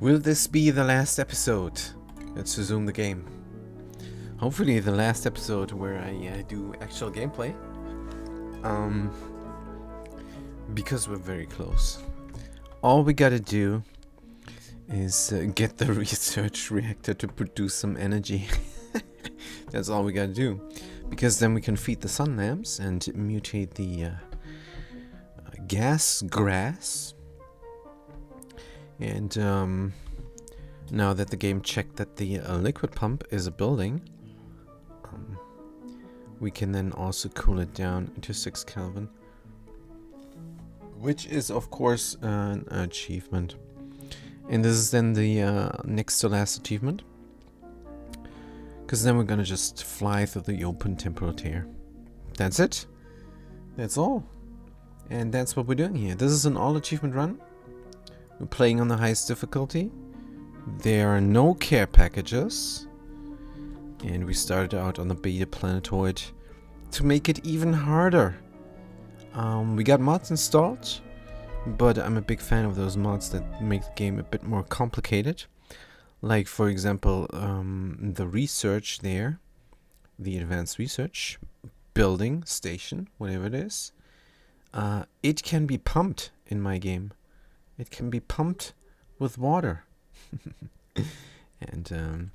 Will this be the last episode? Let's resume the game. Hopefully the last episode where I do actual gameplay. Because we're very close. All we gotta do is get the research reactor to produce some energy. That's all we gotta do. Because then we can feed the sun lamps and mutate the gas grass. And now that the game checked that the liquid pump is a building, we can then also cool it down to 6 Kelvin. Which is of course an achievement. And this is then the next to last achievement. Because then we're gonna just fly through the open temporal tear. That's it. That's all. And that's what we're doing here. This is an all achievement run. We're playing on the highest difficulty. There are no care packages. And we started out on the beta planetoid to make it even harder. We got mods installed, but I'm a big fan of those mods that make the game a bit more complicated. Like, for example, the research there, the advanced research, building, station, whatever it is, it can be pumped in my game. It can be pumped with water. And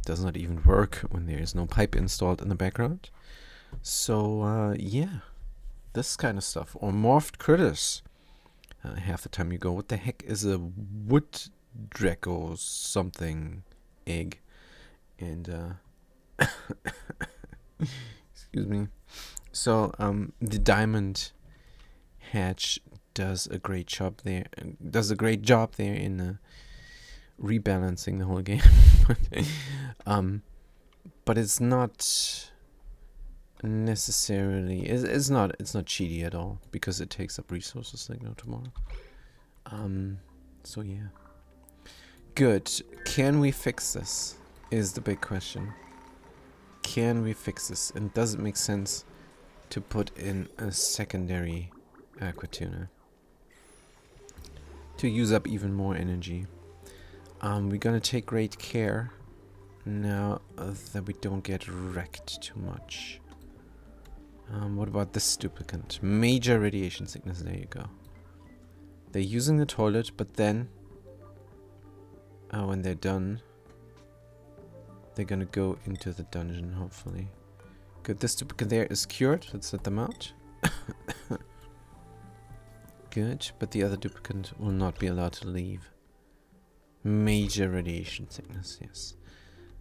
does not even work when there is no pipe installed in the background. So, yeah, this kind of stuff. Or morphed critters. Half the time you go, what the heck is a wood Draco something egg? And excuse me. So the diamond hatch does a great job there. In rebalancing the whole game. But it's not necessarily. It's not cheaty at all because it takes up resources like no tomorrow. So yeah. Good. Can we fix this? Is the big question. Can we fix this? And does it make sense to put in a secondary aquatuner to use up even more energy? We're gonna take great care now that we don't get wrecked too much. What about this duplicant? Major radiation sickness. There you go. They're using the toilet, but then when they're done, they're gonna go into the dungeon, hopefully. Good, this duplicant there is cured. Let's let them out. Good, but the other duplicant will not be allowed to leave. Major radiation sickness, yes.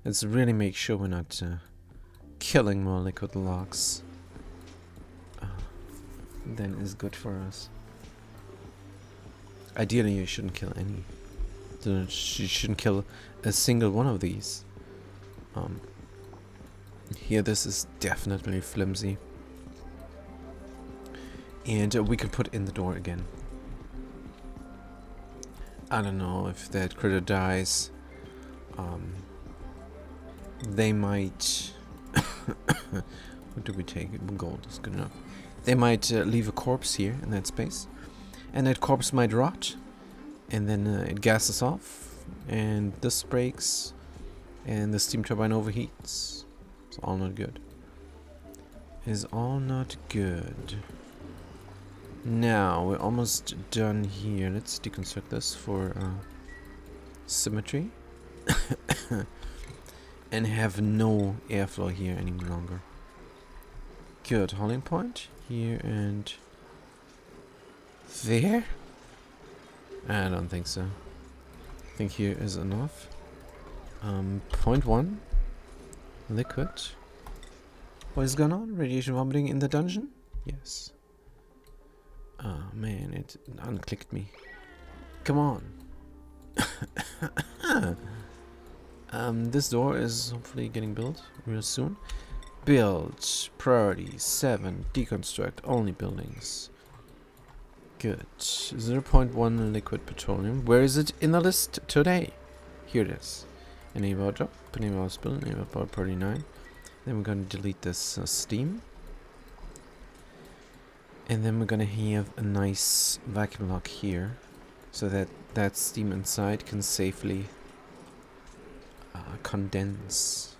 Let's really make sure we're not killing more liquid logs. Then is good for us. Ideally, you shouldn't kill any. You shouldn't kill a single one of these. Here, this is definitely flimsy. And we can put in the door again. I don't know if that critter dies. They might. What do we take? Gold is good enough. They might leave a corpse here in that space, and that corpse might rot, and then it gases off, and this breaks, and the steam turbine overheats. It's all not good. It's all not good. Now we're almost done here. Let's deconstruct this for symmetry, and have no airflow here any longer. Good, hauling point here and there. I don't think so. I think here is enough. Point 1 liquid. What is going on? Radiation vomiting in the dungeon? Yes. Oh man, it unclicked me. Come on. This door is hopefully getting built real soon. Build. Priority 7. Deconstruct. Only buildings. Good. 0.1 liquid petroleum. Where is it in the list today? Here it is. Enable our job. Enable our spill. Enable power priority 9. Then we're going to delete this steam. And then we're gonna have a nice vacuum lock here, so that that steam inside can safely condense.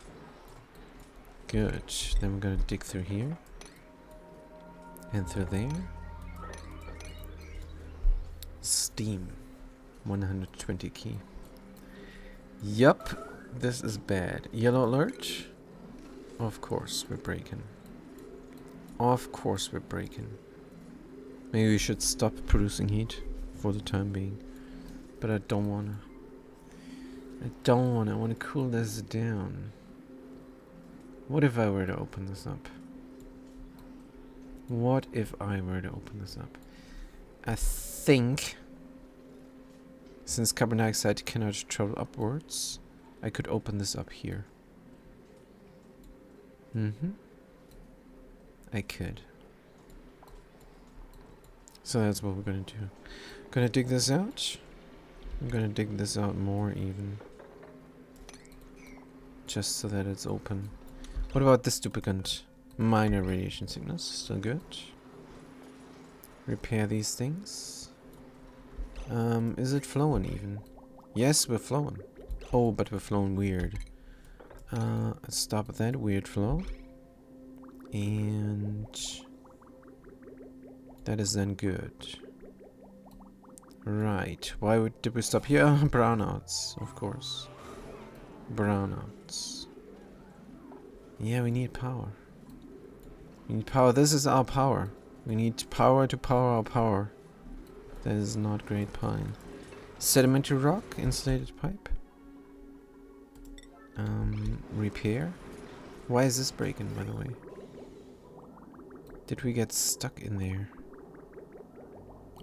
Good. Then we're gonna dig through here. And through there. Steam. 120 key. Yup. This is bad. Yellow alert? Of course we're breaking. Of course we're breaking. Maybe we should stop producing heat for the time being. But I don't wanna. I wanna cool this down. What if I were to open this up? What if I were to open this up? I think, since carbon dioxide cannot travel upwards, I could open this up here. I could. So that's what we're gonna do. Gonna dig this out. I'm gonna dig this out more even. Just so that it's open. What about this duplicant? Minor radiation sickness, still good. Repair these things. Is it flowing even? Yes, we're flowing. Oh, but we're flowing weird. Stop that weird flow. And that is then good. Right. Why did we stop here? Brownouts, of course. Brownouts. Yeah, we need power. We need power. This is our power. We need power to power our power. That is not great pine. Sedimentary rock, insulated pipe. Repair. Why is this breaking, by the way? Did we get stuck in there?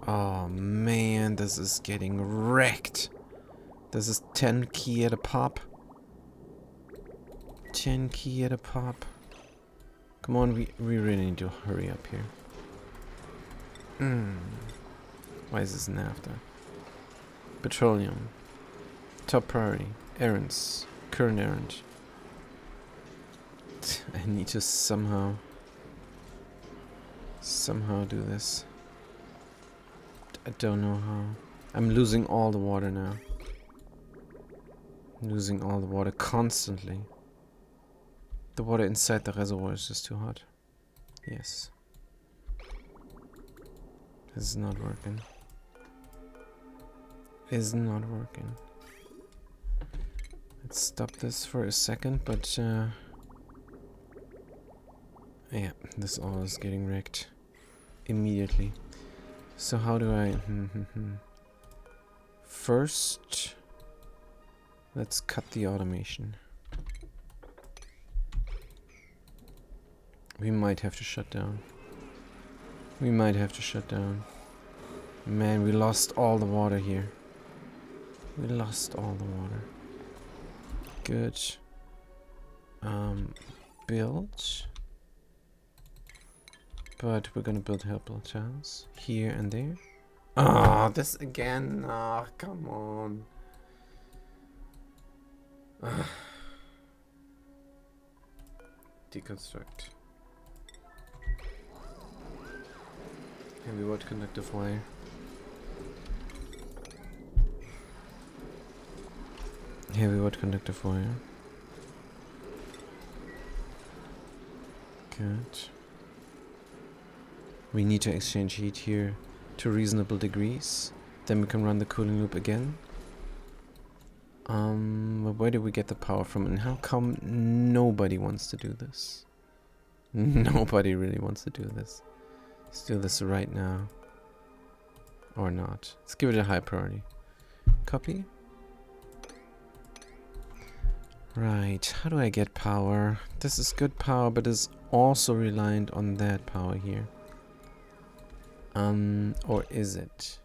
Oh man, this is getting wrecked. This is 10 key at a pop. 10 key at a pop. Come on, we really need to hurry up here. Why is this NAFTA? Petroleum. Top priority. Errands. Current errand. I need to somehow do this. I don't know how. I'm losing all the water now. I'm losing all the water constantly. The water inside the reservoir is just too hot. Yes. This is not working. Is not working. Let's stop this for a second, but yeah, this all is getting wrecked immediately. So how do I... First, let's cut the automation. We might have to shut down. We might have to shut down. Man, we lost all the water here. We lost all the water. Good. Build. But we're gonna build hotels here and there. Oh, this again. Oh, come on. Deconstruct. Heavy wire conductive wire. Heavy wire conductive wire. Good. We need to exchange heat here to reasonable degrees. Then we can run the cooling loop again. But where do we get the power from? And how come nobody wants to do this? Nobody really wants to do this. Let's do this right now. Or not. Let's give it a high priority. Copy. Right, how do I get power? This is good power, but is also reliant on that power here. Or is it?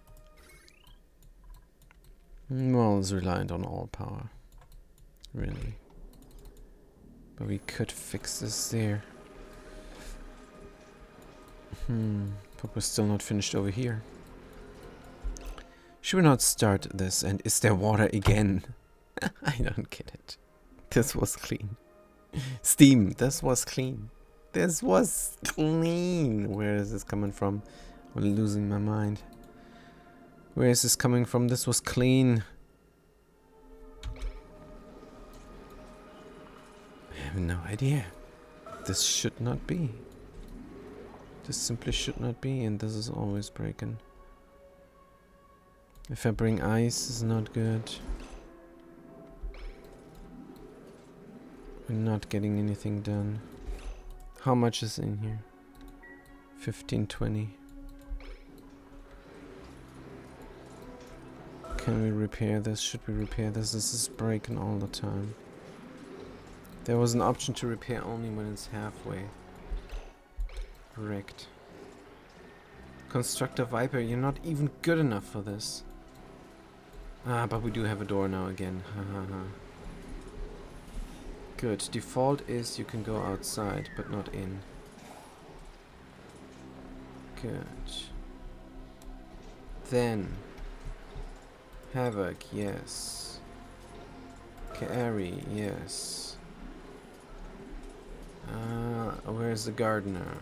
Well, it's reliant on all power. Really. But we could fix this there. But we're still not finished over here. Should we not start this? And is there water again? I don't get it. This was clean. Steam, this was clean. This was clean. Where is this coming from? I'm losing my mind. Where is this coming from? This was clean. I have no idea. This should not be. This simply should not be, and this is always breaking. If I bring ice, is not good. We're not getting anything done. How much is in here? 15, 20. Can we repair this? Should we repair this? This is breaking all the time. There was an option to repair only when it's halfway wrecked. Constructor Viper, you're not even good enough for this. Ah, but we do have a door now again. Hahaha. Good. Default is you can go outside, but not in. Good. Then Havoc, yes. Kaeri, yes. Where's the gardener?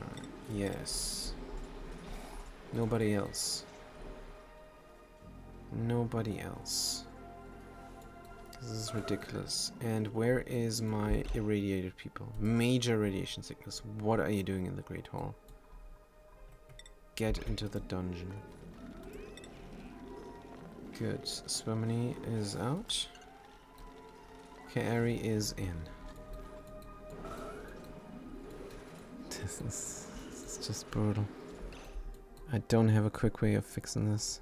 Yes. Nobody else. Nobody else. This is ridiculous. And where is my irradiated people? Major radiation sickness. What are you doing in the Great Hall? Get into the dungeon. Good. Swimini is out. Kaeri is in. This is just brutal. I don't have a quick way of fixing this.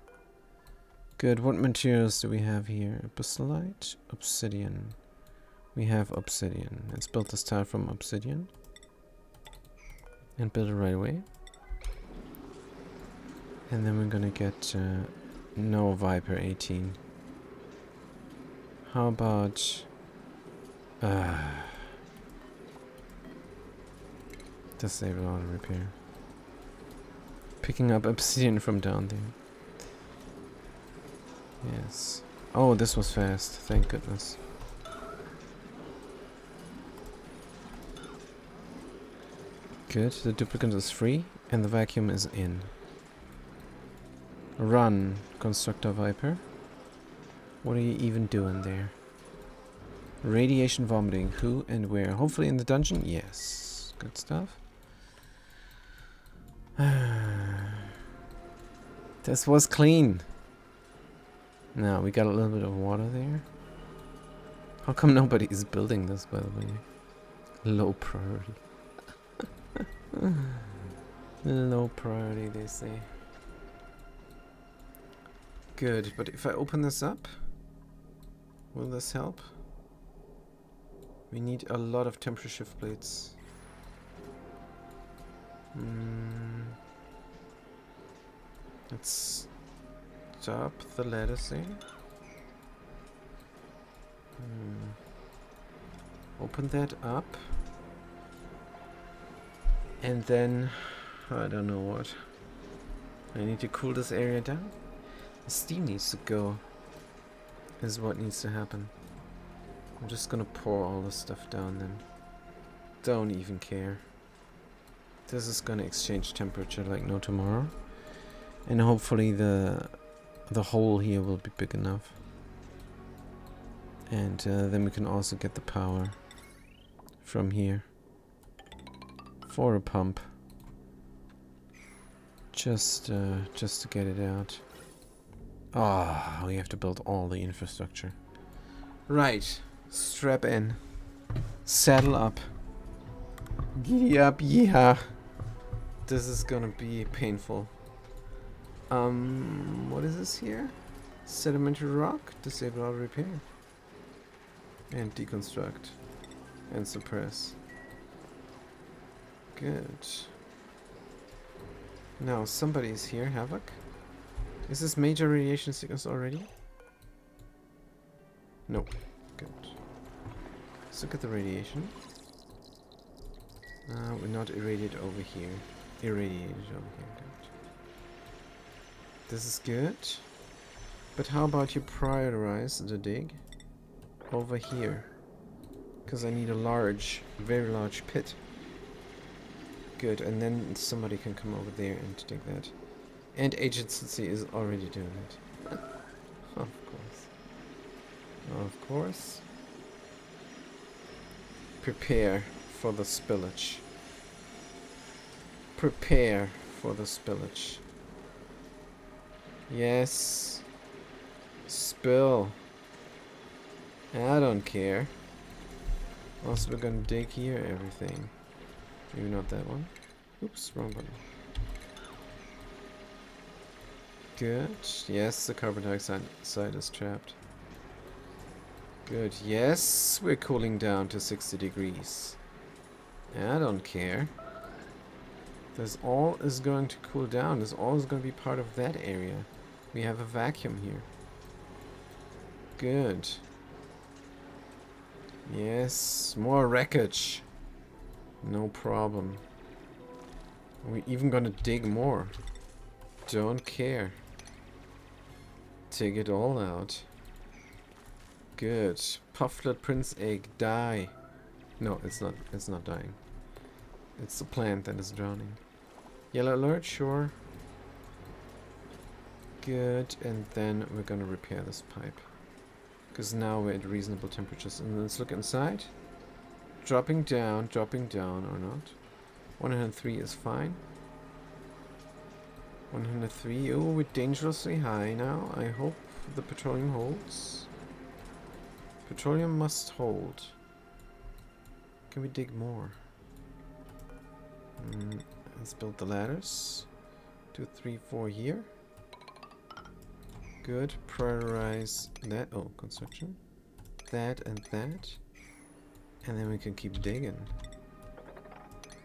Good. What materials do we have here? Abyssalite, obsidian. We have obsidian. Let's build this tile from obsidian. And build it right away. And then we're gonna get no Viper 18. How about disable auto repair. Picking up obsidian from down there. Yes. Oh, this was fast. Thank goodness. Good. The duplicate is free and the vacuum is in. Run, Constructor Viper. What are you even doing there? Radiation vomiting. Who and where? Hopefully in the dungeon? Yes. Good stuff. This was clean. Now we got a little bit of water there. How come nobody is building this, by the way? Low priority. Low priority, they say. Good, but if I open this up, will this help? We need a lot of temperature shift plates. Let's stop the lattice there. Open that up. And then, I don't know what. I need to cool this area down. The steam needs to go, is what needs to happen. I'm just gonna pour all this stuff down then. Don't even care. This is gonna exchange temperature like no tomorrow. And hopefully the hole here will be big enough. And then we can also get the power from here. For a pump. Just to get it out. Ah, we have to build all the infrastructure. Right. Strap in. Saddle up. Giddy up, yeah. This is gonna be painful. What is this here? Sedimentary rock. Disable auto repair. And deconstruct. And suppress. Good. Now somebody's here, Havoc. Is this major radiation sickness already? Nope. Good. Let's look at the radiation. We're not irradiated over here. Irradiated over here. Good. This is good. But how about you prioritize the dig over here? Because I need a large, very large pit. Good, and then somebody can come over there and take that. And agency is already doing it. Of course. Of course. Prepare for the spillage. Prepare for the spillage. Yes. Spill. I don't care. Also, we're gonna dig here everything. Maybe not that one. Oops, wrong button. Good. Yes, the carbon dioxide is trapped. Good. Yes, we're cooling down to 60 degrees. I don't care. This all is going to cool down. This all is going to be part of that area. We have a vacuum here. Good. Yes, more wreckage. No problem. Are we even gonna dig more? Don't care. Take it all out. Good. Pufflet Prince Egg, die. No, it's not. It's not dying. It's the plant that is drowning. Yellow alert, sure. Good, and then we're gonna repair this pipe. Because now we're at reasonable temperatures. And let's look inside. Dropping down or not. 103 is fine. 103, oh, we're dangerously high now. I hope the petroleum holds. Petroleum must hold. Can we dig more? Let's build the ladders. 2, 3, 4 here. Good. Prioritize that. Oh, construction. That and that. And then we can keep digging.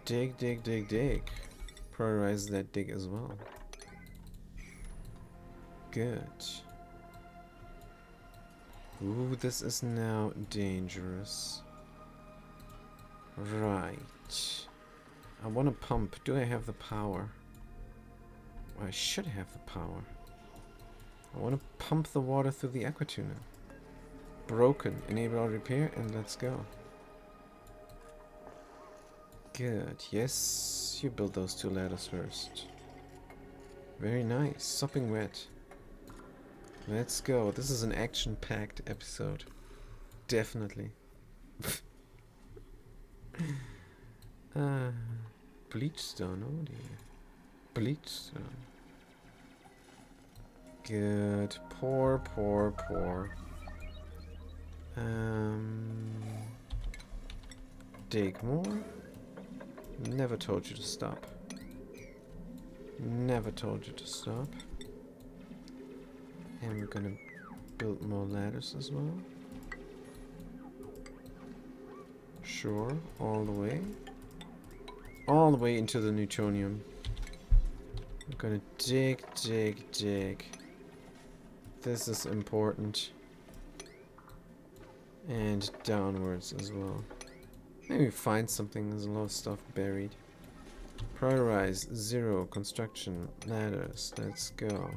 Dig, dig, dig, dig. Prioritize that dig as well. Good. Ooh, this is now dangerous. Right. I want to pump. Do I have the power? Well, I should have the power. I want to pump the water through the aquatuner. Broken. Enable auto repair and let's go. Good. Yes, you build those 2 ladders first. Very nice. Sopping wet. Let's go. This is an action-packed episode. Definitely. Bleachstone. Oh dear. Bleachstone. Good. Pour, pour, pour. Dig more. Never told you to stop. Never told you to stop. And we're gonna build more ladders as well. Sure, all the way. All the way into the Newtonium. We're gonna dig, dig, dig. This is important. And downwards as well. Maybe find something. There's a lot of stuff buried. Prioritize 0 construction ladders. Let's go.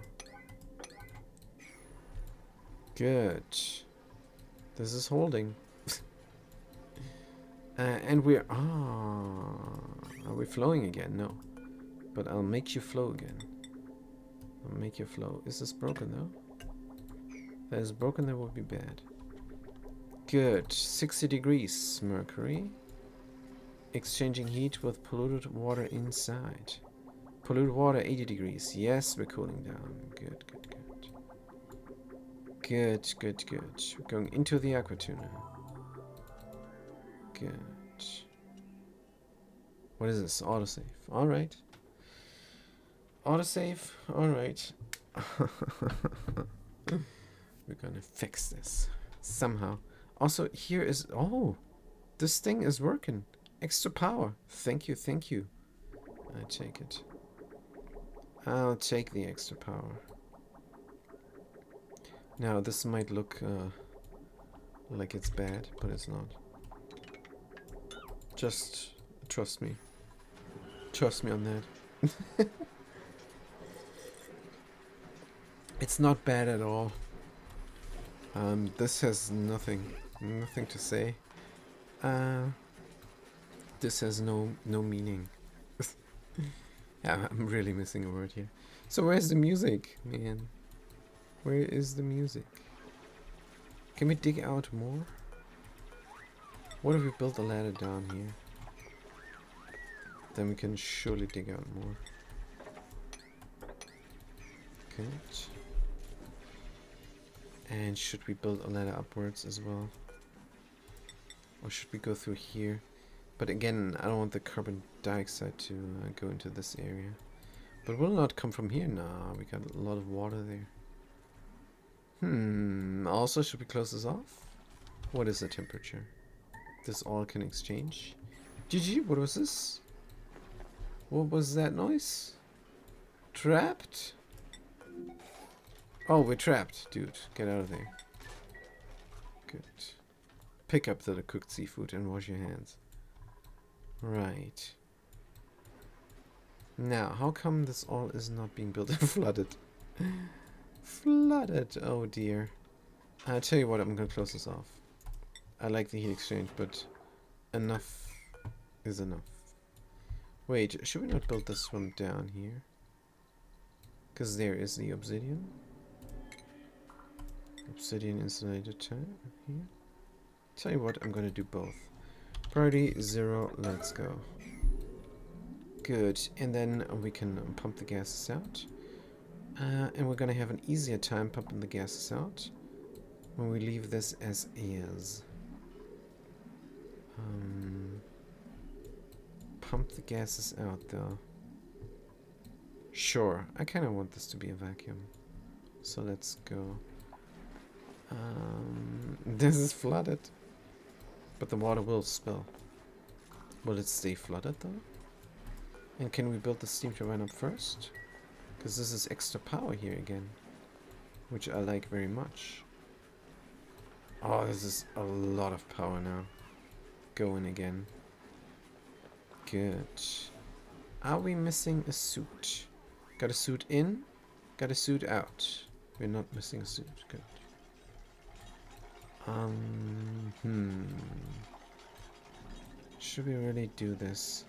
Good. This is holding. And we're are we flowing again? No. But I'll make you flow again. I'll make you flow. Is this broken though? If that is broken, that would be bad. Good. 60 degrees mercury. Exchanging heat with polluted water inside. Polluted water 80 degrees. Yes, we're cooling down. Good, good, good. Good, good, good. We're going into the aquatuner. Good. What is this? Autosave. Alright. Autosave. Alright. We're gonna fix this. Somehow. Also, here is... Oh! This thing is working. Extra power. Thank you, thank you. I take it. I'll take the extra power. Now, this might look like it's bad, but it's not. Just trust me. Trust me on that. It's not bad at all. This has nothing to say. This has no meaning. Yeah, I'm really missing a word here. So where's the music, man? Where is the music? Can we dig out more? What if we build a ladder down here? Then we can surely dig out more. Good. And should we build a ladder upwards as well? Or should we go through here? But again, I don't want the carbon dioxide to go into this area. But will it not come from here? Nah, we got a lot of water there. Also, should we close this off? What is the temperature? This all can exchange. GG, what was this? What was that noise? Trapped? Oh, we're trapped, dude. Get out of there. Good. Pick up the cooked seafood and wash your hands. Right. Now, how come this all is not being built and flooded? Flooded, oh dear. I'll tell you what, I'm gonna close this off. I like the heat exchange, but enough is enough. Wait, should we not build this one down here? Because there is the obsidian. Obsidian insulated tile here. Tell you what, I'm gonna do both. Priority 0, let's go. Good, and then we can pump the gases out. And we're gonna have an easier time pumping the gases out when we leave this as is. Pump the gases out though. Sure, I kind of want this to be a vacuum. So let's go. This is flooded. But the water will spill. Will it stay flooded though? And can we build the steam turbine up first? Because this is extra power here again. Which I like very much. Oh, this is a lot of power now. Going again. Good. Are we missing a suit? Got a suit in, got a suit out. We're not missing a suit. Good. Should we really do this?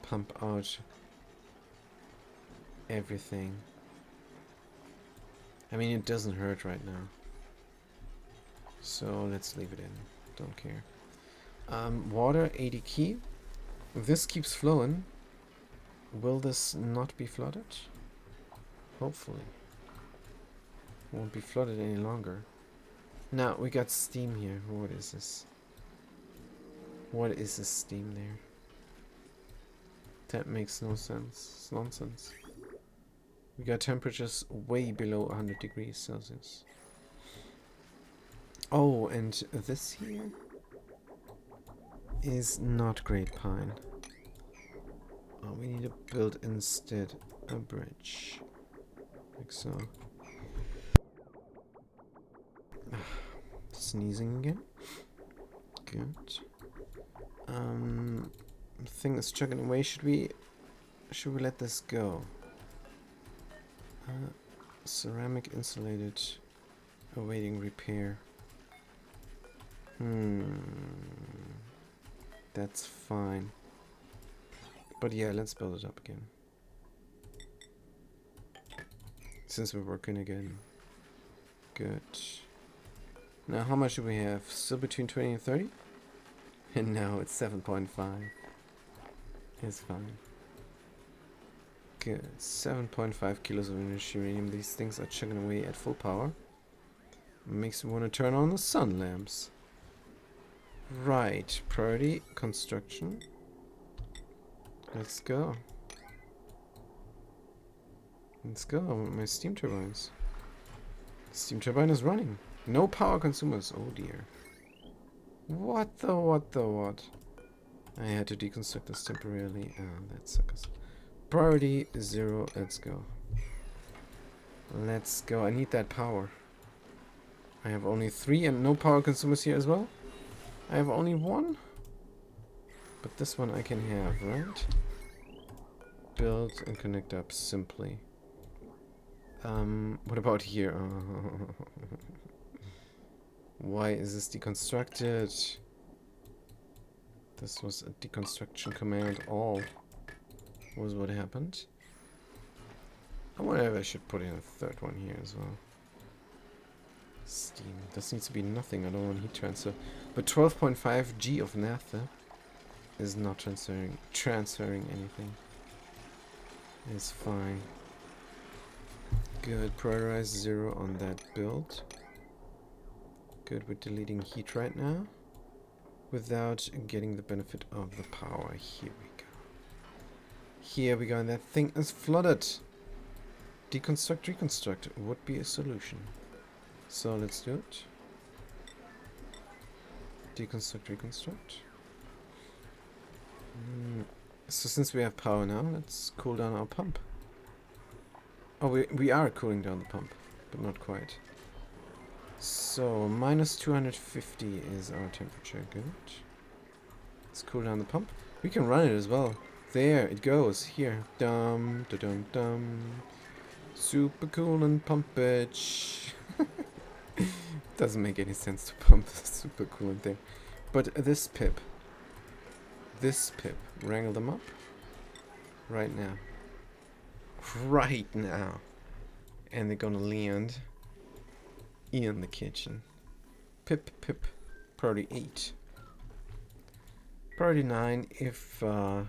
Pump out everything. I mean, it doesn't hurt right now. So let's leave it in. Don't care. Water 80 key. If this keeps flowing, will this not be flooded? Hopefully. Won't be flooded any longer. Now, we got steam here. What is this? What is this steam there? That makes no sense. It's nonsense. We got temperatures way below 100 degrees Celsius. Oh, and this here is not great pine. Oh, we need to build instead a bridge. Like so. Sneezing again. Good. Thing is chugging away. Should we let this go? Ceramic insulated, awaiting repair. That's fine. But yeah, let's build it up again. Since we're working again. Good. Now, how much do we have? Still between 20 and 30? And now it's 7.5. It's fine. Good. 7.5 kilos of enriched uranium. These things are chugging away at full power. Makes me want to turn on the sun lamps. Right. Priority construction. Let's go. Let's go. I want my steam turbines. Steam turbine is running. No power consumers. Oh dear. What? I had to deconstruct this temporarily. That sucks. Priority 0. Let's go. Let's go. I need that power. I have only 3 and no power consumers here as well. I have only 1. But this one I can have, right? Build and connect up simply. What about here? Why is this deconstructed? This was a deconstruction command all. was what happened. I wonder if I should put in a third one here as well. Steam. This needs to be nothing. I don't want heat transfer. But 12.5 G of naphtha is not transferring anything. It's fine. Good. Prioritize 0 on that build. Good. We're deleting heat right now without getting the benefit of the power. Here we go. Here we go. And that thing is flooded. Deconstruct, reconstruct would be a solution. So let's do it. Deconstruct, reconstruct. So since we have power now, let's cool down our pump. Oh, we are cooling down the pump, but not quite. So minus 250 is our temperature. Good. Let's cool down the pump. We can run it as well. There it goes. Here. Dum da dum dum. Super cool and pump bitch. Doesn't make any sense to pump super coolant there. But this pip, wrangle them up right now. Right now. And they're gonna land in the kitchen. Pip, priority 8. Priority 9 if a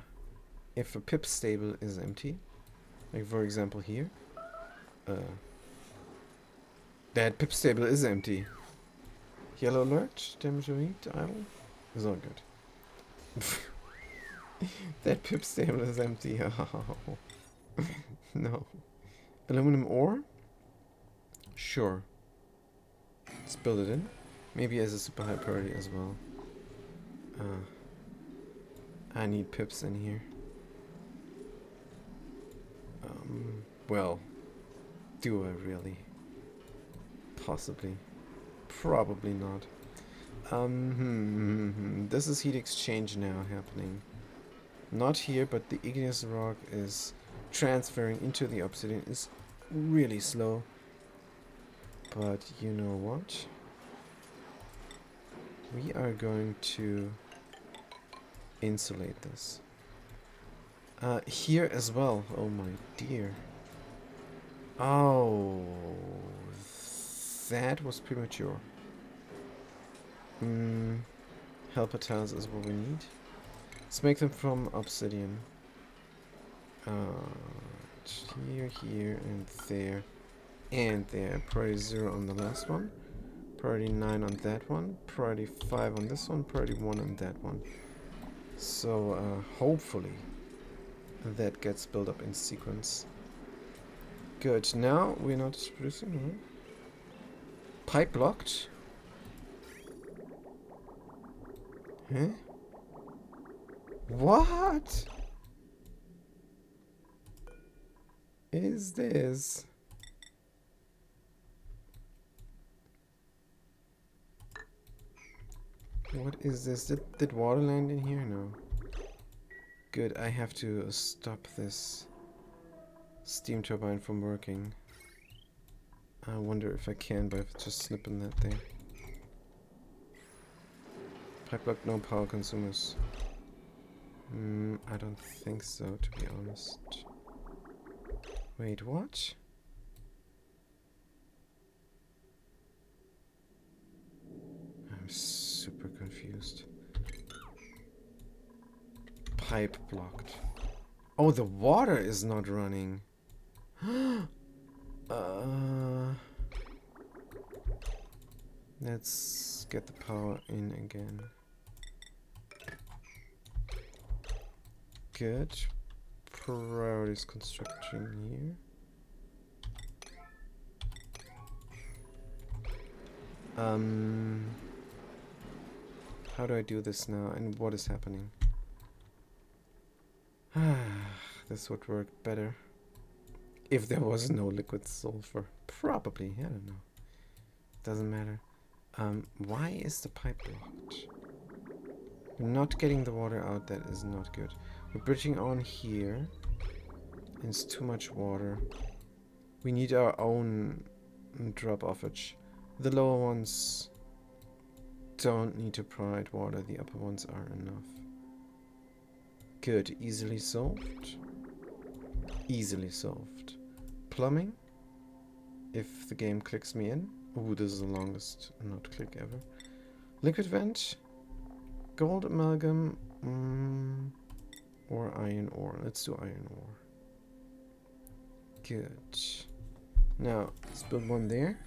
pip stable is empty. Like for example here. That pip stable is empty. Yellow alert, damage or heat, idle. It's all good. That pip stable is empty. Oh. No. Aluminum ore? Sure. Let's build it in. Maybe as a super high priority as well. I need pips in here. Well, do I really? Possibly. Probably not. This is heat exchange now happening. Not here, but the igneous rock is transferring into the obsidian. It's really slow. But you know what? We are going to insulate this. Here as well. Oh my dear. Oh, that was premature. Helper tiles is what we need. Let's make them from obsidian. Here, and there. And there. Priority 0 on the last one. Priority 9 on that one. Priority 5 on this one. Priority 1 on that one. So, hopefully that gets built up in sequence. Good. Now we're not producing, right? Pipe blocked. Huh? What is this? What is this? Did water land in here? No. Good. I have to stop this steam turbine from working. I wonder if I can by just snipping that thing. Pipe block, no power consumers. I don't think so, to be honest. Wait, what? I'm super confused. Pipe blocked. Oh, the water is not running. Let's get the power in again. Good. Priorities construction here. How do I do this now, and what is happening? This would work better if there was no liquid sulfur. Probably, I don't know. Doesn't matter. Why is the pipe blocked? Not getting the water out, that is not good. We're bridging on here. It's too much water. We need our own drop-offage. The lower ones don't need to provide water. The upper ones are enough. Good. Easily solved. Easily solved. Plumbing. If the game clicks me in. Ooh, this is the longest not click ever. Liquid vent. Gold amalgam. Or iron ore. Let's do iron ore. Good. Now, let's build one there.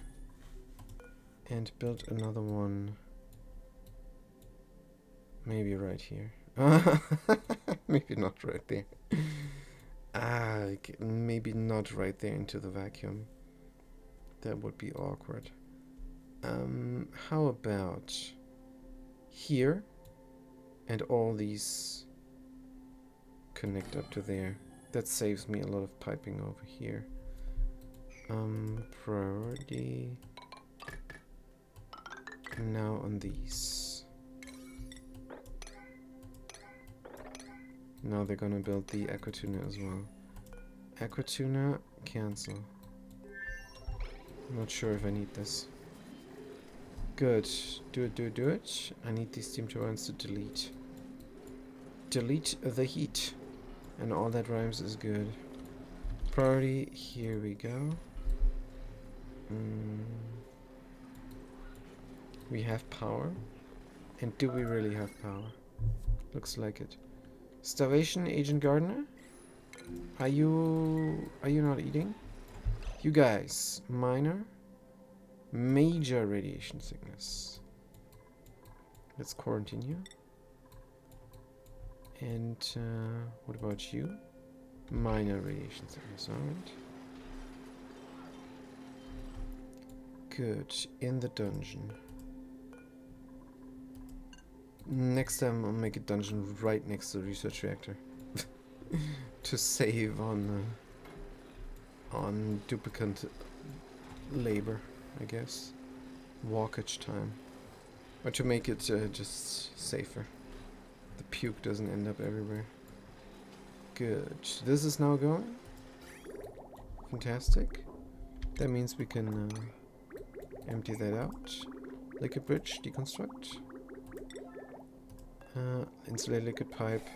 And build another one. Maybe right here. Maybe not right there. Maybe not right there into the vacuum. That would be awkward. How about here? And all these connect up to there. That saves me a lot of piping over here. Priority. Now on these. Now they're gonna build the aquatuna as well. Aquatuna, cancel. I'm not sure if I need this. Good. Do it. I need these steam turbines to delete. Delete the heat. And all that rhymes is good. Priority, here we go. We have power. And do we really have power? Looks like it. Starvation, Agent Gardener? Are you not eating? You guys, minor, major radiation sickness. Let's quarantine you. And what about you? Minor radiation sickness, alright. Good, in the dungeon. Next time I'll make a dungeon right next to the research reactor. To save on duplicant labor, I guess. Walkage time. Or to make it just safer. The puke doesn't end up everywhere. Good. This is now going. Fantastic. That means we can empty that out. Liquid bridge, deconstruct. Insulate liquid pipe.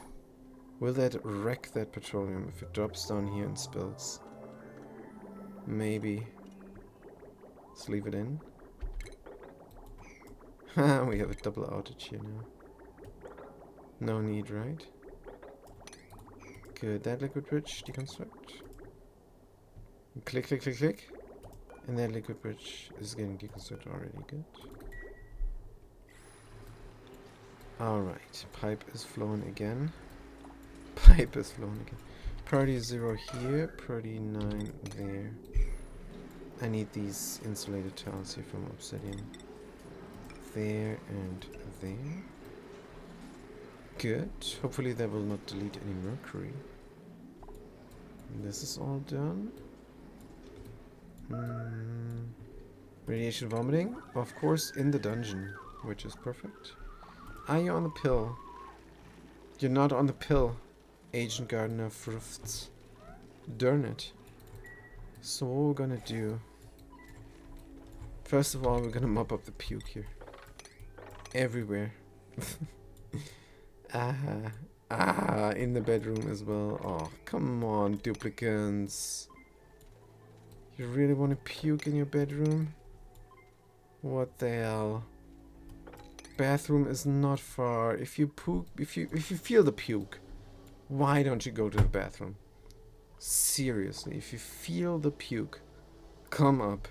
Will that wreck that petroleum if it drops down here and spills? Maybe. Let's leave it in. We have a double outage here now. No need, right? Good. That liquid bridge, deconstruct. Click, click, click, click. And that liquid bridge is getting deconstructed already. Good. Alright. Pipe is flowing again. Pipe is flowing again. Priority 0 here. Priority 9 there. I need these insulated tiles here from obsidian. There and there. Good. Hopefully that will not delete any mercury. And this is all done. Radiation vomiting? Of course, in the dungeon, which is perfect. Are you on the pill? You're not on the pill, Agent Gardener Frufts. Darn it. So what we're gonna do... First of all, we're gonna mop up the puke here. Everywhere. In the bedroom as well. Oh, come on, duplicants. You really want to puke in your bedroom? What the hell? Bathroom is not far. If you feel the puke, why don't you go to the bathroom? Seriously, if you feel the puke, come up.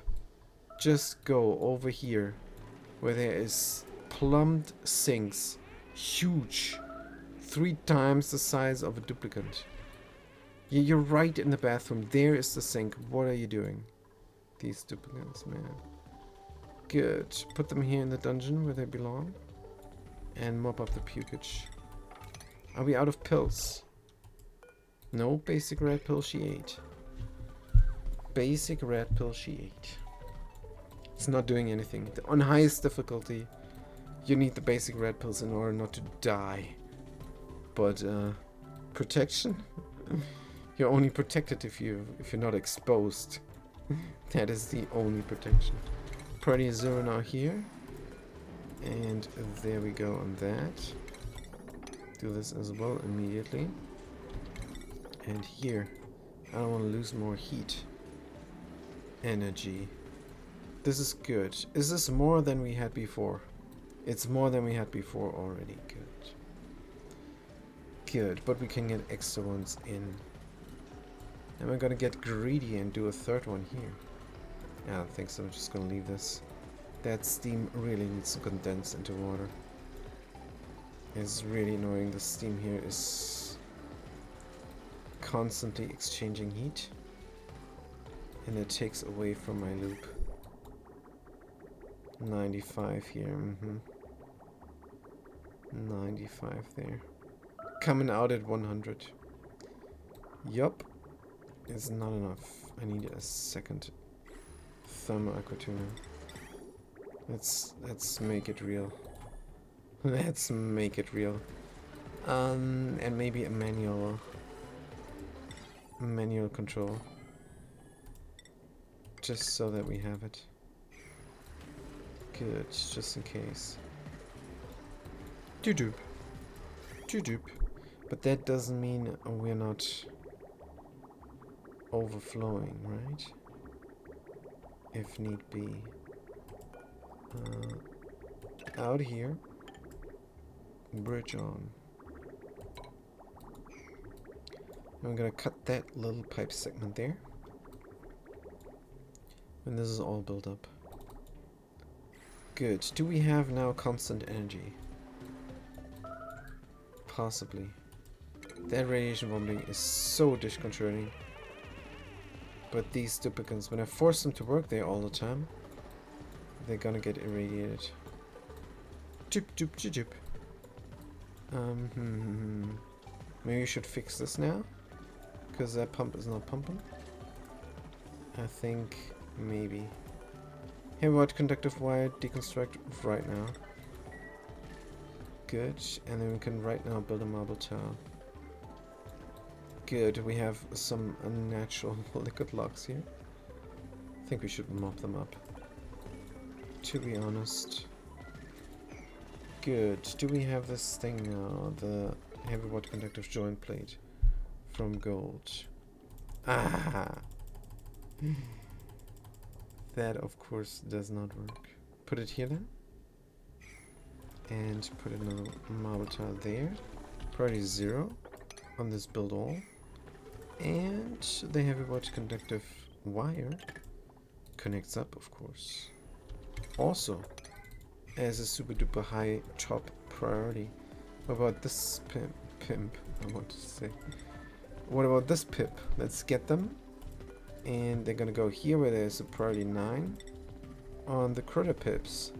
Just go over here, where there is plumbed sinks, huge, 3 times the size of a duplicant. You're right in the bathroom. There is the sink. What are you doing? These duplicants, man. Good. Put them here in the dungeon where they belong. And mop up the pukage. Are we out of pills? No, basic red pill she ate. Basic red pill she ate. It's not doing anything. On highest difficulty, you need the basic red pills in order not to die. But protection? You're only protected if you're not exposed. That is the only protection. Priority 0 now here. And there we go on that. Do this as well immediately. And here. I don't want to lose more heat. Energy. This is good. Is this more than we had before? It's more than we had before already. Good. Good, but we can get extra ones in. And we're gonna get greedy and do a third one here. I don't think so. I'm just gonna leave this. That steam really needs to condense into water. It's really annoying. The steam here is constantly exchanging heat. And it takes away from my loop. 95 here. 95 there. Coming out at 100. Yup. It's not enough. I need a second thermal aquatuna. Let's make it real. Let's make it real. And maybe a manual control. Just so that we have it. Good, just in case. Doo-doop. Doo-doop. But that doesn't mean we're not overflowing, right? If need be. Out here. Bridge on. I'm gonna cut that little pipe segment there. And this is all built up. Good. Do we have now constant energy? Possibly. That radiation bombing is so disconcerting. But these duplicants, when I force them to work there all the time, they're gonna get irradiated. Chip, chip, chip, chip. Maybe we should fix this now, because that pump is not pumping. I think maybe. Heavy water conductive wire deconstruct right now. Good, and then we can right now build a marble tower. Good, we have some unnatural liquid logs here. I think we should mop them up, to be honest. Good, do we have this thing now, the heavy water conductive joint plate from gold? Ah! That of course does not work. Put it here then. And put another marble tile there. Priority 0 on this build all. And the heavy water conductive wire connects up, of course. Also, as a super duper high top priority. What about this pimp? I want to say. What about this pip? Let's get them. And they're gonna go here where there's a priority 9 on the critter pips.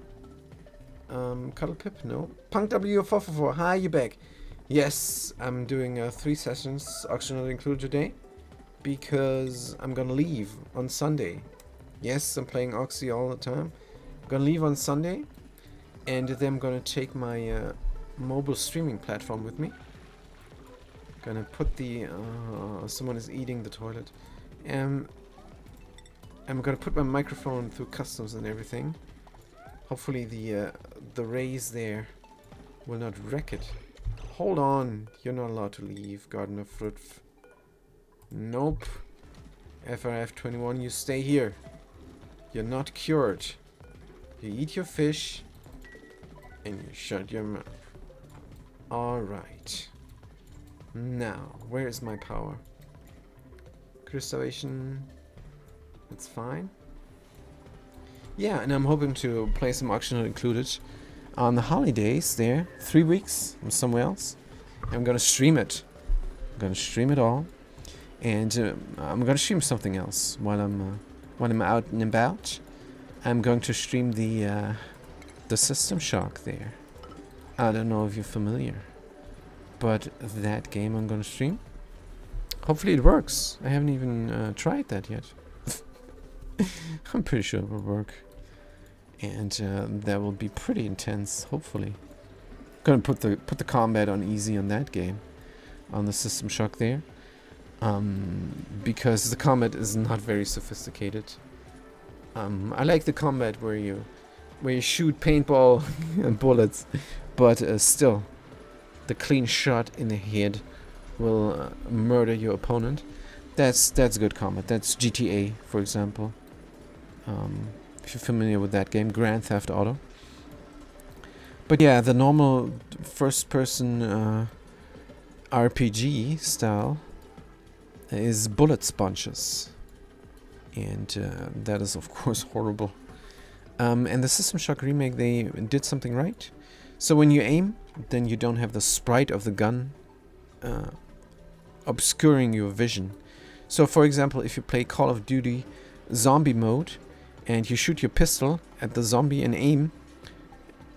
Cuddle pip? No. Punk W444, hi, you back. Yes, I'm doing 3 sessions, auction not included today, because I'm gonna leave on Sunday. Yes, I'm playing Oxy all the time. I'm gonna leave on Sunday, and then I'm gonna take my mobile streaming platform with me. Gonna put the someone is eating the toilet. I'm gonna put my microphone through customs and everything. Hopefully the rays there will not wreck it. Hold on, you're not allowed to leave, Garden of Fruit. Nope. FRF21, you stay here. You're not cured. You eat your fish and you shut your mouth. Alright. Now, where is my power? Crystallization. It's fine. Yeah, and I'm hoping to play some auction not included on the holidays there. 3 weeks. I'm somewhere else. I'm gonna stream it. I'm gonna stream it all. And I'm gonna stream something else while I'm out and about. I'm going to stream the System Shock there. I don't know if you're familiar, but that game I'm gonna stream. Hopefully it works. I haven't even tried that yet. I'm pretty sure it will work. And that will be pretty intense, hopefully. Gonna put the combat on easy on that game. On the System Shock there. Because the combat is not very sophisticated. I like the combat where you shoot paintball and bullets, but still, the clean shot in the head will murder your opponent. That's good combat. That's GTA, for example. If you're familiar with that game, Grand Theft Auto. But yeah, the normal first-person RPG style is bullet sponges. And that is, of course, horrible. And the System Shock remake, they did something right. So when you aim, then you don't have the sprite of the gun obscuring your vision. So, for example, if you play Call of Duty zombie mode, and you shoot your pistol at the zombie and aim,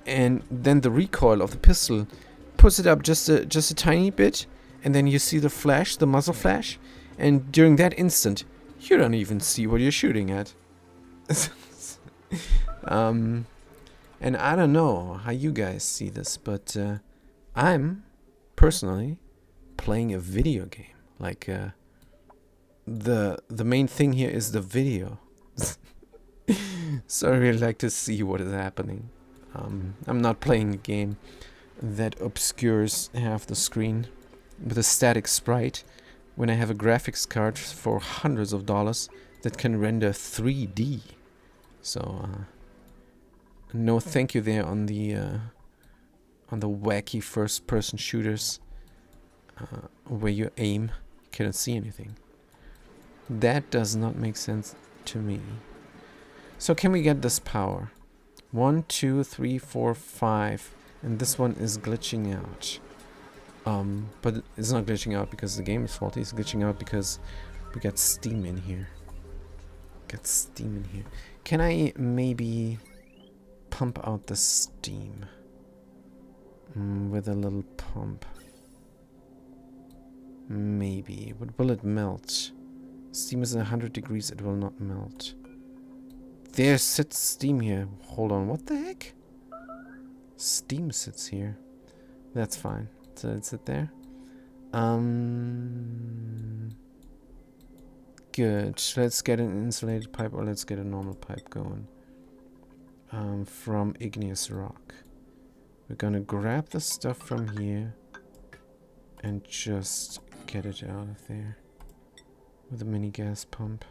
and then the recoil of the pistol puts it up just a tiny bit, and then you see the flash, the muzzle flash, and during that instant, you don't even see what you're shooting at. And I don't know how you guys see this, but I'm personally playing a video game. Like the main thing here is the video. So I really like to see what is happening. I'm not playing a game that obscures half the screen with a static sprite when I have a graphics card for hundreds of dollars that can render 3D. So no thank you there on the wacky first-person shooters where you aim, you cannot see anything. That does not make sense to me. So can we get this power? 1, 2, 3, 4, 5, and this one is glitching out. But it's not glitching out because the game is faulty. It's glitching out because we got steam in here. Can I maybe pump out the steam with a little pump? Maybe. But will it melt? Steam is at 100 degrees. It will not melt. There sits steam here. Hold on. What the heck? Steam sits here. That's fine. So it's sit there. Good. Let's get an insulated pipe, or let's get a normal pipe going. From igneous rock. We're gonna grab the stuff from here and just get it out of there with a mini gas pump.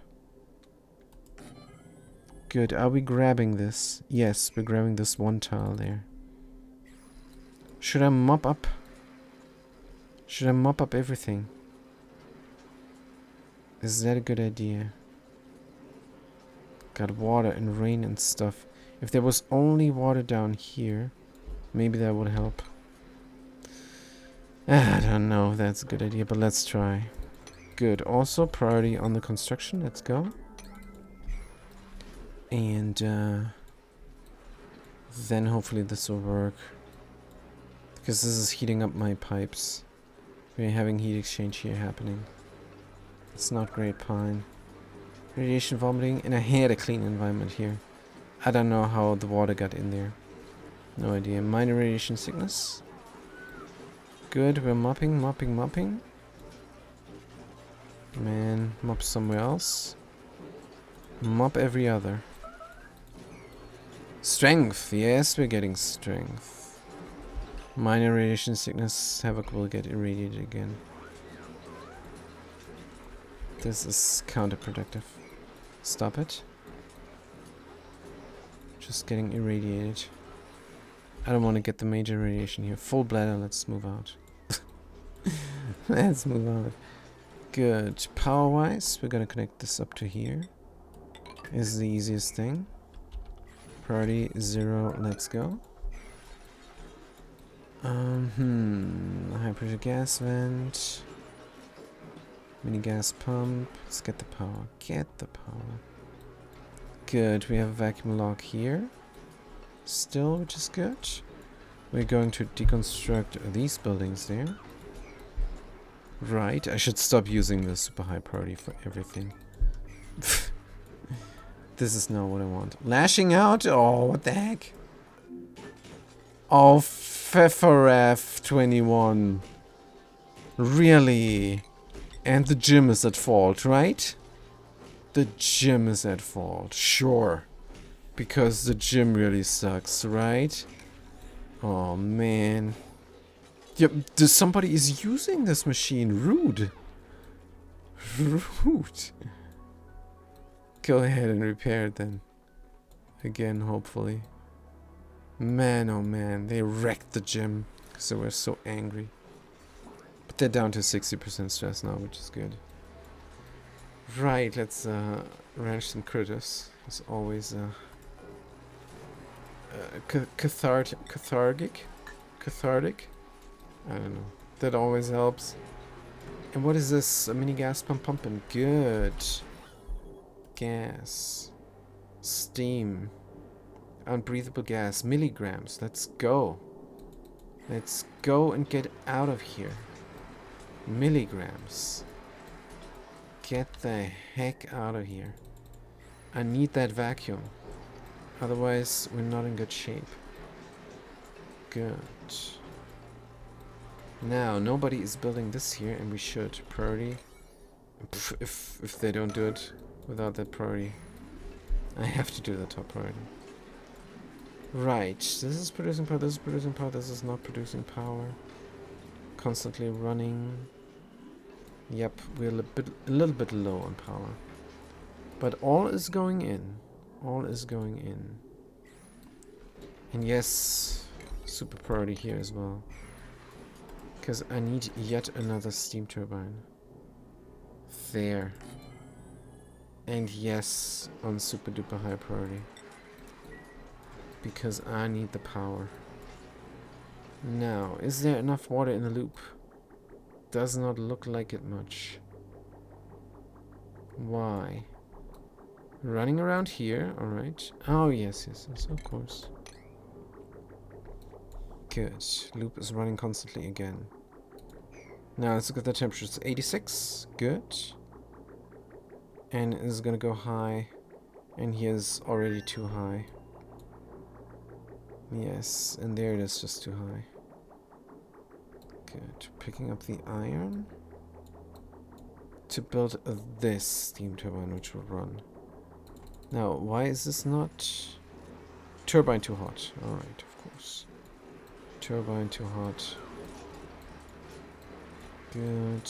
Good. Are we grabbing this? Yes, we're grabbing this one tile there. Should I mop up? Should I mop up everything? Is that a good idea? Got water and rain and stuff. If there was only water down here, maybe that would help. I don't know if that's a good idea, but let's try. Good. Also, priority on the construction. Let's go. And then hopefully this will work. Because this is heating up my pipes. We're having heat exchange here happening. It's not great, Pine. Radiation vomiting, and I had a clean environment here. I don't know how the water got in there. No idea. Minor radiation sickness. Good, we're mopping. Man, mop somewhere else. Mop every other. Strength, yes, we're getting strength. Minor radiation sickness, Havoc will get irradiated again. This is counterproductive. Stop it. Just getting irradiated. I don't want to get the major radiation here. Full bladder, let's move out. Let's move out. Good. Power-wise, we're gonna connect this up to here. This is the easiest thing. Priority 0, let's go. High pressure gas vent. Mini gas pump. Let's get the power. Good, we have a vacuum lock here. Still, which is good. We're going to deconstruct these buildings there. Right, I should stop using the super high priority for everything. This is not what I want. Lashing out? Oh, what the heck? Oh, Pfefferef 21. Really? And the gym is at fault, right? The gym is at fault, sure. Because the gym really sucks, right? Oh, man. Yep, somebody is using this machine. Rude. Rude. Go ahead and repair it then. Again, hopefully. Man, oh man, they wrecked the gym because they were so angry. But they're down to 60% stress now, which is good. Right, let's ranch some critters. It's always cathartic. I don't know. That always helps. And what is this? A mini gas pump pumping. Good. Gas. Steam. Unbreathable gas. Milligrams. Let's go. Let's go and get out of here. Milligrams. Get the heck out of here. I need that vacuum. Otherwise, we're not in good shape. Good. Now, nobody is building this here, and we should. Priority. If they don't do it without that priority, I have to do the top priority. Right. This is producing power, this is producing power, this is not producing power. Constantly running. Yep, we're a little bit low on power. But all is going in. All is going in. And yes, super priority here as well. Because I need yet another steam turbine. There. And yes, on super duper high priority. Because I need the power. Now, is there enough water in the loop? Does not look like it much. Why? Running around here, alright. Oh, yes, of course. Good. Loop is running constantly again. Now let's look at the temperatures. 86. Good. And this is gonna go high. And here's already too high. Yes, and there it is, just too high. Good. Picking up the iron. To build this steam turbine, which will run. Now, why is this not... Turbine too hot. Alright, of course. Turbine too hot. Good.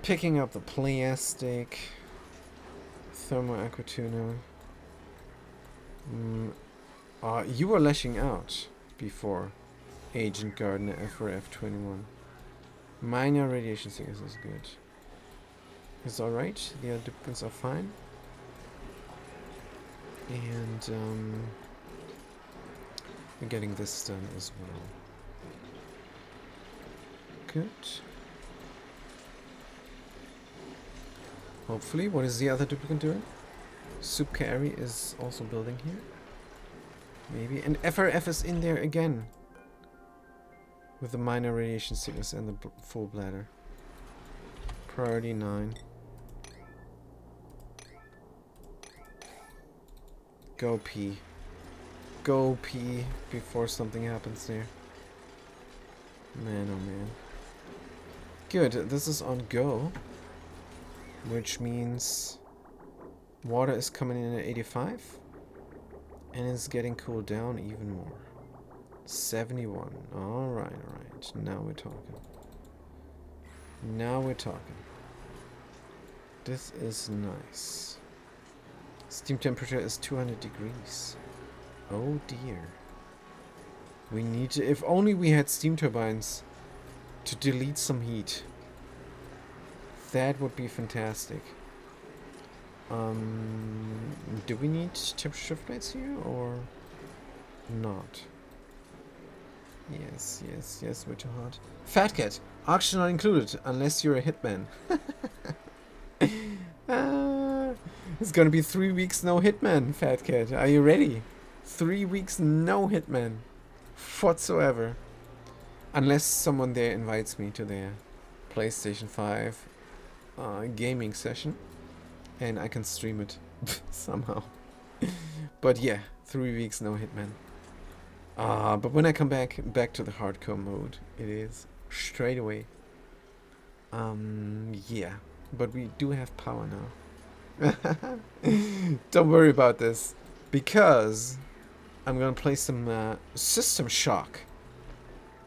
Picking up the plastic. Thermo aquatuna. You were lashing out before. Agent Gardener F4F21. Minor radiation sickness is good. It's alright. The other duplicates are fine. And we're getting this done as well. Good. Hopefully. What is the other duplicate doing? Soup Carry is also building here. Maybe. And FRF is in there again. With the minor radiation sickness and the full bladder. Priority 9. Go pee. Go pee before something happens there. Man, oh man. Good, this is on go. Which means water is coming in at 85. And it's getting cooled down even more. 71. Alright, alright. Now we're talking. Now we're talking. This is nice. Steam temperature is 200 degrees. Oh dear. We need to... If only we had steam turbines to delete some heat. That would be fantastic. Do we need temperature shift lights here or not? Yes, yes, yes, we're too hot. Fat Cat. Auction not included unless you're a hitman. It's gonna be 3 weeks no hitman, Fat Cat. Are you ready? 3 weeks no hitman. Whatsoever. Unless someone there invites me to their PlayStation 5 gaming session. And I can stream it somehow. But yeah, 3 weeks no hitman. But when I come back to the hardcore mode, it is straight away. Yeah. But we do have power now. Don't worry about this. Because I'm gonna play some System Shock.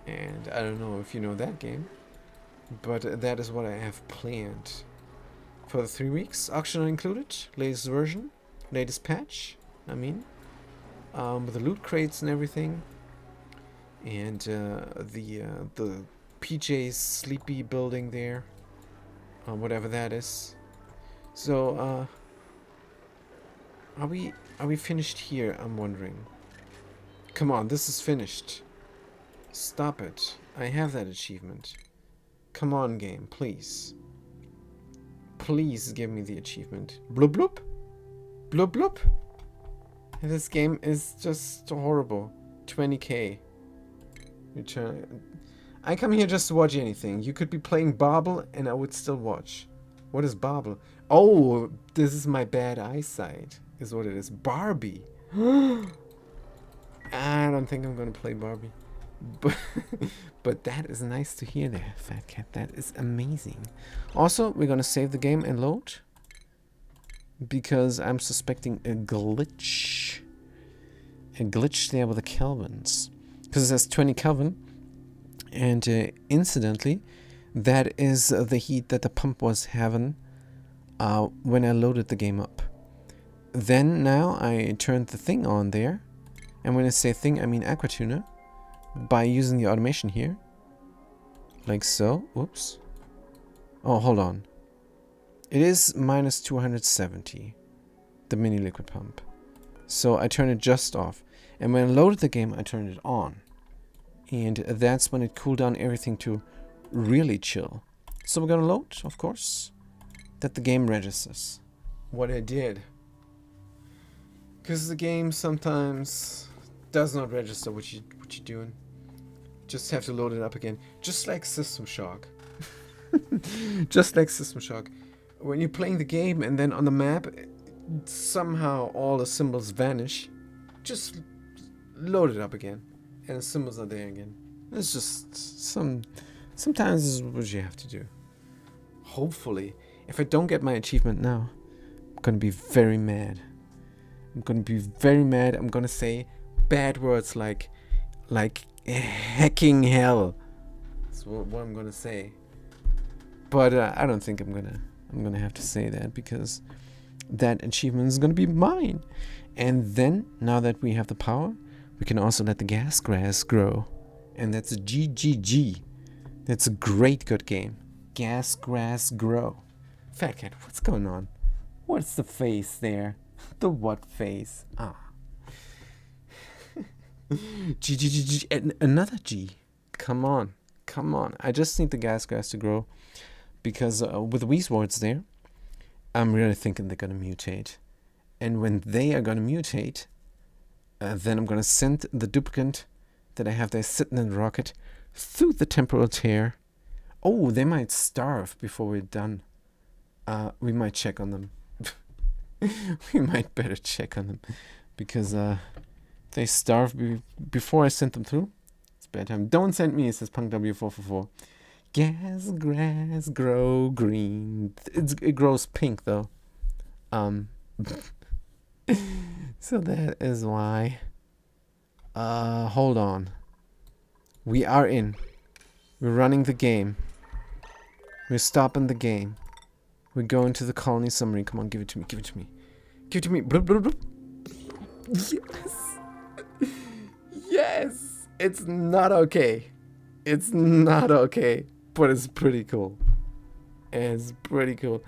And I don't know if you know that game. But that is what I have planned for the 3 weeks. Auction included, latest version, latest patch. I mean, with the loot crates and everything, and the PJ's sleepy building there, whatever that is. So are we finished here? I'm wondering. Come on, this is finished. Stop it. I have that achievement. Come on, game, please. Please give me the achievement. Bloop bloop. Bloop bloop. This game is just horrible. 20k. I come here just to watch anything. You could be playing Bobble and I would still watch. What is Bobble? Oh, this is my bad eyesight. Is what it is. Barbie. I don't think I'm gonna play Barbie. But that is nice to hear there, Fat Cat. That is amazing. Also, we're gonna save the game and load, because I'm suspecting a glitch. A glitch there with the Kelvins. Because it says 20 Kelvin. And incidentally, that is the heat that the pump was having when I loaded the game up. Then now I turned the thing on there. And when I say thing, I mean Aquatuner. By using the automation here. Like so. Oops. Oh, hold on. It is minus 270. The mini liquid pump. So I turn it just off. And when I loaded the game, I turned it on. And that's when it cooled down everything to really chill. So we're gonna load, of course, that the game registers what I did. Because the game sometimes does not register what you're doing. Just have to load it up again. Just like System Shock. Just like System Shock. When you're playing the game and then on the map, somehow all the symbols vanish. Just load it up again. And the symbols are there again. It's just sometimes this is what you have to do. Hopefully. If I don't get my achievement now, I'm gonna be very mad. I'm gonna be very mad. I'm gonna say bad words like hecking hell. That's what I'm gonna say. But I don't think I'm gonna have to say that, because that achievement is gonna be mine. And then, now that we have the power, we can also let the gas grass grow. And that's a GGG. That's a great good game. Gas grass grow. Fat Cat, what's going on? What's the face there? The what face? Ah. G, G, G, G, and another G. Come on. Come on. I just need the gas grass to grow. Because with the Weezwards there, I'm really thinking they're going to mutate. And when they are going to mutate, then I'm going to send the duplicant that I have there sitting in the rocket through the temporal tear. Oh, they might starve before we're done. We might check on them. We might better check on them. Because they starve before I send them through. It's bad time. Don't send me, it says PunkW444. Gas grass grow green. It grows pink though. So that is why. Hold on. We are in. We're running the game. We're stopping the game. We're going to the colony summary. Come on, give it to me. Give it to me. Give it to me. Bloop, bloop, bloop. Yes. Yes. It's not okay. It's not okay. But it's pretty cool. It's pretty cool.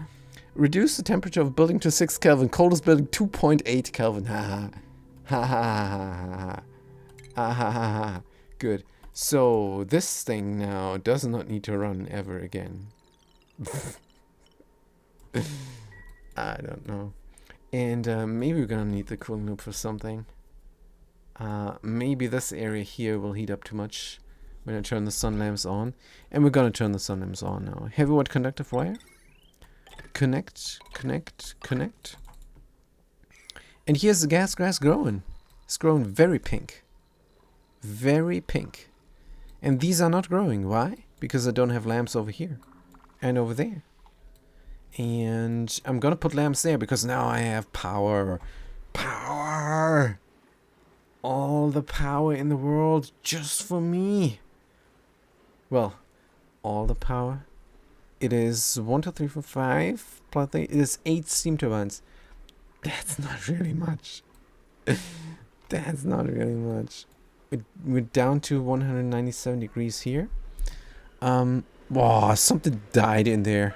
Reduce the temperature of building to 6 Kelvin. Coldest building 2.8 Kelvin. Ha ha. Ha ha ha ha ha ha. Good. So this thing now does not need to run ever again. I don't know. And maybe we're gonna need the cooling loop for something. Maybe this area here will heat up too much when I turn the sun lamps on. And we're gonna turn the sun lamps on now. Heavy wire conductive wire. Connect, connect, connect. And here's the gas grass growing. It's growing very pink. Very pink. And these are not growing. Why? Because I don't have lamps over here. And over there. And I'm gonna put lamps there because now I have power. Power! All the power in the world just for me. Well, all the power. It is 1, 2, 3, 4, 5 plus 8. It is 8 steam turbines. That's not really much. That's not really much. We're down to 197 degrees here. Wow, something died in there.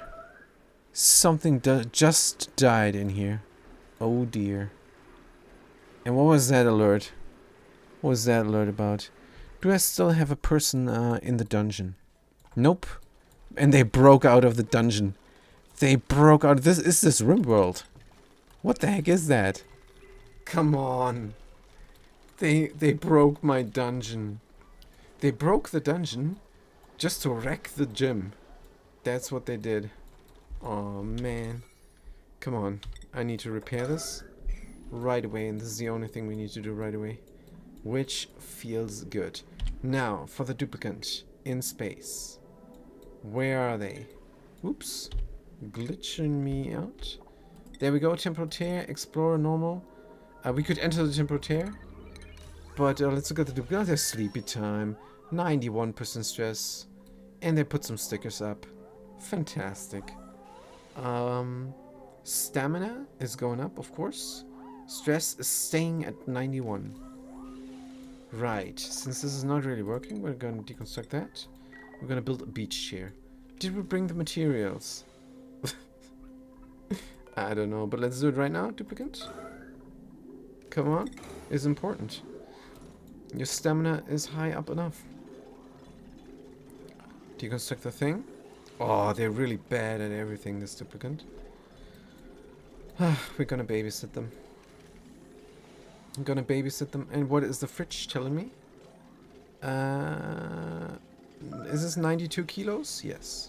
Something just died in here. Oh dear. And what was that alert? What was that alert about? Do I still have a person in the dungeon? Nope. And they broke out of the dungeon. They broke out. This is this RimWorld. What the heck is that? Come on. They broke my dungeon. They broke the dungeon just to wreck the gym. That's what they did. Oh man. Come on. I need to repair this right away, and this is the only thing we need to do right away. Which feels good. Now, for the duplicant in space. Where are they? Oops. Glitching me out. There we go. Temporal tear. Explorer normal. We could enter the temporal tear. But let's look at the duplicant. There's sleepy time. 91% stress. And they put some stickers up. Fantastic. Stamina is going up, of course. Stress is staying at 91. Right. Since this is not really working, we're going to deconstruct that. We're going to build a beach chair. Did we bring the materials? I don't know, but let's do it right now, duplicant. Come on. It's important. Your stamina is high up enough. Deconstruct the thing. Oh, they're really bad at everything, this duplicant. We're gonna babysit them. I'm gonna babysit them. And what is the fridge telling me? Is this 92 kilos? Yes.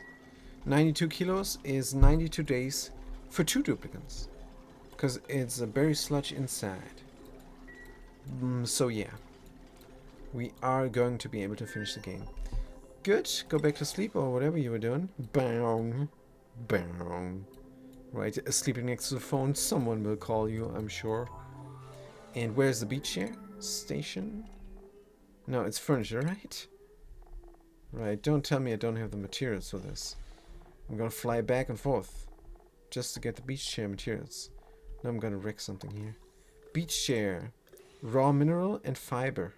92 kilos is 92 days for 2 duplicants. Because it's a berry sludge inside. So yeah. We are going to be able to finish the game. Good. Go back to sleep or whatever you were doing. Bang. Bang. Right. Sleeping next to the phone. Someone will call you, I'm sure. And where's the beach chair? Station? No, it's furniture, right? Right. Don't tell me I don't have the materials for this. I'm gonna fly back and forth. Just to get the beach chair materials. Now I'm gonna wreck something here. Beach chair. Raw mineral and fiber.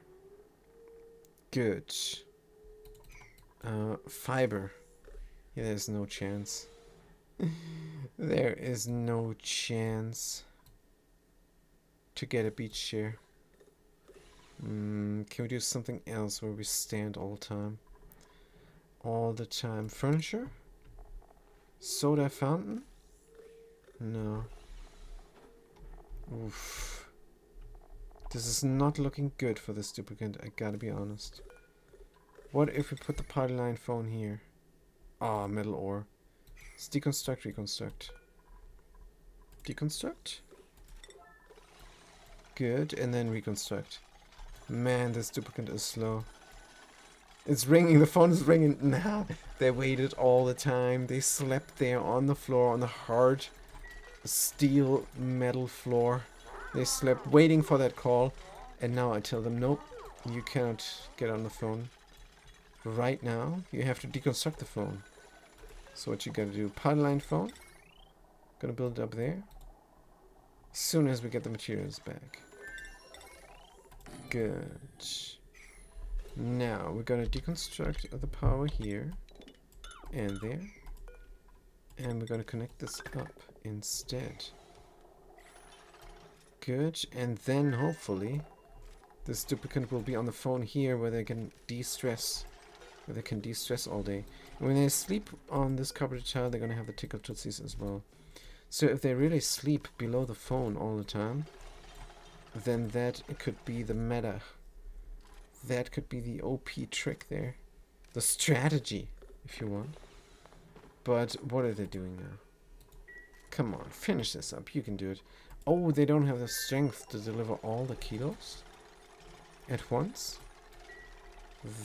Good. Fiber. Yeah, there's no chance. There is no chance to get a beach chair. Can we do something else where we stand all the time? All the time. Furniture? Soda fountain? No. Oof. This is not looking good for this duplicant, I gotta be honest. What if we put the party line phone here? Ah, metal ore. Let's deconstruct, reconstruct. Deconstruct? Good, and then reconstruct. Man, this duplicant is slow. It's ringing, the phone is ringing. Nah, they waited all the time. They slept there on the floor, on the hard steel metal floor. They slept waiting for that call. And now I tell them, nope, you cannot get on the phone. Right now, you have to deconstruct the phone. So what you gotta do, power line phone. Gonna build it up there. As soon as we get the materials back. Good. Now, we're gonna deconstruct the power here. And there. And we're gonna connect this up instead. Good. And then, hopefully, this duplicant will be on the phone here where they can de-stress. Where they can de-stress all day. And when they sleep on this carpeted tile, they're gonna have the tickle tootsies as well. So if they really sleep below the phone all the time, then that could be the meta. That could be the OP trick there. The strategy, if you want. But what are they doing now? Come on, finish this up. You can do it. Oh, they don't have the strength to deliver all the kilos at once?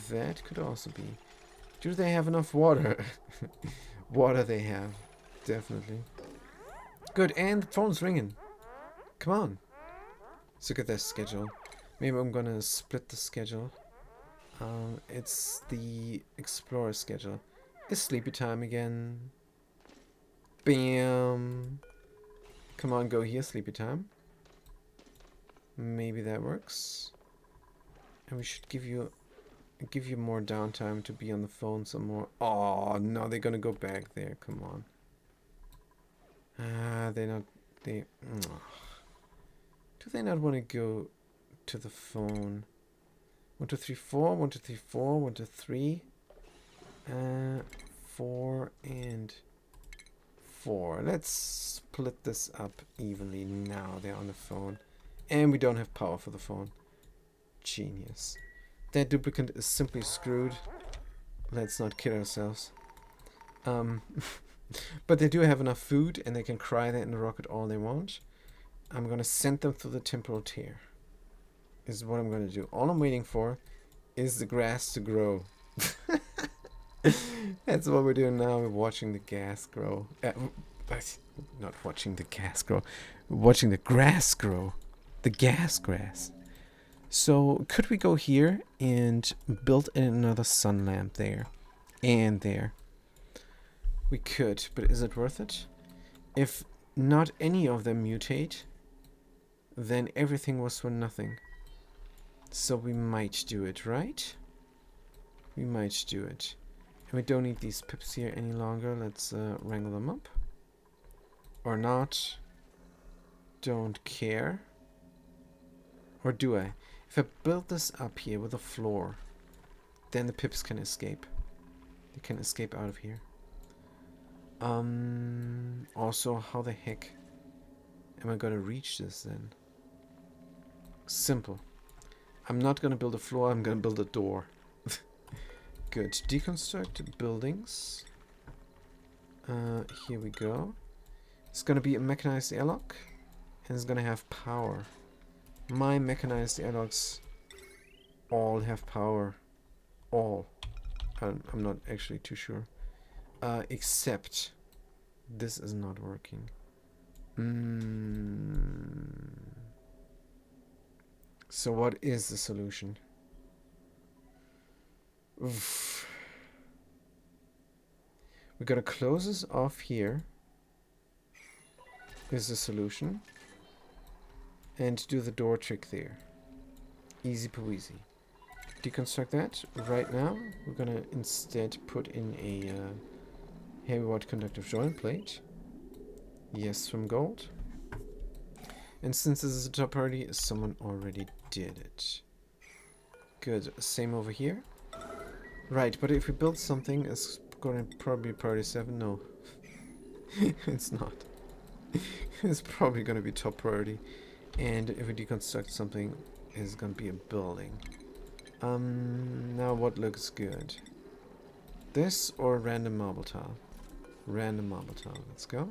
That could also be. Do they have enough water? Water they have. Definitely. Good, and the phone's ringing. Come on. Let's look at their schedule. Maybe I'm gonna split the schedule. It's the Explorer schedule. It's sleepy time again. Bam. Come on, go here, sleepy time. Maybe that works. And we should give you more downtime to be on the phone some more. Oh, no, they're gonna go back there. Come on. They're not... They... Do they not want to go to the phone? 1, 2, 3, 4. 1, 2, 3, 4. 1, 2, 3. 4 and 4. Let's split this up evenly now. They're on the phone. And we don't have power for the phone. Genius. That duplicate is simply screwed. Let's not kid ourselves. But they do have enough food, and they can cry that in the rocket all they want. I'm gonna send them through the temporal tear. Is what I'm gonna do. All I'm waiting for is the grass to grow. That's what we're doing now. We're watching the gas grow. Not watching the gas grow. We're watching the grass grow. The gas grass. So could we go here and build another sun lamp there and there? We could, but is it worth it? If not any of them mutate, then everything was for nothing. So we might do it, right? We might do it. And we don't need these pips here any longer. Let's wrangle them up. Or not. Don't care. Or do I? If I build this up here with a floor, then the pips can escape. They can escape out of here. Also, how the heck am I gonna reach this then? Simple. I'm not gonna build a floor, I'm gonna build a door. Good. Deconstruct buildings. Here we go. It's gonna be a mechanized airlock, and it's gonna have power. My mechanized airlocks all have power. All. I'm not actually too sure. Except this is not working. So what is the solution? Oof. We gotta close this off here. Is the solution. And do the door trick there. Easy peasy. Deconstruct that right now. We're gonna instead put in a heavy watt conductive joint plate. Yes, from gold. And since this is a top priority, someone already did it. Good. Same over here. Right, but if we build something, it's gonna probably be priority 7. No. It's not. It's probably gonna be top priority. And if we deconstruct something, it's gonna be a building. Now what looks good? This or random marble tile? Random marble tile. Let's go.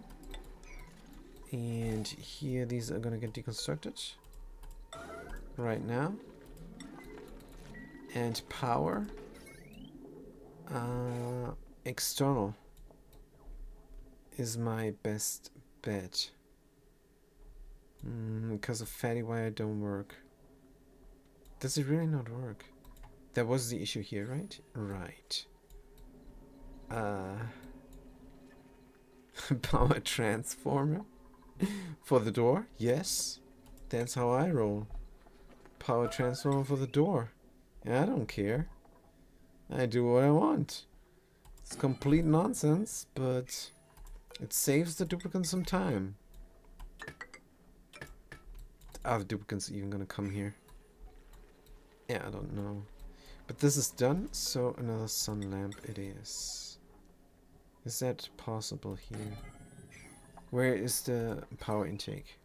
And here these are gonna get deconstructed. Right now. And power. External is my best bet. Because of fatty wire don't work. Does it really not work? That was the issue here, right? Right. Power transformer for the door? Yes. That's how I roll. Power transformer for the door. I don't care. I do what I want. It's complete nonsense, but it saves the duplicant some time. Are the duplicants even gonna come here? Yeah, I don't know. But this is done, so another sun lamp it is. Is that possible here? Where is the power intake?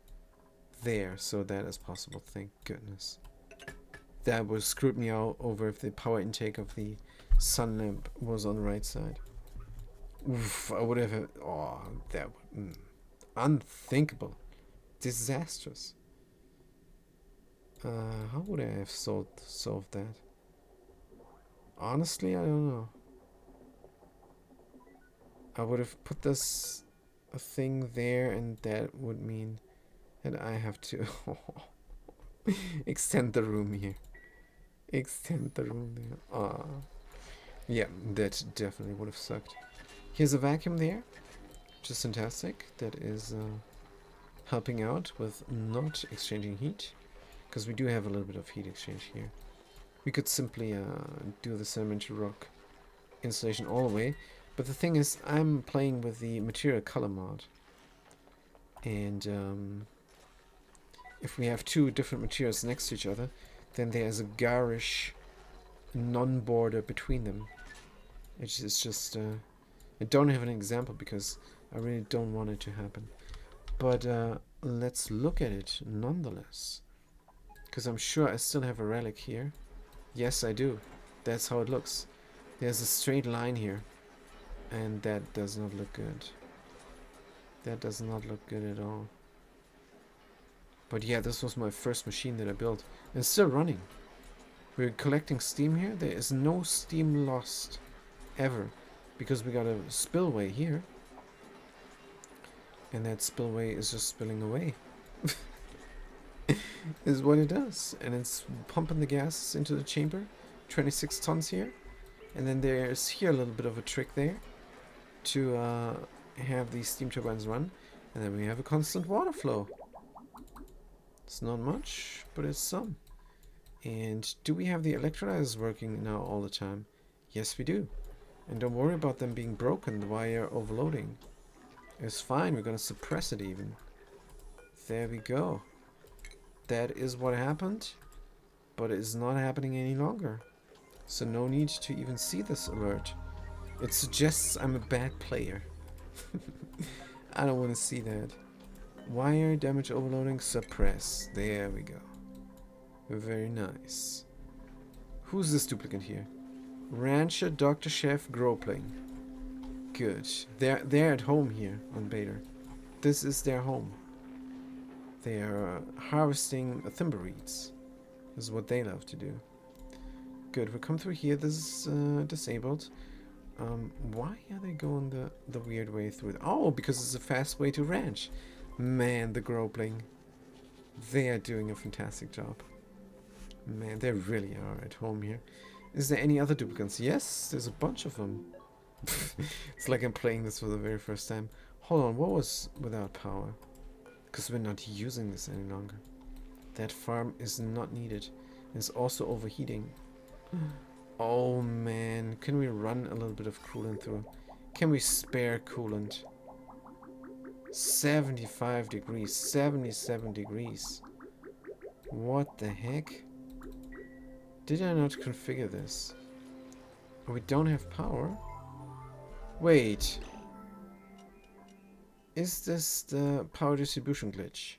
There, so that is possible, thank goodness. That would screwed me out over if the power intake of the sun lamp was on the right side. Oof, I would have... Oh, that would... unthinkable. Disastrous. How would I have solved that? Honestly, I don't know. I would have put this thing there, and that would mean that I have to extend the room here. Extend the room there. Yeah, that definitely would have sucked. Here's a vacuum there, which is fantastic. That is helping out with not exchanging heat, because we do have a little bit of heat exchange here. We could simply do the sedimentary rock installation all the way, but the thing is, I'm playing with the material color mod, and if we have two different materials next to each other, then there's a garish non-border between them. It's just I don't have an example because I really don't want it to happen. But let's look at it nonetheless. Because I'm sure I still have a relic here. Yes, I do. That's how it looks. There's a straight line here. And that does not look good. That does not look good at all. But yeah, this was my first machine that I built. And it's still running. We're collecting steam here. There is no steam lost. Ever. Because we got a spillway here. And that spillway is just spilling away. Is what it does. And it's pumping the gas into the chamber. 26 tons here. And then there's here a little bit of a trick there. To have these steam turbines run. And then we have a constant water flow. It's not much, but it's some. And do we have the electrolyzers working now all the time? Yes, we do. And don't worry about them being broken via overloading. It's fine, we're gonna suppress it even. There we go. That is what happened, but it is not happening any longer. So no need to even see this alert. It suggests I'm a bad player. I don't want to see that. Wire damage overloading suppress. There we go. Very nice. Who's this duplicate here? Rancher Dr. Chef Gropling. Good. They're at home here on Bader. This is their home. They are harvesting thimbleweeds. This is what they love to do. Good. We come through here. This is disabled. Why are they going the weird way through it? Oh, because it's a fast way to ranch. Man, the Gropling. They are doing a fantastic job. Man, they really are at home here. Is there any other duplicates? Yes, there's a bunch of them. It's like I'm playing this for the very first time. Hold on, what was without power? Because we're not using this any longer. That farm is not needed. It's also overheating. Oh man, can we run a little bit of coolant through? Can we spare coolant? 75 degrees, 77 degrees. What the heck? Did I not configure this? We don't have power? Wait. Is this the power distribution glitch?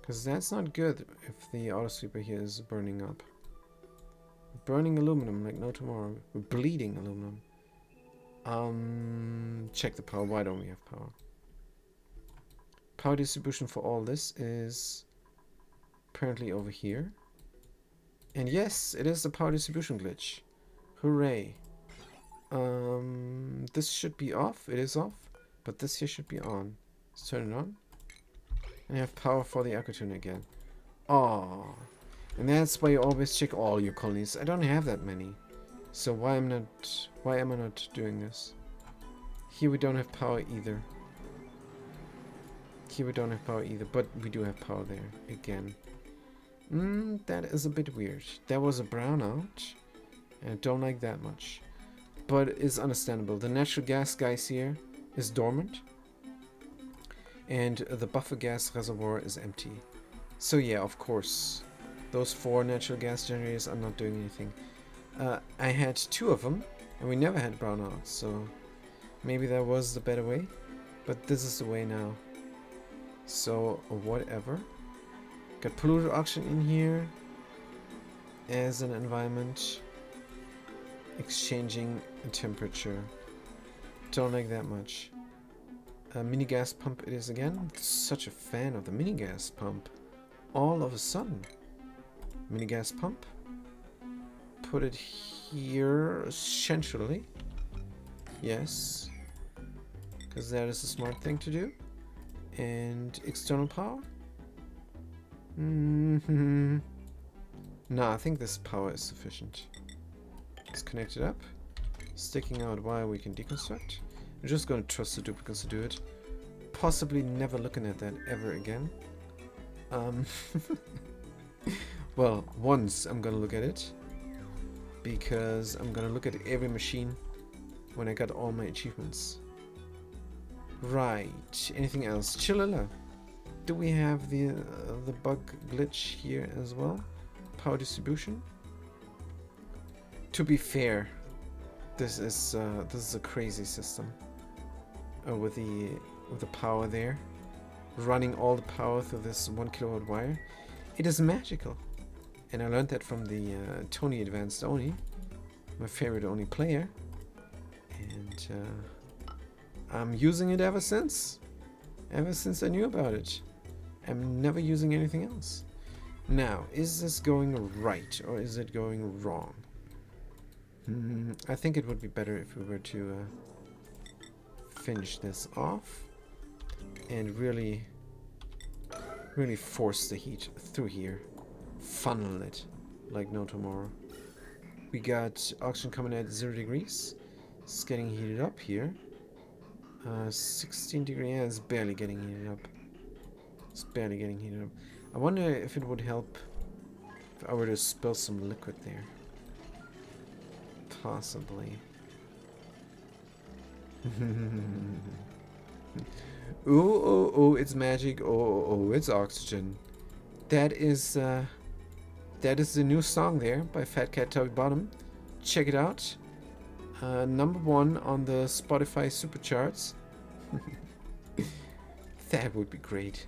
Because that's not good if the auto sweeper here is burning up. Burning aluminum like no tomorrow. We're bleeding aluminum. Check the power. Why don't we have power? Power distribution for all this is apparently over here. And yes, it is the power distribution glitch. Hooray. This should be off. It is off. But this here should be on. Let's turn it on. And you have power for the Akatune again. Oh. And that's why you always check all your colonies. I don't have that many. So why am I not doing this? Here we don't have power either. Here we don't have power either, but we do have power there again. That is a bit weird. There was a brownout, and I don't like that much. But it's understandable. The natural gas guys here is dormant, and the buffer gas reservoir is empty. So yeah, of course, those 4 natural gas generators are not doing anything. I had 2 of them, and we never had brownouts, so maybe that was the better way. But this is the way now. So whatever. Got polluted oxygen in here as an environment. Exchanging temperature. Don't like that much. Mini gas pump it is again. Such a fan of the mini gas pump. All of a sudden. Mini gas pump. Put it here centrally. Yes. Because that is a smart thing to do. And external power. No, I think this power is sufficient. Let's connect it up. Sticking out wire we can deconstruct. I'm just going to trust the duplicates to do it. Possibly never looking at that ever again. Well, once I'm gonna look at it, because I'm gonna look at every machine when I got all my achievements. Right. Anything else? Chillilla. Do we have the bug glitch here as well? Power distribution. To be fair, this is a crazy system. With the power there, running all the power through this 1 kilowatt wire, it is magical. And I learned that from the Tony Advanced ONI, my favorite ONI player, and I'm using it ever since I knew about it. I'm never using anything else. Now, is this going right or is it going wrong? I think it would be better if we were to finish this off and really force the heat through here. Funnel it like no tomorrow. We got oxygen coming at 0 degrees. It's getting heated up here. 16 degrees, yeah, it's barely getting heated up. It's barely getting heated up. I wonder if it would help if I were to spill some liquid there. Possibly. Ooh, it's magic. Oh, it's oxygen. That is the new song there by Fat Cat Toby Bottom. Check it out. #1 on the Spotify super charts. That would be great.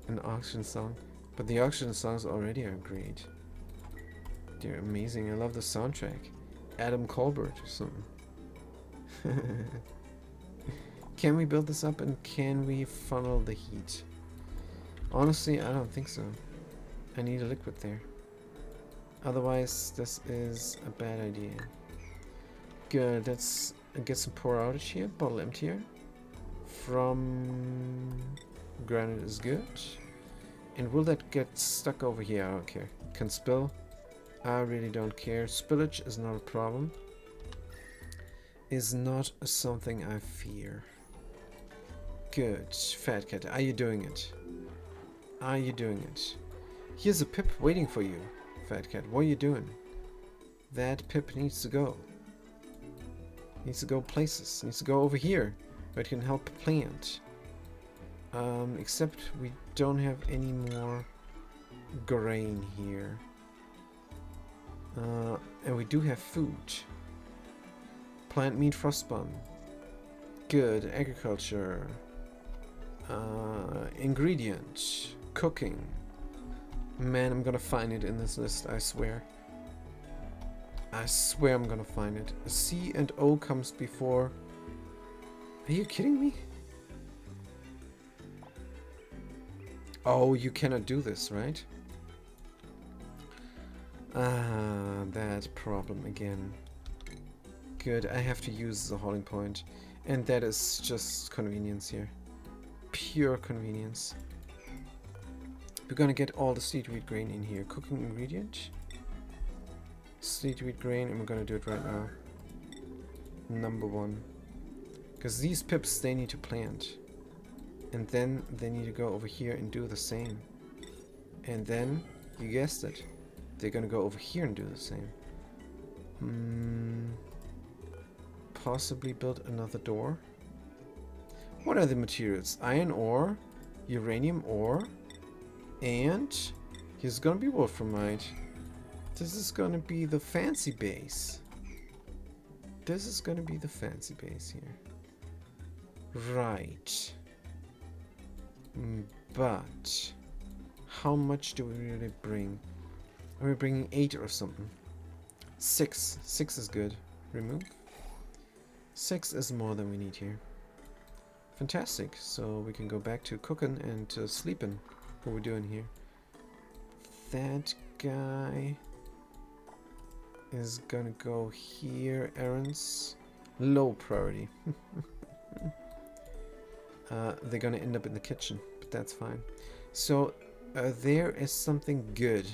An oxygen song. But the oxygen songs already are great. They're amazing. I love the soundtrack. Adam Colbert or something. Can we build this up and can we funnel the heat? Honestly, I don't think so. I need a liquid there. Otherwise, this is a bad idea. Good, let's get some pour outage here. Bottle emptier. From granite is good. And will that get stuck over here? I don't care. Can spill. I really don't care. Spillage is not a problem. Is not something I fear. Good. Fat Cat, are you doing it? Are you doing it? Here's a pip waiting for you, Fat Cat. What are you doing? That pip needs to go. Needs to go places. Needs to go over here, where it can help plant. Except we don't have any more grain here. And we do have food. Plant meat frostbun. Good. Agriculture. Ingredient. Cooking. Man, I'm gonna find it in this list, I swear. I swear I'm gonna find it. C and O comes before... Are you kidding me? Oh, you cannot do this, right? Ah, that problem again. Good, I have to use the hauling point. And that is just convenience here. Pure convenience. We're gonna get all the seed wheat grain in here. Cooking ingredient. Seed wheat grain, and we're gonna do it right now. #1. Because these pips, they need to plant. And then they need to go over here and do the same. And then, you guessed it, they're gonna go over here and do the same. Possibly build another door. What are the materials? Iron ore, uranium ore, and here's gonna be wolframite. This is gonna be the fancy base. This is gonna be the fancy base here. Right. But how much do we really bring? Are we bringing 8 or something? 6. 6 is good. Remove. 6 is more than we need here. Fantastic. So we can go back to cooking and to sleeping. What we're doing here. That guy is gonna go here. Errands. Low priority. They're gonna end up in the kitchen, but that's fine. So there is something good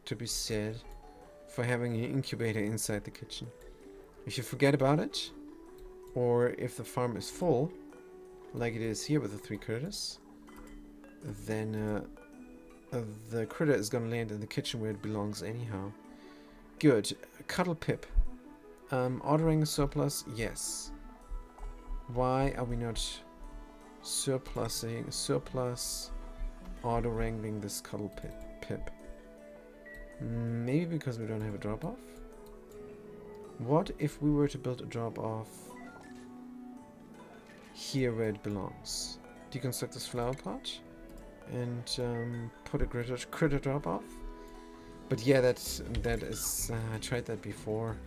to be said for having an incubator inside the kitchen. If you forget about it, or if the farm is full, like it is here with the 3 critters, then the critter is gonna land in the kitchen where it belongs anyhow. Good. Cuddle Pip. Ordering a surplus? Yes. Why are we not surplus auto wrangling this Cuddle Pip? Maybe because we don't have a drop-off? What if we were to build a drop-off here where it belongs? Deconstruct this flower pot and put a critter drop-off? But yeah, that is... I tried that before.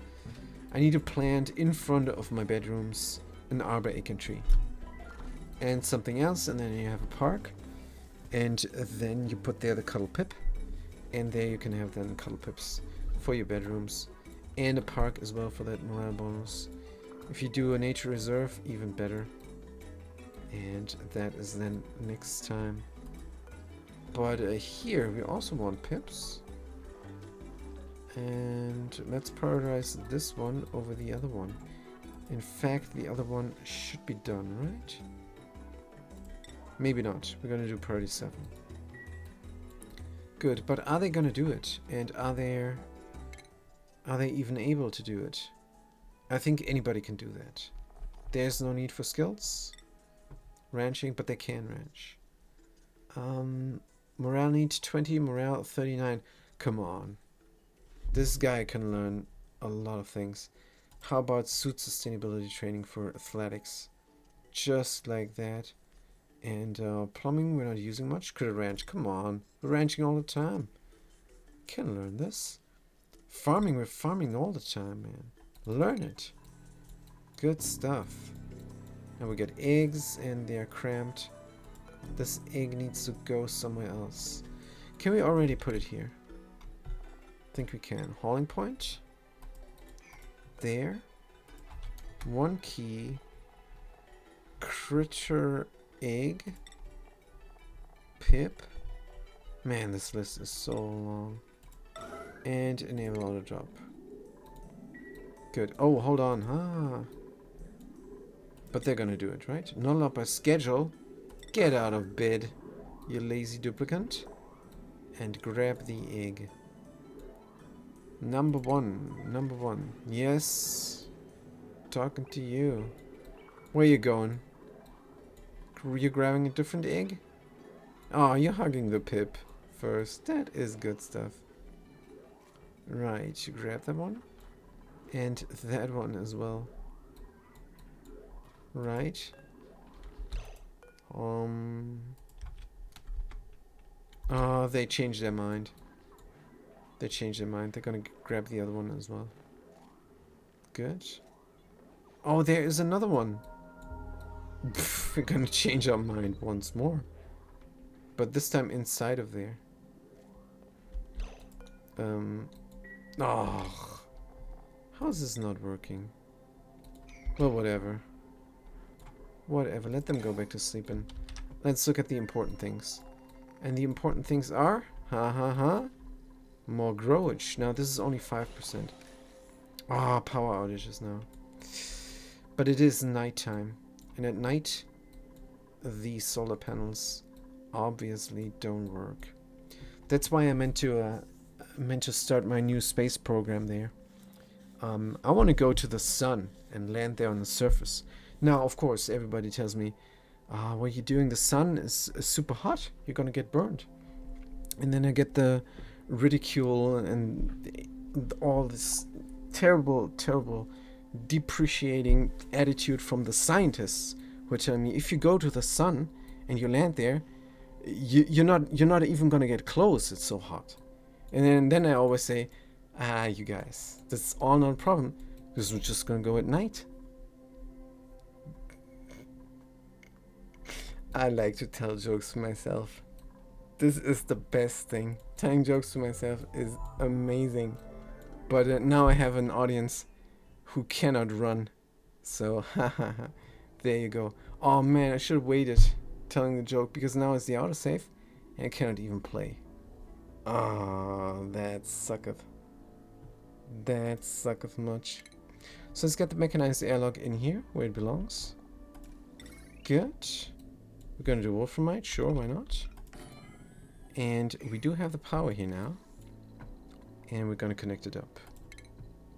I need to plant in front of my bedrooms an arbor acorn tree. And something else, and then you have a park. And then you put there the Cuddle Pip. And there you can have then Cuddle Pips for your bedrooms. And a park as well for that morale bonus. If you do a nature reserve, even better. And that is then next time. But here we also want pips. And let's prioritize this one over the other one. In fact, the other one should be done, right? Maybe not. We're gonna do priority 7. Good, but are they gonna do it? And are they even able to do it? I think anybody can do that. There's no need for skills. Ranching, but they can ranch. Morale needs 20, morale 39. Come on. This guy can learn a lot of things. How about suit sustainability training for athletics? Just like that. And plumbing, we're not using much. Critter ranch, come on. We're ranching all the time. Can learn this. Farming, we're farming all the time, man. Learn it. Good stuff. And we get eggs, and they are cramped. This egg needs to go somewhere else. Can we already put it here? I think we can. Hauling point. There. 1 key. Critter egg. Pip. Man, this list is so long. And enable auto drop. Good. Oh, hold on. But they're gonna do it, right? Not allowed by schedule. Get out of bed, you lazy duplicant. And grab the egg. Number one. Yes. Talking to you. Where you going? You grabbing a different egg? Oh, you're hugging the pip first. That is good stuff. Right, you grab that one. And that one as well. Right. They changed their mind. They're gonna grab the other one as well. Good. Oh, there is another one. We're gonna change our mind once more. But this time inside of there. Oh. How is this not working? Well, whatever. Whatever, let them go back to sleeping. Let's look at the important things. And the important things are... more growage. Now, this is only 5%. Ah, power outages now. But it is nighttime. And at night, the solar panels obviously don't work. That's why I meant to start my new space program there. I want to go to the sun and land there on the surface. Now, of course, everybody tells me, what are you doing? The sun is super hot. You're going to get burned. And then I get the ridicule and all this terrible, terrible depreciating attitude from the scientists who tell me, if you go to the sun and you land there, you're not even going to get close. It's so hot. And then I always say, you guys, that's all not a problem, because we're just going to go at night. I like to tell jokes to myself. This is the best thing. Telling jokes to myself is amazing. But now I have an audience who cannot run. So, there you go. Oh man, I should have waited telling the joke, because now it's the autosave and I cannot even play. Oh, that sucketh. That sucketh much. So let's get the mechanized airlock in here, where it belongs. Good. We're gonna do wolframite, sure, why not? And we do have the power here now. And we're gonna connect it up.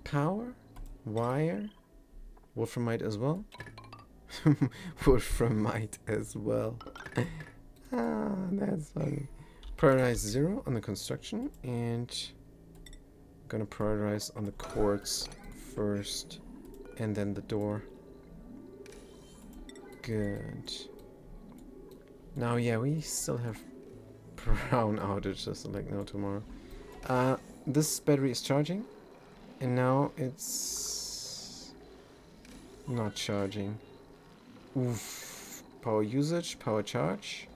Power, wire, wolframite as well. Wolframite as well. Ah, that's funny. Prioritize 0 on the construction, and I'm gonna prioritize on the quartz first, and then the door. Good. Now, yeah, we still have brown outages like no tomorrow. This battery is charging, and now it's not charging. Oof. Power usage, power charge.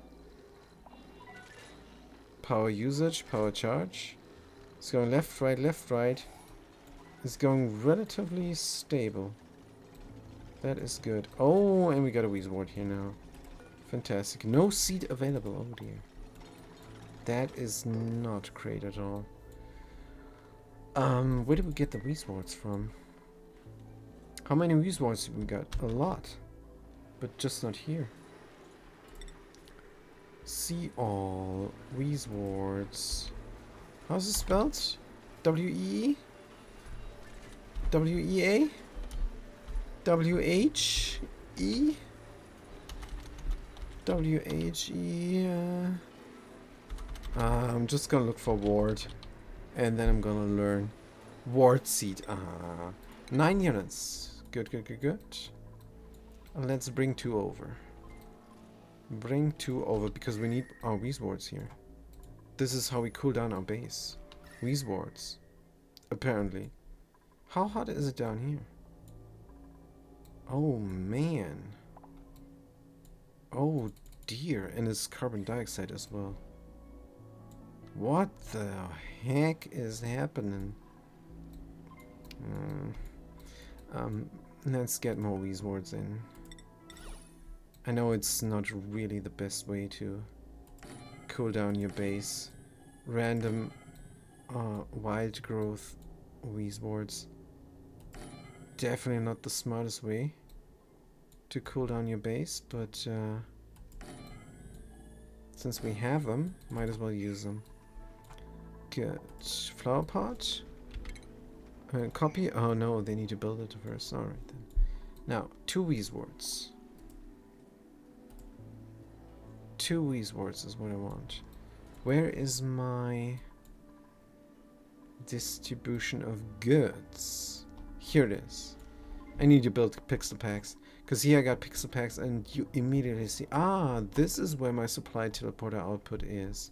Power usage, power charge. It's going left, right, left, right. It's going relatively stable. That is good. Oh, and we got a Weezward here now. Fantastic. No seed available. Oh dear. That is not great at all. Where did we get the Weezwards from? How many Weezwards did we got? A lot. But just not here. See all Weezwards. How's it spelled? W-E-E? W-E-A? W-H-E? W-H-E... I'm just gonna look for ward. And then I'm gonna learn. Ward seed. 9 units. Good, good, good, good. Let's bring 2 over. Bring 2 over because we need our Weezwards here. This is how we cool down our base. Weezwards. Apparently. How hot is it down here? Oh man. Oh dear. And it's carbon dioxide as well. What the heck is happening? Let's get more Weezwards in. I know it's not really the best way to cool down your base. Random wild growth Weezwards. Definitely not the smartest way to cool down your base, but since we have them, might as well use them. Good. Flower pot. Copy. Oh no, they need to build it first. Alright then. Now, 2 Weezwards. 2 Weezwards is what I want. Where is my distribution of goods? Here it is. I need to build pixel packs. Because here I got pixel packs and you immediately see... Ah, this is where my supply teleporter output is.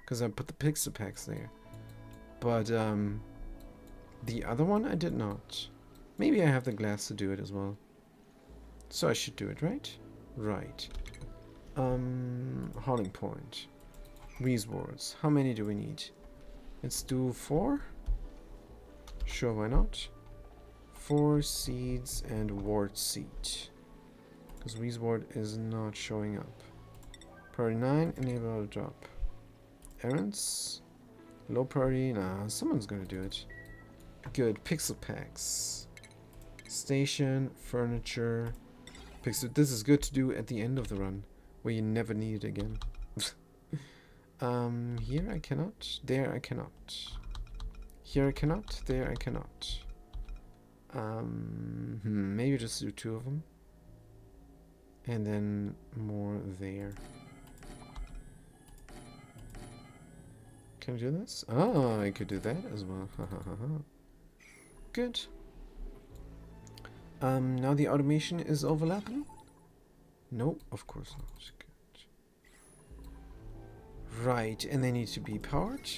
Because I put the pixel packs there. But, the other one I did not. Maybe I have the glass to do it as well. So I should do it, right? Right. Hauling point. Weezwards. How many do we need? Let's do 4. Sure, why not? 4 seeds and ward seed. Because Weezward is not showing up. Priority 9, enable auto drop. Errands. Low priority, nah, someone's gonna do it. Good, pixel packs. Station, furniture. Pixel, this is good to do at the end of the run. Where you never need it again. Here I cannot. There I cannot. Here I cannot. There I cannot. Maybe just do 2 of them. And then more there. Can I do this? Oh, I could do that as well. Good. Now the automation is overlapping? No, of course not. Good. Right, and they need to be powered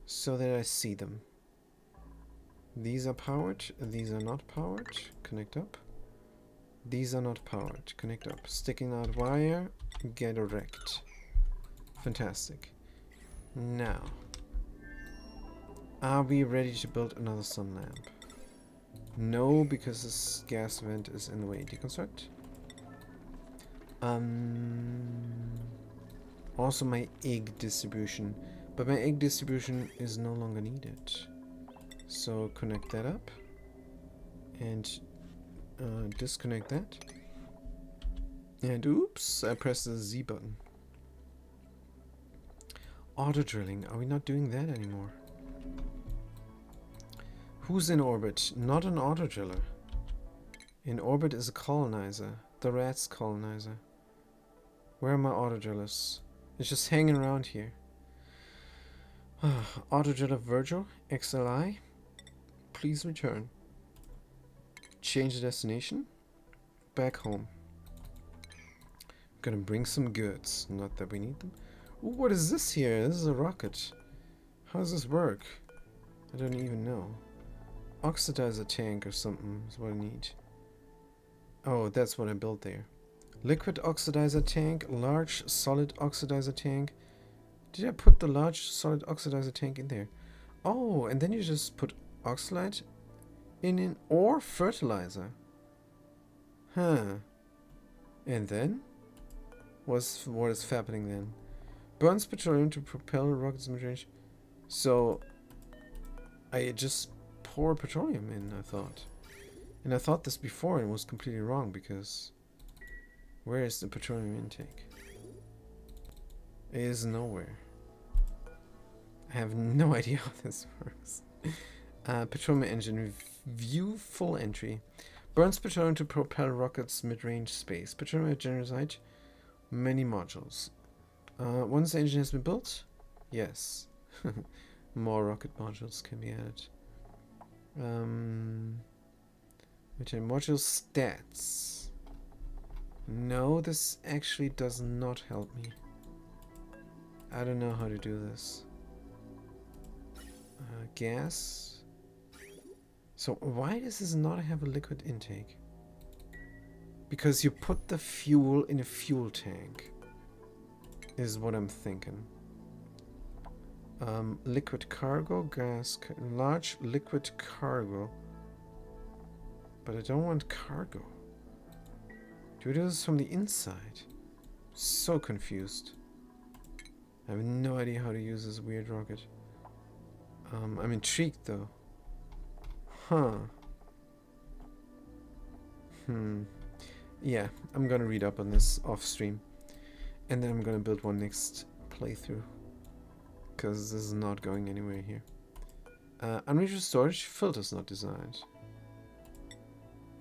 so that I see them. These are powered, these are not powered. Connect up. These are not powered. Connect up. Sticking out wire, get erect. Fantastic. Now, are we ready to build another sun lamp? No, because this gas vent is in the way. Deconstruct. Also my egg distribution. But my egg distribution is no longer needed. So connect that up. And disconnect that. And oops, I pressed the Z button. Auto drilling. Are we not doing that anymore? Who's in orbit? Not an auto driller. In orbit is a colonizer. The rat's colonizer. Where are my auto drillers? It's just hanging around here. Auto driller Virgil, XLI. Please return. Change the destination. Back home. Gonna bring some goods. Not that we need them. Ooh, what is this here? This is a rocket. How does this work? I don't even know. Oxidizer tank or something is what I need. Oh, that's what I built there. Liquid oxidizer tank, large solid oxidizer tank. Did I put the large solid oxidizer tank in there? Oh, and then you just put oxalate in or fertilizer. Huh. And then? What is happening then? Burns petroleum to propel rockets mid-range. So I just pour petroleum in, I thought. And I thought this before and it was completely wrong because where is the petroleum intake? It is nowhere. I have no idea how this works. Petroleum engine view full entry. Burns petroleum to propel rockets mid-range space. Petroleum at generous height. Many modules. Once the engine has been built, yes. More rocket modules can be added. Module stats. No, this actually does not help me. I don't know how to do this. Gas. So why does this not have a liquid intake? Because you put the fuel in a fuel tank. Is what I'm thinking. Liquid cargo, gas, large liquid cargo. But I don't want cargo. Do we do this from the inside? So confused. I have no idea how to use this weird rocket. I'm intrigued though. Huh. Yeah, I'm gonna read up on this off stream. And then I'm gonna build one next playthrough. Because this is not going anywhere here. Unreachable storage, filters not designed.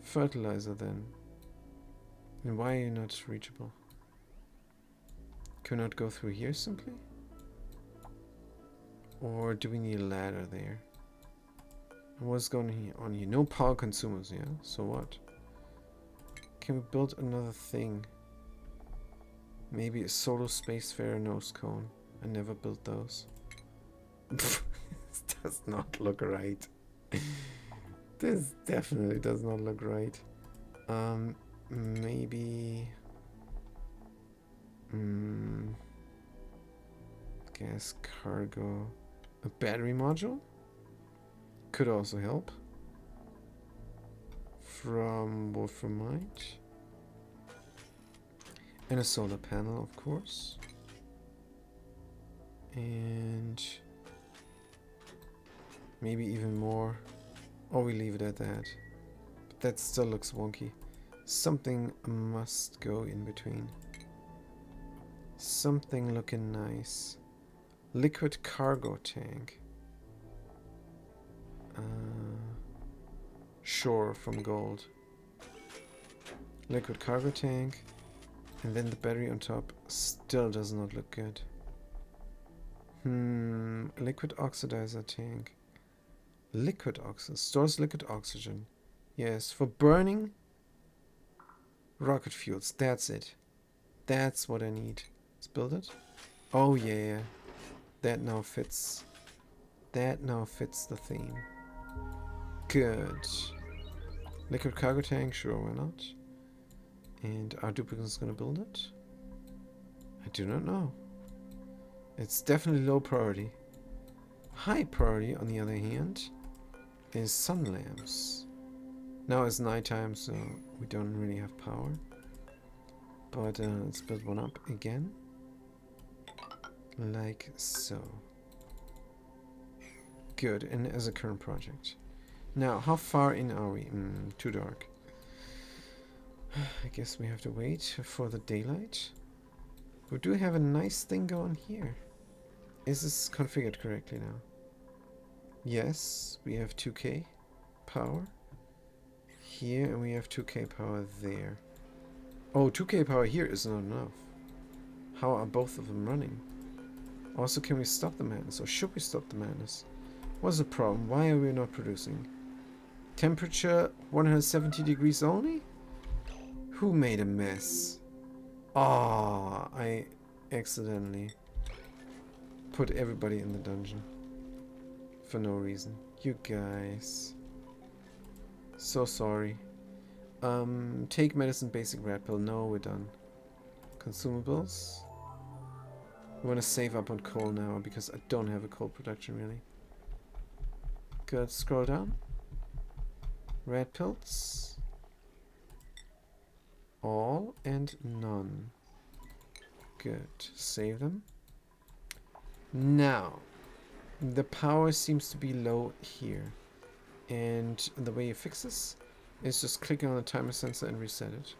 Fertilizer then. And why are you not reachable? Can we not go through here simply? Or do we need a ladder there? And what's going on here? No power consumers, yeah? So what? Can we build another thing? Maybe a solar spacefarer nose cone. I never built those. This does not look right. This definitely does not look right. Maybe... gas cargo. A battery module? Could also help. From wolframite. And a solar panel, of course. And maybe even more. Or we leave it at that. But that still looks wonky. Something must go in between. Something looking nice. Liquid cargo tank. Sure, from gold. Liquid cargo tank. And then the battery on top still does not look good. Liquid oxidizer tank. Liquid oxygen. Stores liquid oxygen. Yes, for burning rocket fuels. That's it. That's what I need. Let's build it. Oh yeah. That now fits. That now fits the theme. Good. Liquid cargo tank, sure, why not? And our duplicate is going to build it? I do not know. It's definitely low priority. High priority, on the other hand, is sun lamps. Now it's nighttime, so we don't really have power. But let's build one up again. Like so. Good, and as a current project. Now, how far in are we? Too dark. I guess we have to wait for the daylight. We do have a nice thing going here. Is this configured correctly now? Yes, we have 2K power here, and we have 2K power there. Oh, 2K power here is not enough. How are both of them running? Also, can we stop the madness, or should we stop the madness? What's the problem? Why are we not producing? Temperature 170 degrees only? Who made a mess? Ah, I accidentally put everybody in the dungeon. For no reason. You guys. So sorry. Take medicine, basic red pill. No, we're done. Consumables. We want to save up on coal now because I don't have a coal production really. Good. Scroll down. Red pills. All and none. Good. Save them. Now, the power seems to be low here. And the way you fix this is just clicking on the timer sensor and reset it.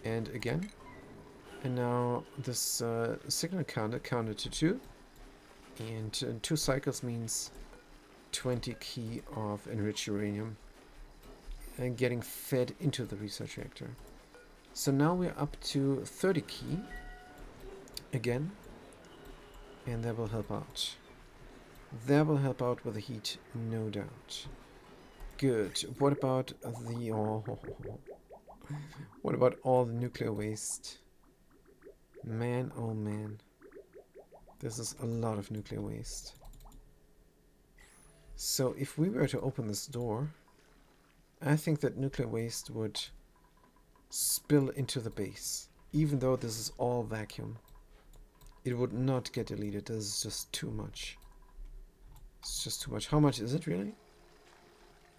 And again. And now this signal counter counted to 2. And 2 cycles means 20 key of enriched uranium and getting fed into the research reactor. So now we're up to 30 key again, and that will help out. That will help out with the heat, no doubt. Good. What about the what about all the nuclear waste? Man, oh man. This is a lot of nuclear waste. So if we were to open this door, I think that nuclear waste would spill into the base. Even though this is all vacuum, it would not get deleted. This is just too much. It's just too much. How much is it really?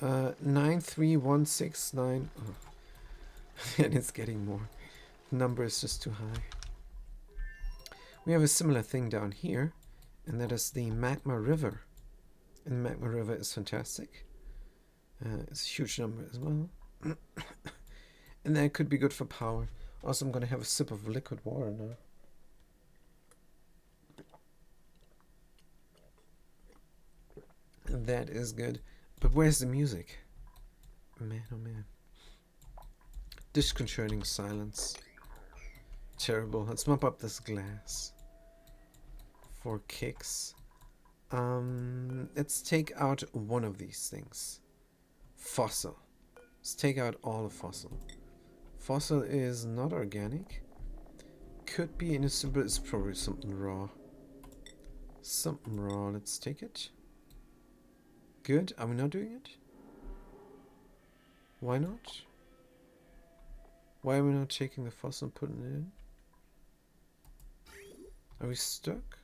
93169. Oh. And it's getting more. The number is just too high. We have a similar thing down here, and that is the magma river. And the magma river is fantastic. It's a huge number as well. And that could be good for power. Also, I'm going to have a sip of liquid water now. That is good. But where's the music? Man, oh man. Disconcerting silence. Terrible. Let's mop up this glass. For kicks. Let's take out one of these things. Fossil. Let's take out all of fossil. Fossil is not organic. Could be innocent, but it's probably something raw. Something raw. Let's take it. Good. Are we not doing it? Why not? Why are we not taking the fossil and putting it in? Are we stuck?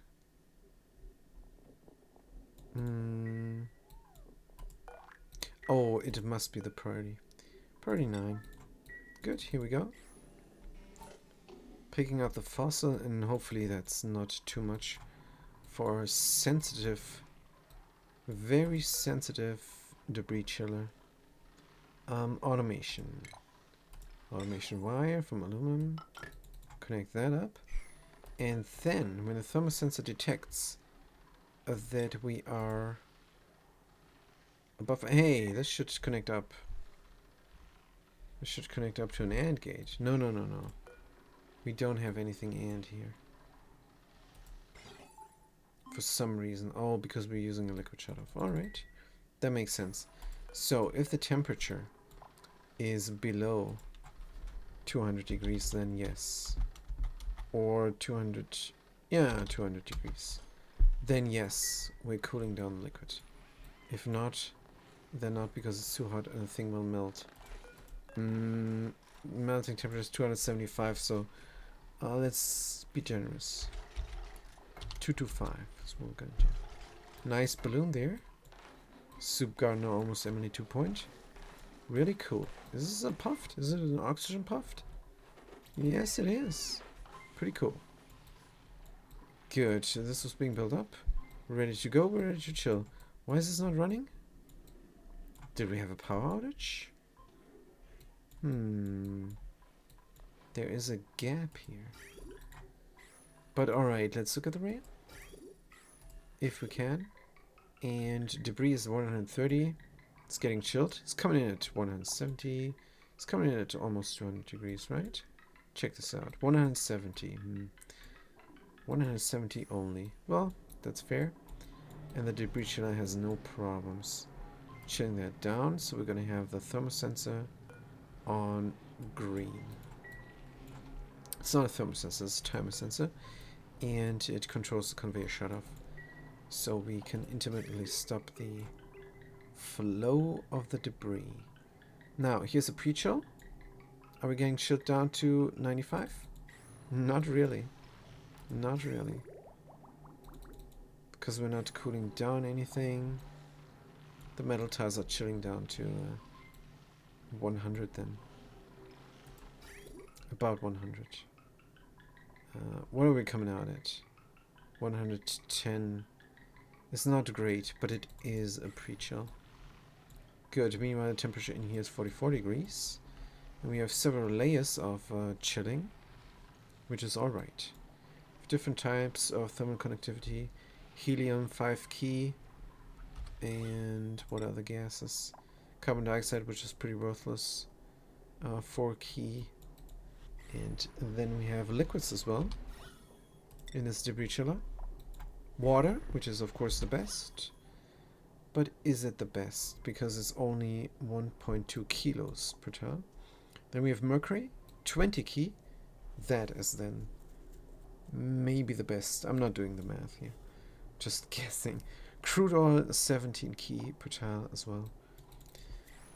Oh, it must be the priority. Priority 9. Good, here we go. Picking up the fossil, and hopefully that's not too much for sensitive, very sensitive debris chiller. Automation. Automation wire from aluminum. Connect that up. And then, when the thermosensor detects that we are above... Hey, this should connect up. This should connect up to an AND gate. No, no, no, no. We don't have anything AND here. For some reason. Oh, because we're using a liquid shutoff. Alright. That makes sense. So, if the temperature is below 200 degrees, then yes. Or 200... Yeah, 200 degrees. Then yes, we're cooling down the liquid. If not, then not, because it's too hot and the thing will melt. Melting temperature is 275, so let's be generous. 225 is what we're gonna do. Nice balloon there. Soup Gardener almost Emily 2 point. Really cool. Is this a puffed? Is it an oxygen puffed? Yes, it is. Pretty cool. Good. So this was being built up. We're ready to go. We're ready to chill. Why is this not running? Did we have a power outage? There is a gap here. But alright, let's look at the rail. If we can. And debris is 130. It's getting chilled. It's coming in at 170. It's coming in at almost 200 degrees, right? Check this out. 170. 170 only. Well, that's fair. And the debris chiller has no problems chilling that down. So we're going to have the thermosensor on green. It's not a thermosensor, it's a timer sensor. And it controls the conveyor shutoff. So we can intermittently stop the flow of the debris. Now, here's a pre-chill. Are we getting chilled down to 95? Not really. Not really. Because we're not cooling down anything. The metal tiles are chilling down to 100 then. About 100. What are we coming out at? 110. It's not great, but it is a pre-chill. Good. Meanwhile, the temperature in here is 44 degrees. And we have several layers of chilling, which is alright. Different types of thermal conductivity. Helium 5 key. And what other gases? Carbon dioxide, which is pretty worthless. 4 key. And then we have liquids as well in this debris chiller. Water, which is of course the best. But is it the best? Because it's only 1.2 kilos per ton. Then we have mercury, 20 key. That is then maybe the best. I'm not doing the math here. Just guessing. Crude oil, 17 key per tile as well.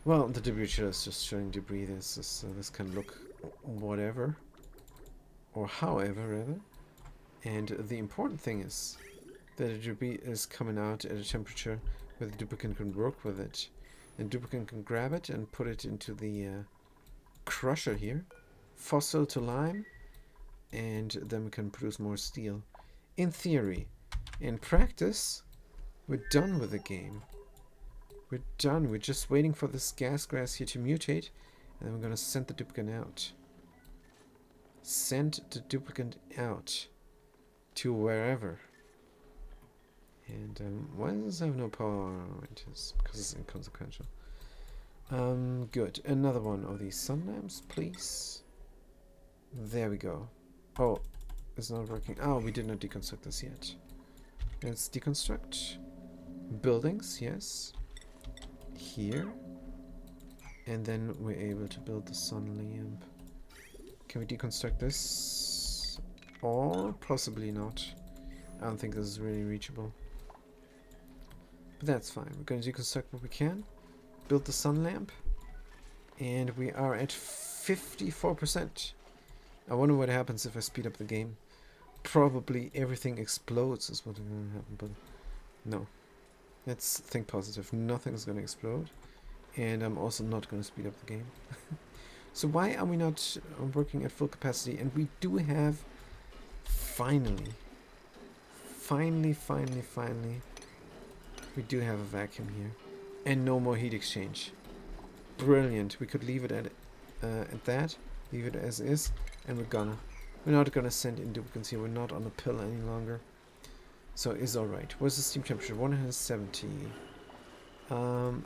Well, the debris chiller is just showing debris. This can look whatever. Or however, rather. And the important thing is that the debris is coming out at a temperature where the duplicant can work with it. And duplicant can grab it and put it into the crusher here. Fossil to lime. And then we can produce more steel. In theory. In practice, we're done with the game. We're done. We're just waiting for this gas grass here to mutate. And then we're going to send the duplicant out. Send the duplicant out. To wherever. And why does it have no power? It is because it's inconsequential. Good. Another one of these sun lamps, please. There we go. Oh, it's not working. Oh, we did not deconstruct this yet. Let's deconstruct. Buildings, yes. Here. And then we're able to build the sun lamp. Can we deconstruct this? Or possibly not. I don't think this is really reachable. But that's fine. We're going to deconstruct what we can. Build the sun lamp. And we are at 54%. I wonder what happens if I speed up the game. Probably everything explodes is what's going to happen. But no. Let's think positive. Nothing's going to explode. And I'm also not going to speed up the game. So why are we not working at full capacity? And we do have... Finally, we do have a vacuum here. And no more heat exchange. Brilliant. We could leave it at that. Leave it as is. And we're not gonna send in duplicants here. We're not on a pill any longer. So it's alright. What's the steam temperature? 170.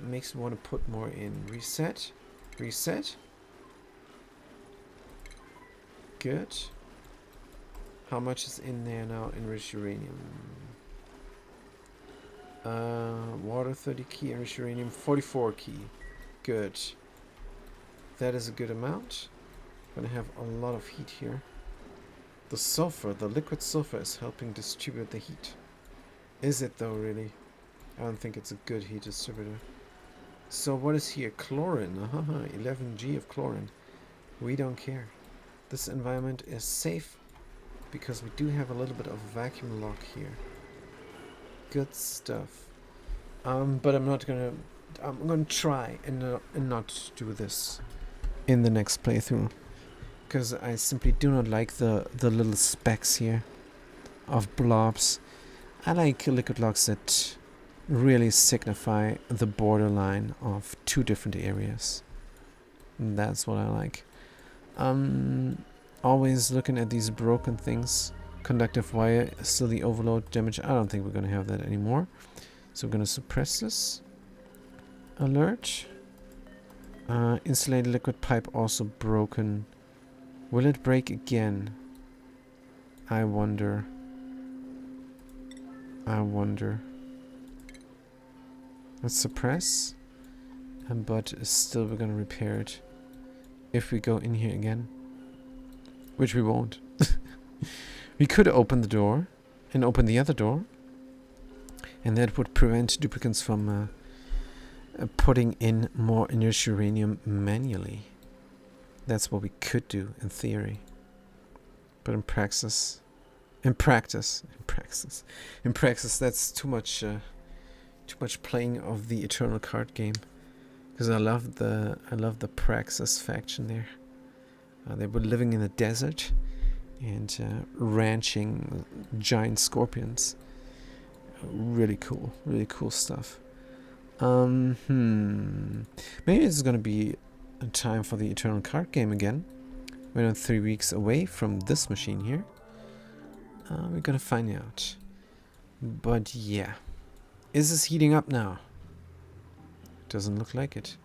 Makes me want to put more in. Reset. Reset. Good. How much is in there now? Enriched uranium. Water 30 key, enriched uranium 44 key. Good. That is a good amount. Gonna have a lot of heat here. The sulfur, the liquid sulfur is helping distribute the heat. Is it though, really? I don't think it's a good heat distributor. So what is here? Chlorine. 11G of chlorine. We don't care. This environment is safe. Because we do have a little bit of vacuum lock here. Good stuff. But I'm gonna try and not do this in the next playthrough. Because I simply do not like the little specks here of blobs. I like liquid locks that really signify the borderline of two different areas. That's what I like. Always looking at these broken things. Conductive wire, still the overload damage. I don't think we're gonna have that anymore. So we're gonna suppress this. Alert. Insulated liquid pipe also broken. Will it break again? I wonder. Let's suppress. But still we're gonna repair it. If we go in here again. Which we won't. We could open the door. And open the other door. And that would prevent duplicants from putting in more enriched uranium manually. That's what we could do in theory. But in practice, that's too much playing of the eternal card game. Because I love the Praxis faction there. They were living in the desert and ranching giant scorpions. Really cool stuff. Maybe it's gonna be a time for the eternal card game again. We're now 3 weeks away from this machine here. We're gonna find out. But yeah. Is this heating up now? Doesn't look like it.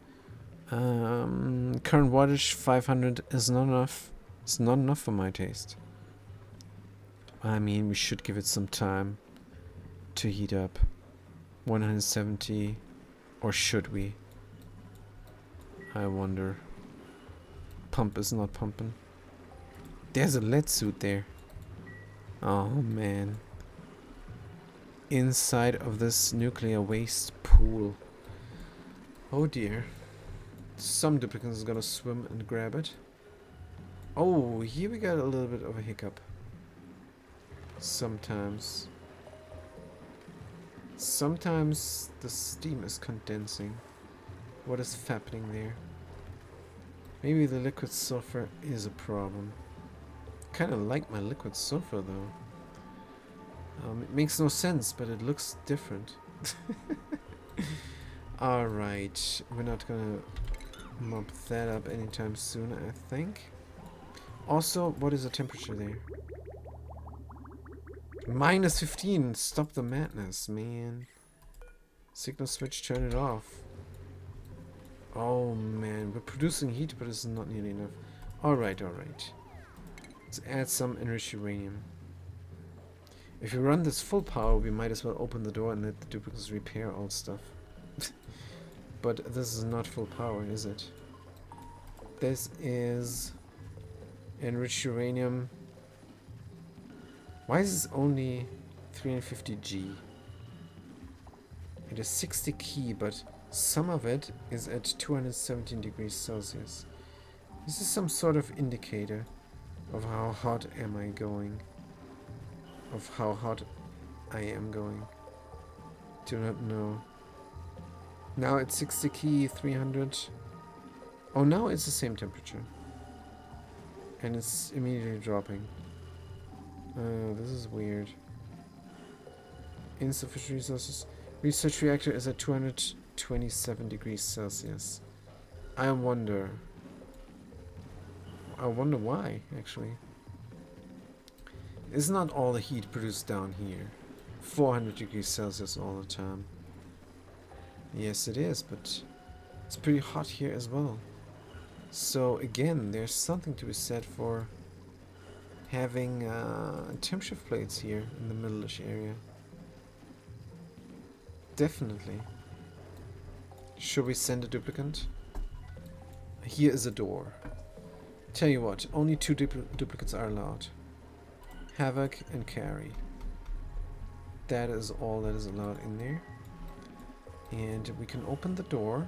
Current wattage 500 is not enough. It's not enough for my taste. I mean, we should give it some time to heat up. 170, or should we? I wonder. Pump is not pumping. There's a lead suit there. Oh man. Inside of this nuclear waste pool. Oh dear. Some duplicant is gonna swim and grab it. Oh, here we got a little bit of a hiccup. Sometimes the steam is condensing. What is happening there? Maybe the liquid sulfur is a problem. Kinda like my liquid sulfur though. It makes no sense, but it looks different. Alright, we're not gonna mop that up anytime soon, I think. Also, what is the temperature there? -15. Stop the madness, man. Signal switch, turn it off. Oh man, we're producing heat, but it's not nearly enough. Alright. Let's add some enriched uranium. If we run this full power, we might as well open the door and let the duplicates repair all stuff. But this is not full power, is it? This is enriched uranium. Why is this only 350G? It is 60 key, but some of it is at 217 degrees Celsius. This is some sort of indicator of how hot am I going. Of how hot I am going. Do not know. Now it's 60 key, 300. Oh, now it's the same temperature. And it's immediately dropping. This is weird. Insufficient resources. Research reactor is at 227 degrees Celsius. I wonder why, actually. It's not all the heat produced down here. 400 degrees Celsius all the time. Yes, it is, but it's pretty hot here as well. So again, there's something to be said for having temp shift plates here in the middle-ish area. Definitely. Should we send a duplicant? Here is a door. Tell you what, only 2 duplicates are allowed. Havoc and Carry. That is all that is allowed in there. And we can open the door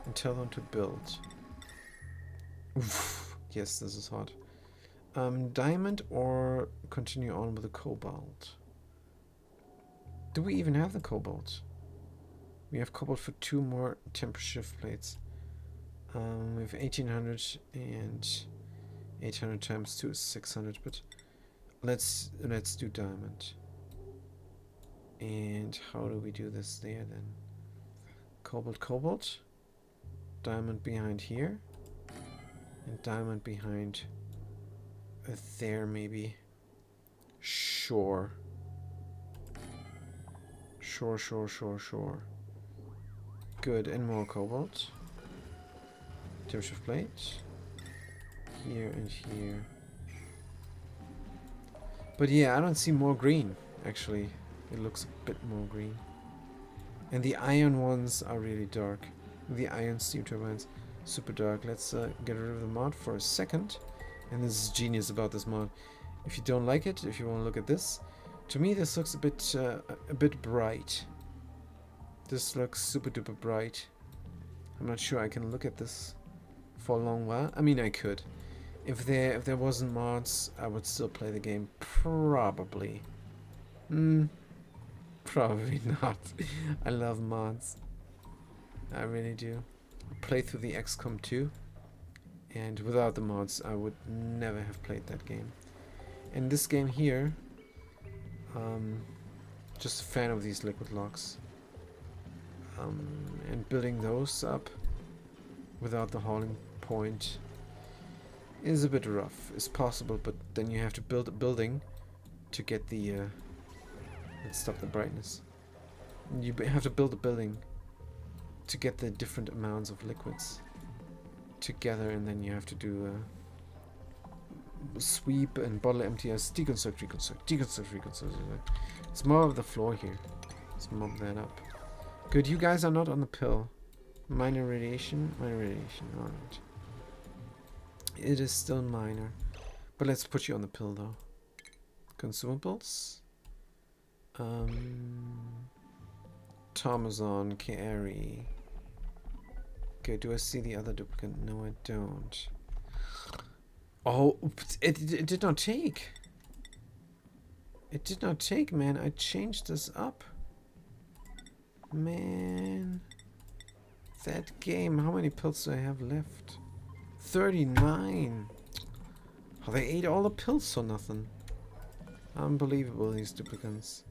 and tell them to build. Oof. Yes, this is hot. Diamond or continue on with the cobalt? Do we even have the cobalt? We have cobalt for 2 more temp shift plates. We have 1800 and 800 times 2 is 600, but let's do diamond. And how do we do this there then? Cobalt, cobalt. Diamond behind here. And diamond behind there maybe. Sure. Sure, sure, sure, sure. Good, and more cobalt. Temperature plate. Here and here. But yeah, I don't see more green, actually. It looks a bit more green. And the iron ones are really dark. The iron steam turbines, super dark. Let's get rid of the mod for a second. And this is genius about this mod. If you don't like it, if you want to look at this, to me this looks a bit bright. This looks super duper bright. I'm not sure I can look at this for a long while. I mean, I could. If there wasn't mods, I would still play the game. Probably. Probably not. I love mods. I really do. I play through the XCOM 2, and without the mods, I would never have played that game. And this game here, just a fan of these liquid locks. And building those up without the hauling point is a bit rough. It's possible, but then you have to build a building to get the let's stop the brightness. You have to build a building to get the different amounts of liquids together, and then you have to do sweep and bottle empties, deconstruct, reconstruct, deconstruct, reconstruct. It's more of the floor here. Let's mob that up. Good, you guys are not on the pill. Minor radiation, alright. It is still minor. But let's put you on the pill though. Consumables. Tomazon, carry. Okay, do I see the other duplicate? No, I don't. Oh, it did not take. It did not take, man. I changed this up. Man. That game. How many pills do I have left? 39. Oh, they ate all the pills for nothing. Unbelievable, these duplicates.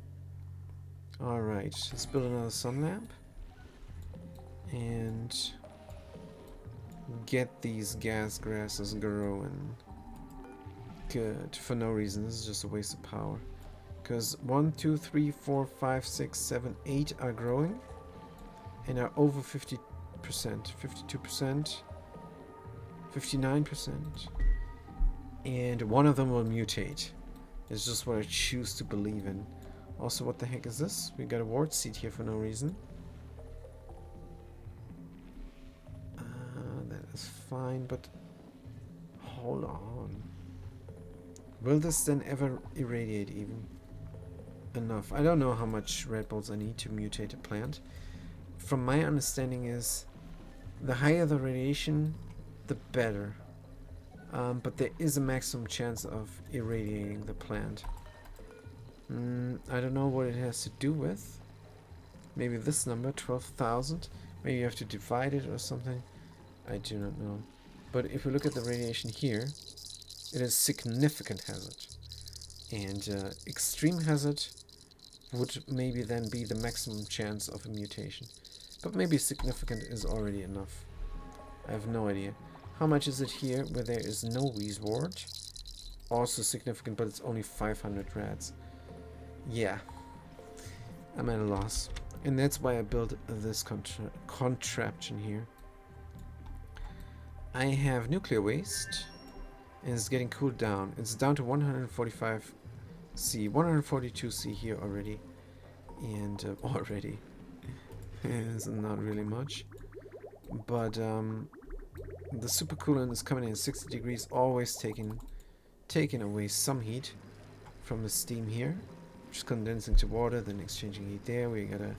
Alright, let's build another sun lamp. And get these gas grasses growing. Good. For no reason. This is just a waste of power. Because 1, 2, 3, 4, 5, 6, 7, 8 are growing. And are over 50%. 52%. 59%. And one of them will mutate. It's just what I choose to believe in. Also, what the heck is this? We got a ward seat here for no reason. That is fine, but hold on. Will this then ever irradiate even enough? I don't know how much red balls I need to mutate a plant. From my understanding is the higher the radiation, the better. But there is a maximum chance of irradiating the plant. I don't know what it has to do with. Maybe this number, 12,000. Maybe you have to divide it or something. I do not know. But if we look at the radiation here, it is significant hazard. And extreme hazard would maybe then be the maximum chance of a mutation. But maybe significant is already enough. I have no idea. How much is it here where there is no Wheeze ward? Also significant, but it's only 500 rats. Yeah, I'm at a loss. And that's why I built this contraption here. I have nuclear waste, and it's getting cooled down. It's down to 145 C, 142 C here already. And already. It's not really much. But the supercoolant is coming in at 60 degrees, always taking away some heat from the steam here. Just condensing to water, then exchanging heat there. We got a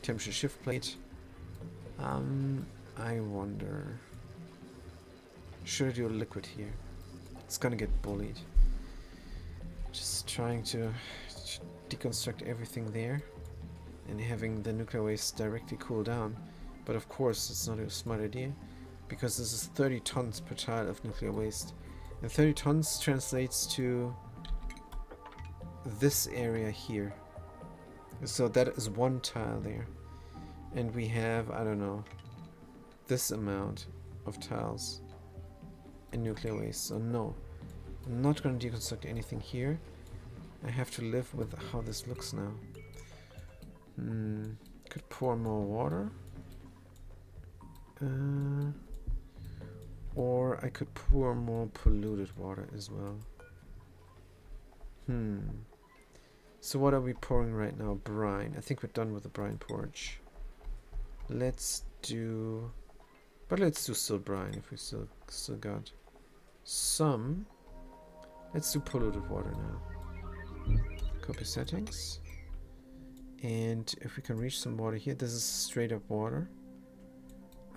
temperature shift plate. I wonder, should I do a liquid here? It's gonna get bullied. Just trying to deconstruct everything there and having the nuclear waste directly cool down. But of course it's not a smart idea, because this is 30 tons per tile of nuclear waste. And 30 tons translates to this area here. So that is one tile there. And we have, I don't know, this amount of tiles in nuclear waste. So no, I'm not going to deconstruct anything here. I have to live with how this looks now. Could pour more water. Or I could pour more polluted water as well. So what are we pouring right now? Brine. I think we're done with the brine porridge. Let's do... But let's do still brine if we still got some. Let's do polluted water now. Copy settings. And if we can reach some water here, this is straight up water.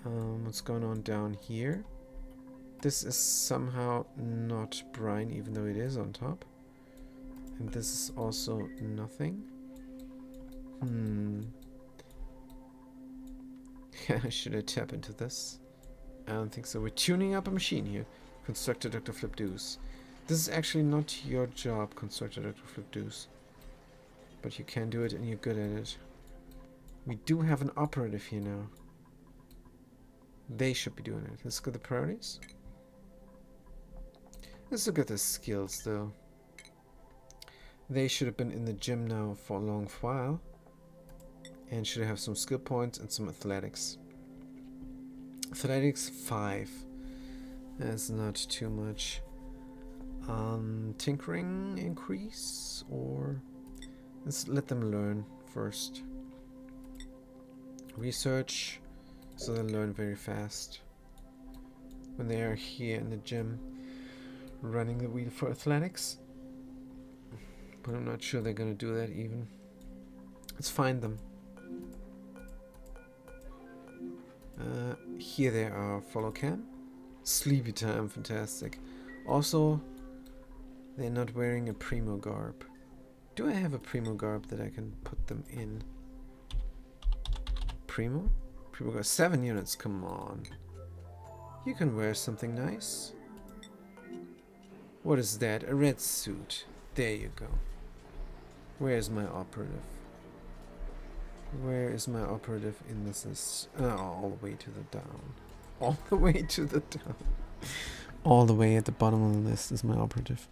What's going on down here? This is somehow not brine, even though it is on top. And this is also nothing. Should I tap into this? I don't think so. We're tuning up a machine here. Constructor Dr. Flipdoos. This is actually not your job, Constructor Dr. Flipdoos. But you can do it and you're good at it. We do have an operative here now. They should be doing it. Let's go to the priorities. Let's look at the skills though. They should have been in the gym now for a long while. And should have some skill points and some athletics. Athletics 5. That's not too much. Tinkering increase, or let's let them learn first. Research, so they'll learn very fast when they are here in the gym running the wheel for athletics. But I'm not sure they're gonna do that even. Let's find them. Here they are. Follow cam. Sleepy time, fantastic. Also, they're not wearing a primo garb. Do I have a primo garb that I can put them in? Primo? Primo garb. 7 units, come on. You can wear something nice. What is that? A red suit. There you go. Where's my operative? Where is my operative in this? All the way to the down. All the way to the down. All the way at the bottom of the list is my operative.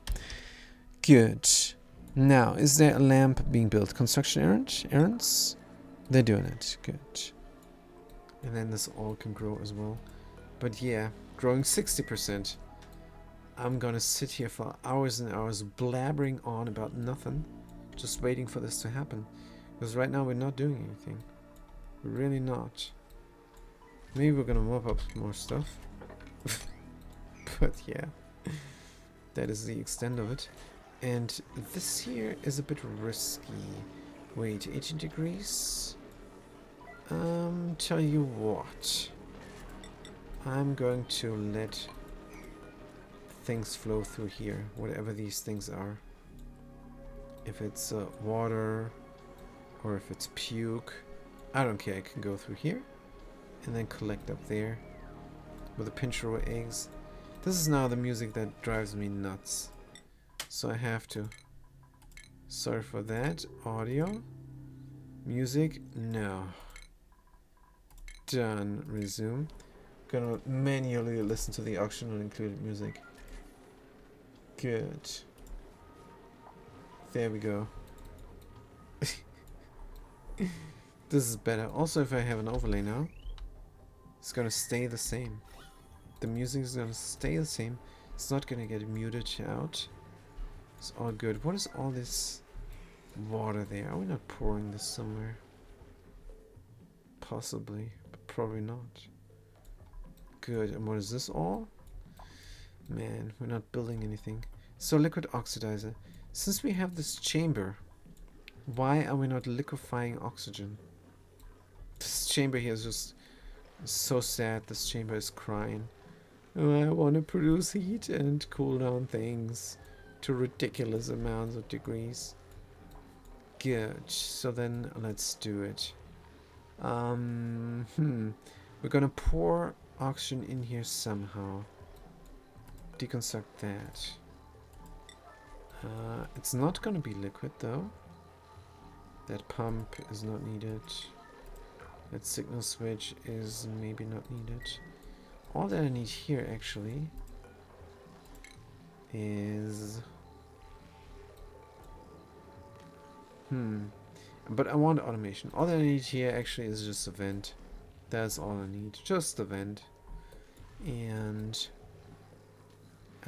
Good. Now, is there a lamp being built? Construction errands? They're doing it. Good. And then this all can grow as well. But yeah, growing 60%. I'm gonna sit here for hours and hours blabbering on about nothing. Just waiting for this to happen. Because right now we're not doing anything. We're really not. Maybe we're gonna mop up more stuff. But yeah. That is the extent of it. And this here is a bit risky. Wait, 18 degrees? Tell you what. I'm going to let things flow through here. Whatever these things are. If it's water... or if it's puke, I don't care, I can go through here and then collect up there with a pinch row of eggs. This is now the music that drives me nuts, so I have to. Sorry for that. Audio, music, no. Done. Resume. Gonna manually listen to the optional included music. Good. There we go. This is better. Also, if I have an overlay now, it's gonna stay the same. The music is gonna stay the same. It's not gonna get muted out. It's all good. What is all this water there? Are we not pouring this somewhere? Possibly, but probably not. Good. And what is this all? Man, we're not building anything. So liquid oxidizer. Since we have this chamber, why are we not liquefying oxygen? This chamber here is just so sad. This chamber is crying. Oh, I want to produce heat and cool down things to ridiculous amounts of degrees. Good. So then let's do it. We're gonna pour oxygen in here somehow. Deconstruct that. It's not gonna be liquid though. That pump is not needed. That signal switch is maybe not needed. All that I need here actually is... But I want automation. All that I need here actually is just a vent. That's all I need. Just a vent. And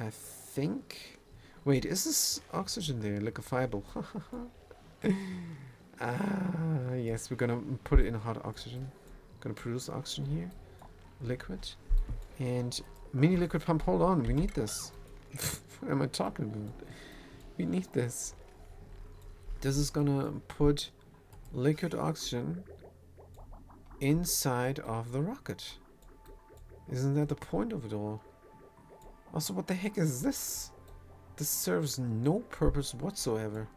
I think... Wait, is this oxygen there? Liquefiable. Yes, we're gonna put it in hot oxygen. Gonna produce oxygen here. Liquid. And mini liquid pump, hold on, we need this. What am I talking about? We need this. This is gonna put liquid oxygen inside of the rocket. Isn't that the point of it all? Also, what the heck is this? This serves no purpose whatsoever.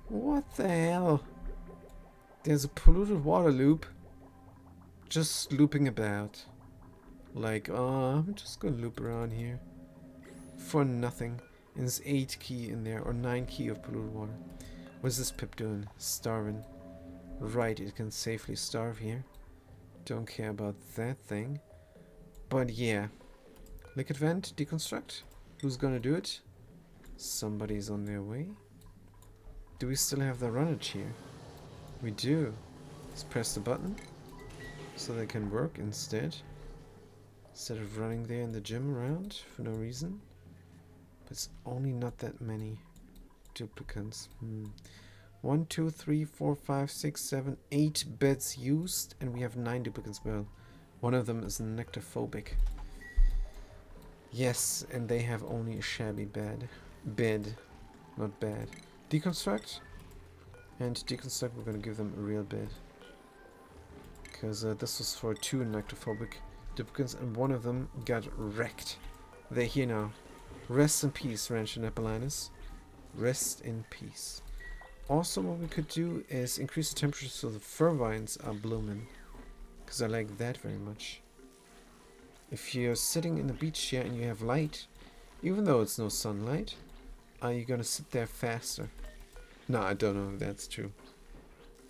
What the hell? There's a polluted water loop just looping about. Like, I'm just gonna loop around here for nothing. And there's 8 key in there, or 9 key of polluted water. What's this pip doing? Starving. Right, it can safely starve here. Don't care about that thing. But yeah. Liquid vent, deconstruct. Who's gonna do it? Somebody's on their way. Do we still have the runnage here? We do. Let's press the button so they can work instead. Instead of running there in the gym around for no reason. But it's only not that many duplicants. 1, 2, 3, 4, 5, 6, 7, 8 beds used, and we have 9 duplicants. Well, one of them is nectophobic. Yes, and they have only a shabby bed. Not bad. Deconstruct. And deconstruct, we're gonna give them a real bed. Because this was for 2 nectophobic duplicants, and one of them got wrecked. They're here now. Rest in peace, Rancher Nepalinus. Rest in peace. Also, what we could do is increase the temperature so the fir vines are blooming. Because I like that very much. If you're sitting in the beach chair and you have light, even though it's no sunlight, are you gonna sit there faster? No, I don't know if that's true.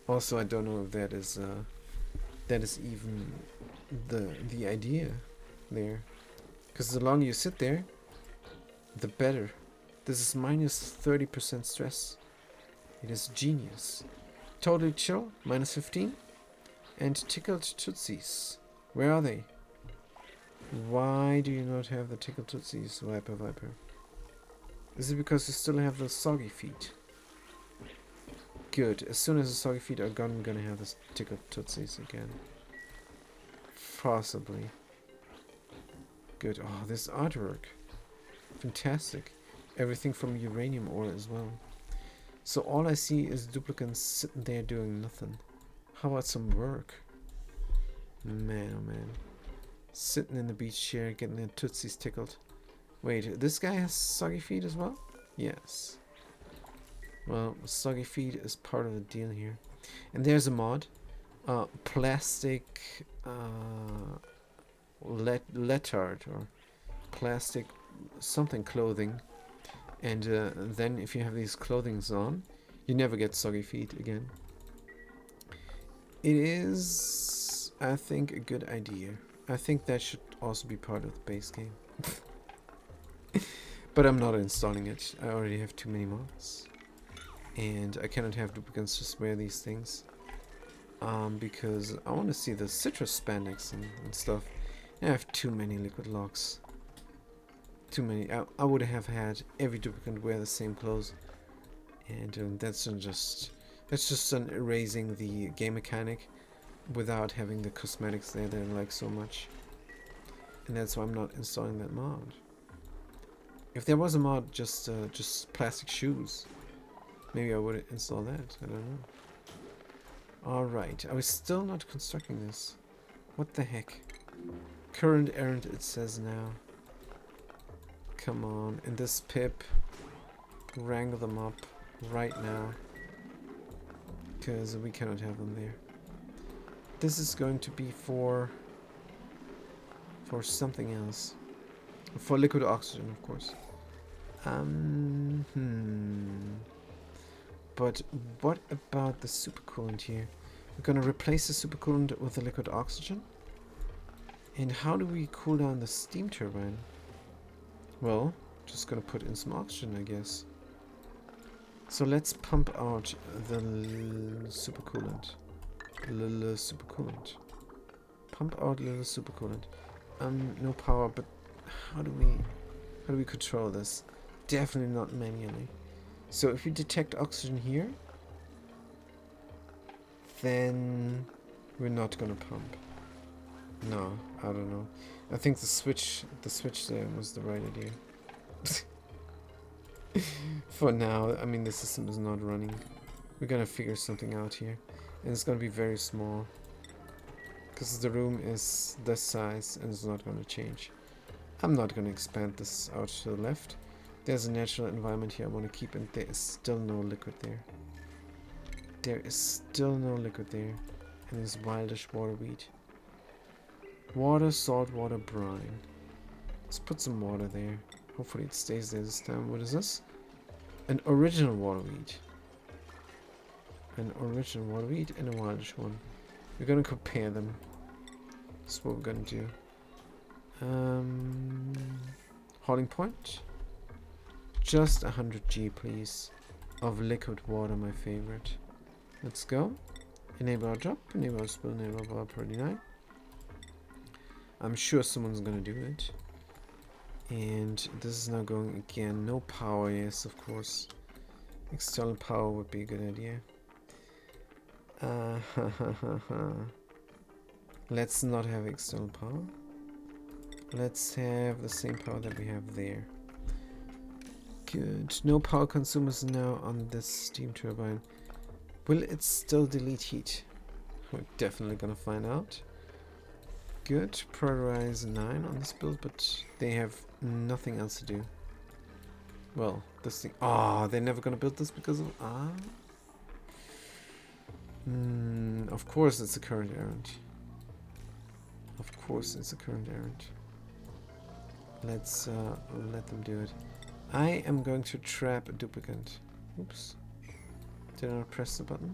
Also, I don't know if that is even the idea there. Because the longer you sit there, the better. This is minus 30% stress. It is genius. Totally chill, minus 15. And tickled tootsies. Where are they? Why do you not have the tickled tootsies, Viper? Is it because you still have the soggy feet? Good. As soon as the soggy feet are gone, we're gonna have the tickled tootsies again. Possibly. Good. Oh, this artwork. Fantastic. Everything from uranium ore as well. So all I see is duplicants sitting there doing nothing. How about some work? Man, oh man. Sitting in the beach chair, getting their tootsies tickled. Wait, this guy has soggy feet as well? Yes. Well, soggy feet is part of the deal here. And there's a mod. Plastic leotard or plastic something clothing. And then if you have these clothings on, you never get soggy feet again. It is, I think, a good idea. I think that should also be part of the base game. But I'm not installing it. I already have too many mods. And I cannot have duplicants just wear these things. Because I want to see the citrus spandex and stuff. I have too many liquid locks. Too many. I would have had every duplicant wear the same clothes. And that's just an erasing the game mechanic without having the cosmetics there that I like so much. And that's why I'm not installing that mod. If there was a mod just plastic shoes, maybe I would install that. I don't know. Alright, I was still not constructing this. What the heck? Current errand it says now. Come on, and this pip, wrangle them up right now. Because we cannot have them there. This is going to be for something else. For liquid But what about the supercoolant here? We're gonna replace the supercoolant with the liquid oxygen. And how do we cool down the steam turbine? Well, just gonna put in some oxygen, I guess. So let's pump out the supercoolant. Little supercoolant. Pump out little supercoolant. No power, but how do we control this? Definitely not manually. So if we detect oxygen here, then we're not gonna pump. No, I don't know. I think the switch there was the right idea. For now, I mean, the system is not running. We're gonna figure something out here. And it's gonna be very small. Because the room is this size and it's not gonna change. I'm not gonna expand this out to the left. There's a natural environment here I want to keep, and there is still no liquid there. There is still no liquid there. And this wildish water weed. Water, salt water, brine. Let's put some water there. Hopefully it stays there this time. What is this? An original water weed. An original water weed and a wildish one. We're gonna compare them. That's what we're gonna do. Holding point. Just 100 G, please. Of liquid water, my favorite. Let's go. Enable our drop. Enable our spill. Enable our 39. I'm sure someone's gonna do it. And this is now going again. No power, yes, of course. External power would be a good idea. Let's not have external power. Let's have the same power that we have there. Good. No power consumers now on this steam turbine. Will it still delete heat? We're definitely gonna find out. Good. Prioritize 9 on this build, but they have nothing else to do. Well, this thing... Ah, they're never gonna build this because of... of course it's a current errand. Of course it's a current errand. Let's let them do it. I am going to trap a duplicate. Oops. Did I not press the button?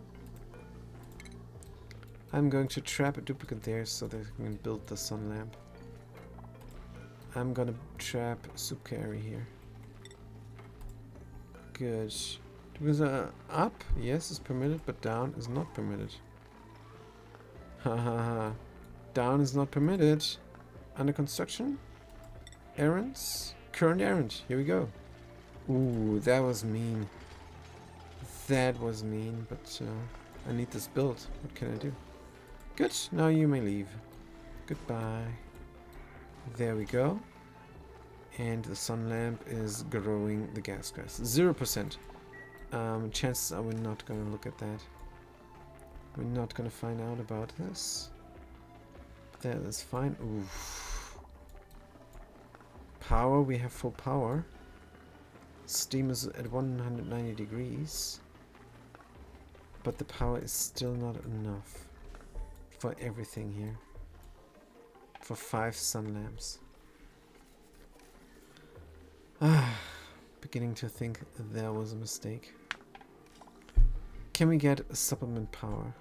I'm going to trap a duplicate there so that I can build the sun lamp. I'm gonna trap soup carry here. Good. Because up, yes, is permitted, but down is not permitted. Ha ha ha. Down is not permitted. Under construction? Errands? Current errand. Here we go. Ooh, that was mean. That was mean, but I need this build. What can I do? Good. Now you may leave. Goodbye. There we go. And the sun lamp is growing the gas grass. 0%. Chances are we're not going to look at that. We're not going to find out about this. That is fine. Oof. Power, we have full power. Steam is at 190 degrees. But the power is still not enough for everything here. For 5 sun lamps. Beginning to think there was a mistake. Can we get supplement power?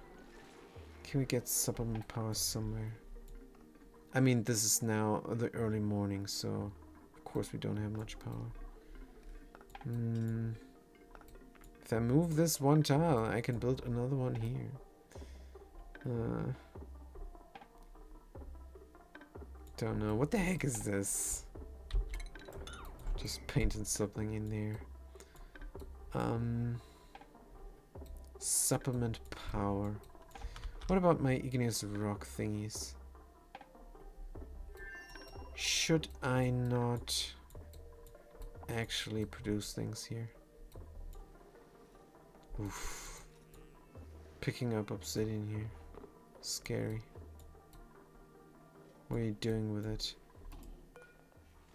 Can we get supplement power somewhere? I mean, this is now the early morning, so of course we don't have much power. If I move this one tile, I can build another one here. Don't know. What the heck is this? Just painted something in there. Supplement power. What about my igneous rock thingies? Should I not actually produce things here? Oof. Picking up obsidian here. Scary. What are you doing with it?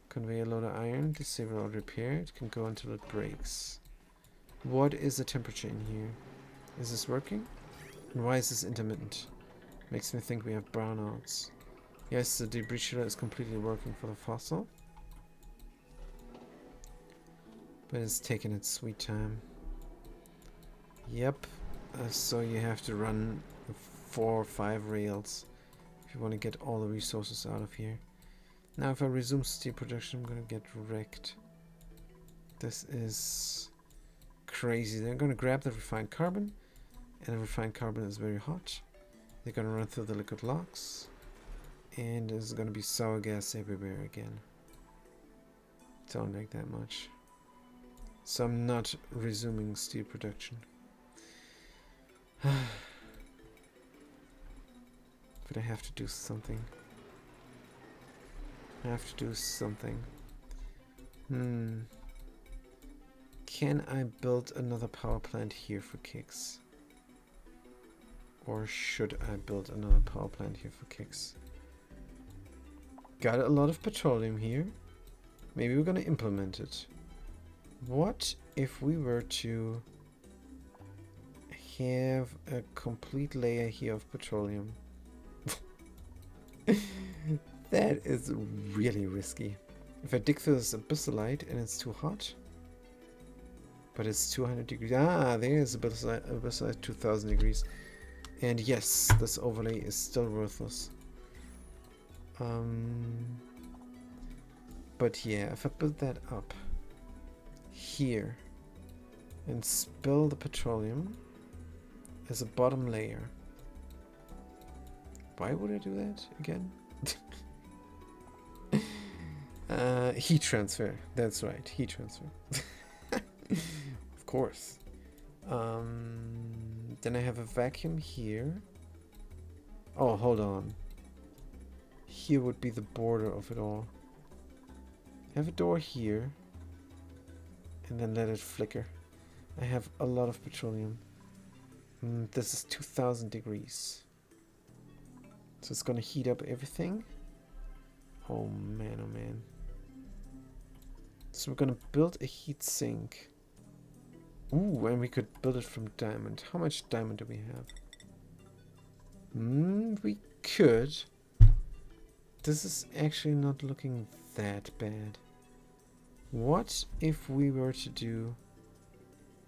Convey a load of iron. Disable or repair. It can go until it breaks. What is the temperature in here? Is this working? And why is this intermittent? Makes me think we have brownouts. Yes, the debris shredder is completely working for the fossil. But it's taking its sweet time. Yep. So you have to run 4 or 5 rails if you want to get all the resources out of here. Now if I resume steel production, I'm gonna get wrecked. This is crazy. They're gonna grab the refined carbon, and the refined carbon is very hot. They're gonna run through the liquid locks, and there's gonna be sour gas everywhere again. Don't like that much. So I'm not resuming steel production. But I have to do something. I have to do something. Can I build another power plant here for kicks? Or should I build another power plant here for kicks? Got a lot of petroleum here. Maybe we're gonna implement it. What if we were to have a complete layer here of petroleum? That is really risky. If I dig through this abyssalite and it's too hot, but it's 200 degrees. Ah, there's abyssalite 2000 degrees. And yes, this overlay is still worthless. But yeah, if I build that up here and spill the petroleum as a bottom layer. Why would I do that again? Heat transfer. That's right, heat transfer. Of course. Then I have a vacuum here. Oh, hold on. Here would be the border of it all. Have a door here. And then let it flicker. I have a lot of petroleum. This is 2000 degrees. So it's gonna heat up everything. Oh man, oh man. So we're gonna build a heat sink. Ooh, and we could build it from diamond. How much diamond do we have? We could. This is actually not looking that bad. What if we were to do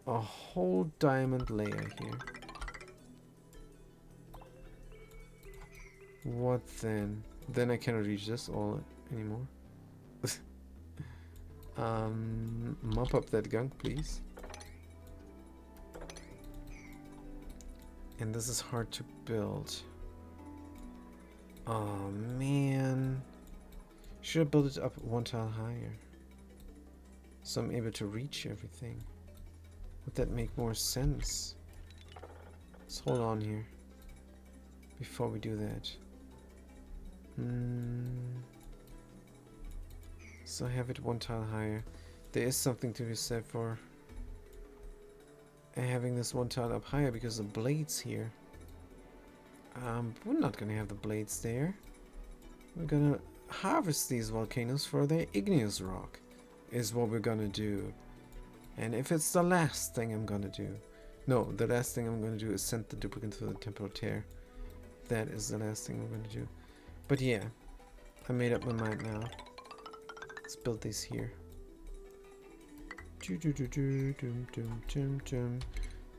a whole diamond layer here? What then? Then I cannot reach this all anymore. Mop up that gunk, please. And this is hard to build. Oh man. Should have built it up one tile higher, so I'm able to reach everything. Would that make more sense? Let's hold on here before we do that. So I have it one tile higher. There is something to be said for having this one tile up higher because the blades here. We're not gonna have the blades there. We're gonna harvest these volcanoes for their igneous rock, is what we're gonna do. And if it's the last thing I'm gonna do, no, the last thing I'm gonna do is send the duplicate to the temporal tear. That is the last thing I'm gonna do. But yeah, I made up my mind now. Let's build these here.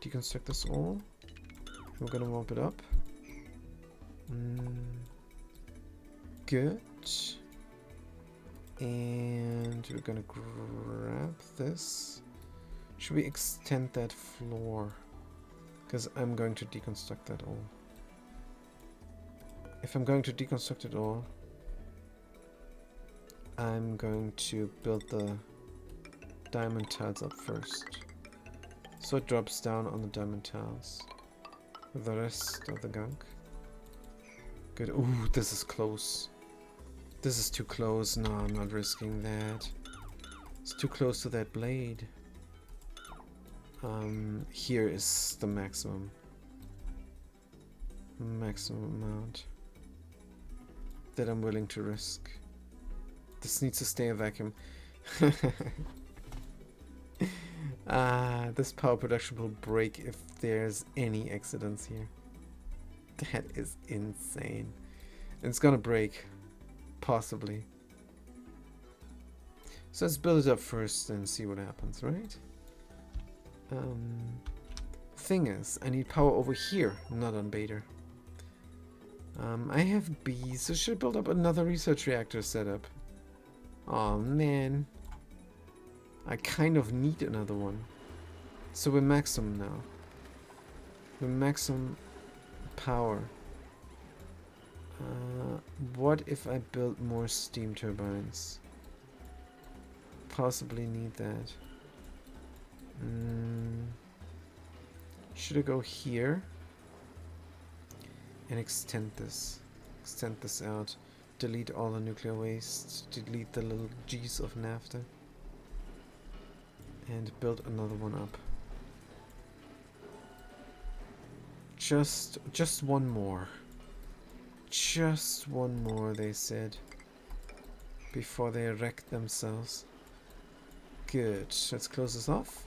Deconstruct this all. We're gonna warp it up. Good. And we're gonna grab this. Should we extend that floor? Because I'm going to deconstruct that all. If I'm going to deconstruct it all, I'm going to build the diamond tiles up first. So it drops down on the diamond tiles. With the rest of the gunk. Good. Ooh, this is close. This is too close. No, I'm not risking that. It's too close to that blade. Here is the maximum. Maximum amount that I'm willing to risk. This needs to stay a vacuum. This power production will break if there's any accidents here. That is insane. And it's gonna break. Possibly. So let's build it up first and see what happens, right? thing is, I need power over here, not on Beta. I have bees, so should I build up another research reactor setup? Oh man. I kind of need another one. So we're maximum now. We're maximum power. What if I build more steam turbines? Possibly need that. Should I go here? And extend this. Extend this out. Delete all the nuclear waste. Delete the little G's of naphtha. And build another one up. Just one more. Just one more, they said. Before they wreck themselves. Good. Let's close this off.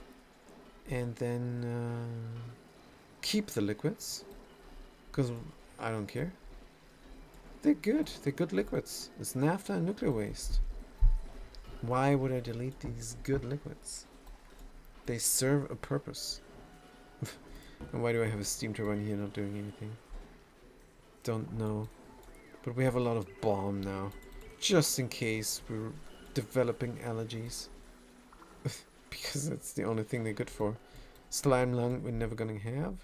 And then keep the liquids. Because I don't care. They're good. They're good liquids. It's naphtha and nuclear waste. Why would I delete these good liquids? They serve a purpose. And why do I have a steam turbine here not doing anything? Don't know. But we have a lot of bomb now. Just in case we're developing allergies. Because that's the only thing they're good for. Slime lung we're never gonna have.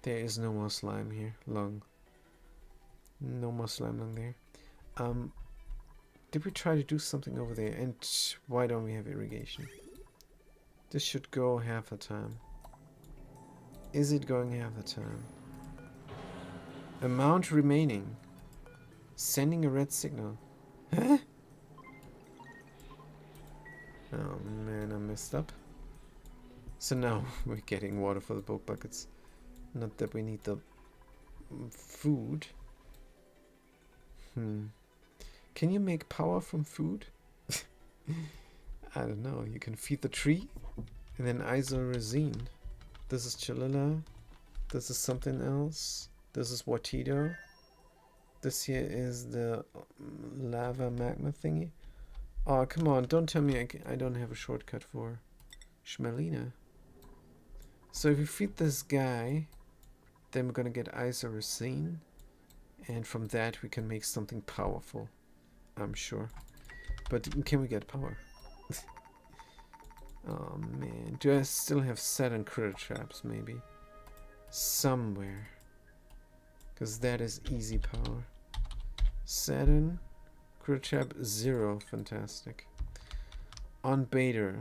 There is no more slime here. Lung. No more slime lung there. Did we try to do something over there? And why don't we have irrigation? This should go half the time. Is it going half the time? Amount remaining. Sending a red signal. Huh? Oh man, I messed up. So now we're getting water for the bulk buckets. Not that we need the food. Can you make power from food? I don't know. You can feed the tree and then isoresine. This is Cholula. This is something else. This is Watido. This here is the lava magma thingy. Oh, come on. Don't tell me I don't have a shortcut for Schmelina. So if we feed this guy, then we're going to get isoresine. And from that we can make something powerful. I'm sure. But can we get power? Oh man. Do I still have Saturn critter traps maybe? Somewhere. Because that is easy power. Saturn. Critter trap 0. Fantastic. On Beta.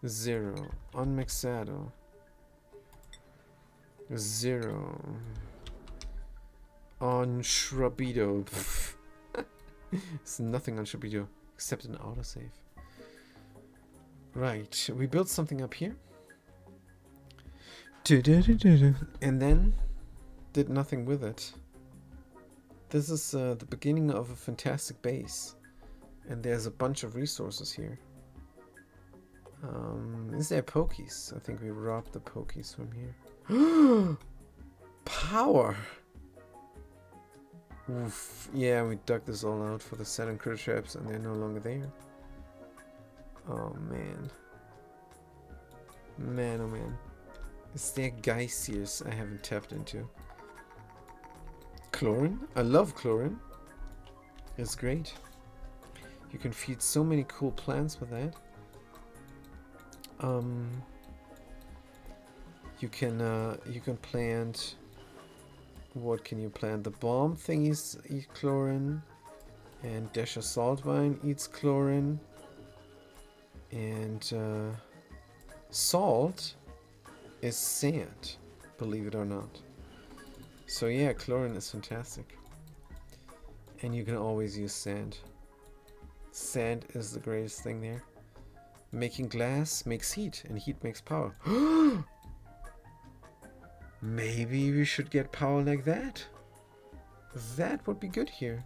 0. On Mexado. 0. On Shrubido. There's nothing on Shrubido except an autosave. Right, we built something up here. And then did nothing with it. This is the beginning of a fantastic base. And there's a bunch of resources here. Is there pokies? I think we robbed the pokies from here. Power! Oof. Yeah, we dug this all out for the Saturn critter traps and they're no longer there. Oh man. Man, oh man. Is there geysers I haven't tapped into? Chlorine? I love chlorine. It's great. You can feed so many cool plants with that. You can plant. What can you plant? The bomb thingies eat chlorine, and Desha saltvine eats chlorine, and salt is sand, believe it or not. So yeah, chlorine is fantastic, and you can always use sand. Sand is the greatest thing there. Making glass makes heat, and heat makes power. Maybe we should get power like that. That would be good here.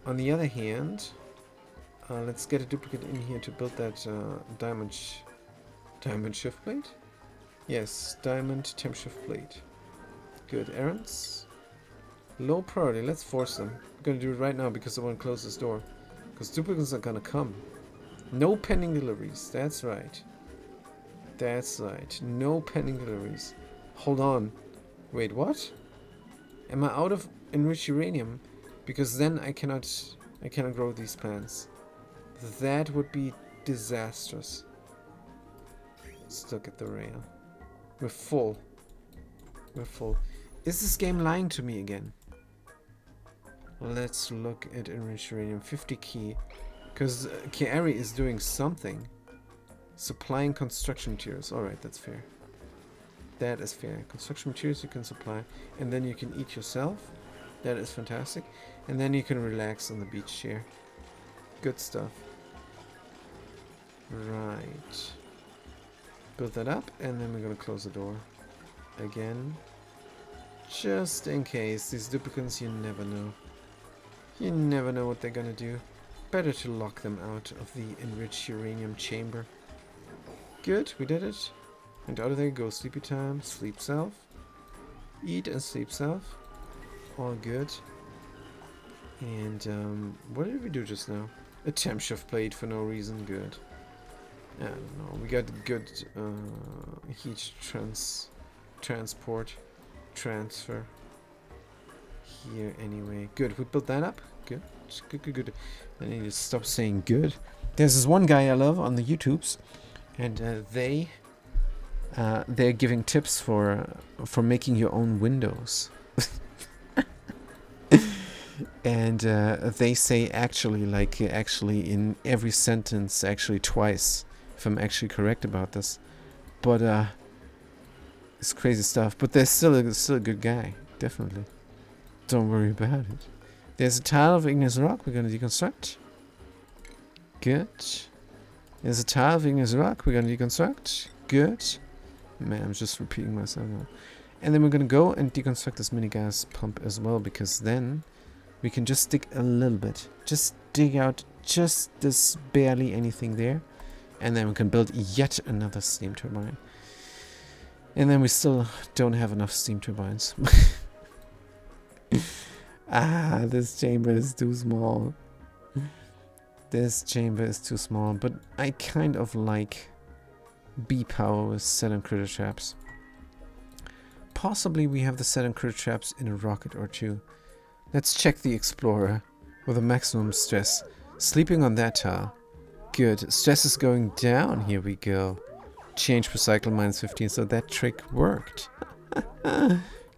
On the other hand, let's get a duplicate in here to build that diamond shift plate. Yes, diamond temp shift plate. Good. Errands. Low priority. Let's force them. I'm gonna do it right now because I want to close this door. Because duplicates are gonna come. No pending deliveries. That's right. That's right. No pending deliveries. Hold on. Wait, what? Am I out of enriched uranium? Because then I cannot grow these plants. That would be disastrous. Let's look at the rail. We're full. We're full. Is this game lying to me again? Let's look at enriched uranium. 50 key. Because Kiari is doing something. Supplying construction materials. Alright, that's fair. That is fair. Construction materials you can supply. And then you can eat yourself. That is fantastic. And then you can relax on the beach chair. Good stuff. Right. Build that up. And then we're going to close the door. Again. Just in case. These duplicants, you never know. You never know what they're going to do. Better to lock them out of the enriched uranium chamber. Good, we did it. And out of there go sleepy time, sleep self. Eat and sleep self. All good. And what did we do just now? A temp shift plate for no reason, good. I don't know, we got good heat transport, transfer. Here anyway. Good, we built that up. Good, good. I need to stop saying good. There's this one guy I love on the YouTubes, and they're giving tips for making your own windows. And they say actually in every sentence actually twice, if I'm actually correct about this. But it's crazy stuff. But there's still a good guy, definitely. Don't worry about it. There's a tile of igneous rock we're gonna deconstruct. Good. There's a tile of igneous rock we're gonna deconstruct. Good. Man, I'm just repeating myself now. And then we're gonna go and deconstruct this mini gas pump as well, because then we can just dig a little bit. Just dig out just this barely anything there. And then we can build yet another steam turbine. And then we still don't have enough steam turbines. This chamber is too small. This chamber is too small, but I kind of like bee power with Saturn critter traps. Possibly we have the Saturn critter traps in a rocket or two. Let's check the Explorer with a maximum stress. Sleeping on that tile. Good. Stress is going down. Here we go. Change per cycle -15, so that trick worked.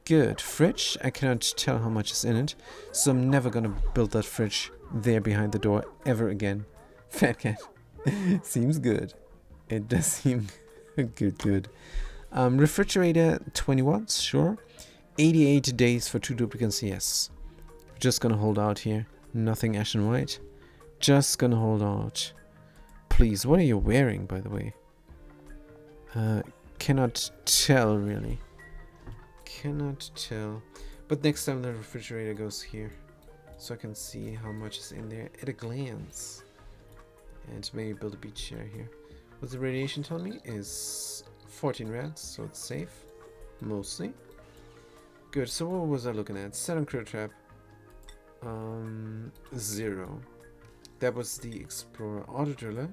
Good. Fridge. I cannot tell how much is in it, so I'm never gonna build that fridge there behind the door ever again. Fat cat. Seems good. It does seem good. Refrigerator 20 watts, sure. 88 days for 2 duplicates, yes. Just gonna hold out here. Nothing ash and white. Just gonna hold out. Please, what are you wearing, by the way? Cannot tell, really. Cannot tell. But next time the refrigerator goes here, so I can see how much is in there at a glance. And maybe build a beach chair here. What the radiation tell me is 14 rads, so it's safe. Mostly. Good, so what was I looking at? Saturn critter trap. 0. That was the Explorer. Auto driller.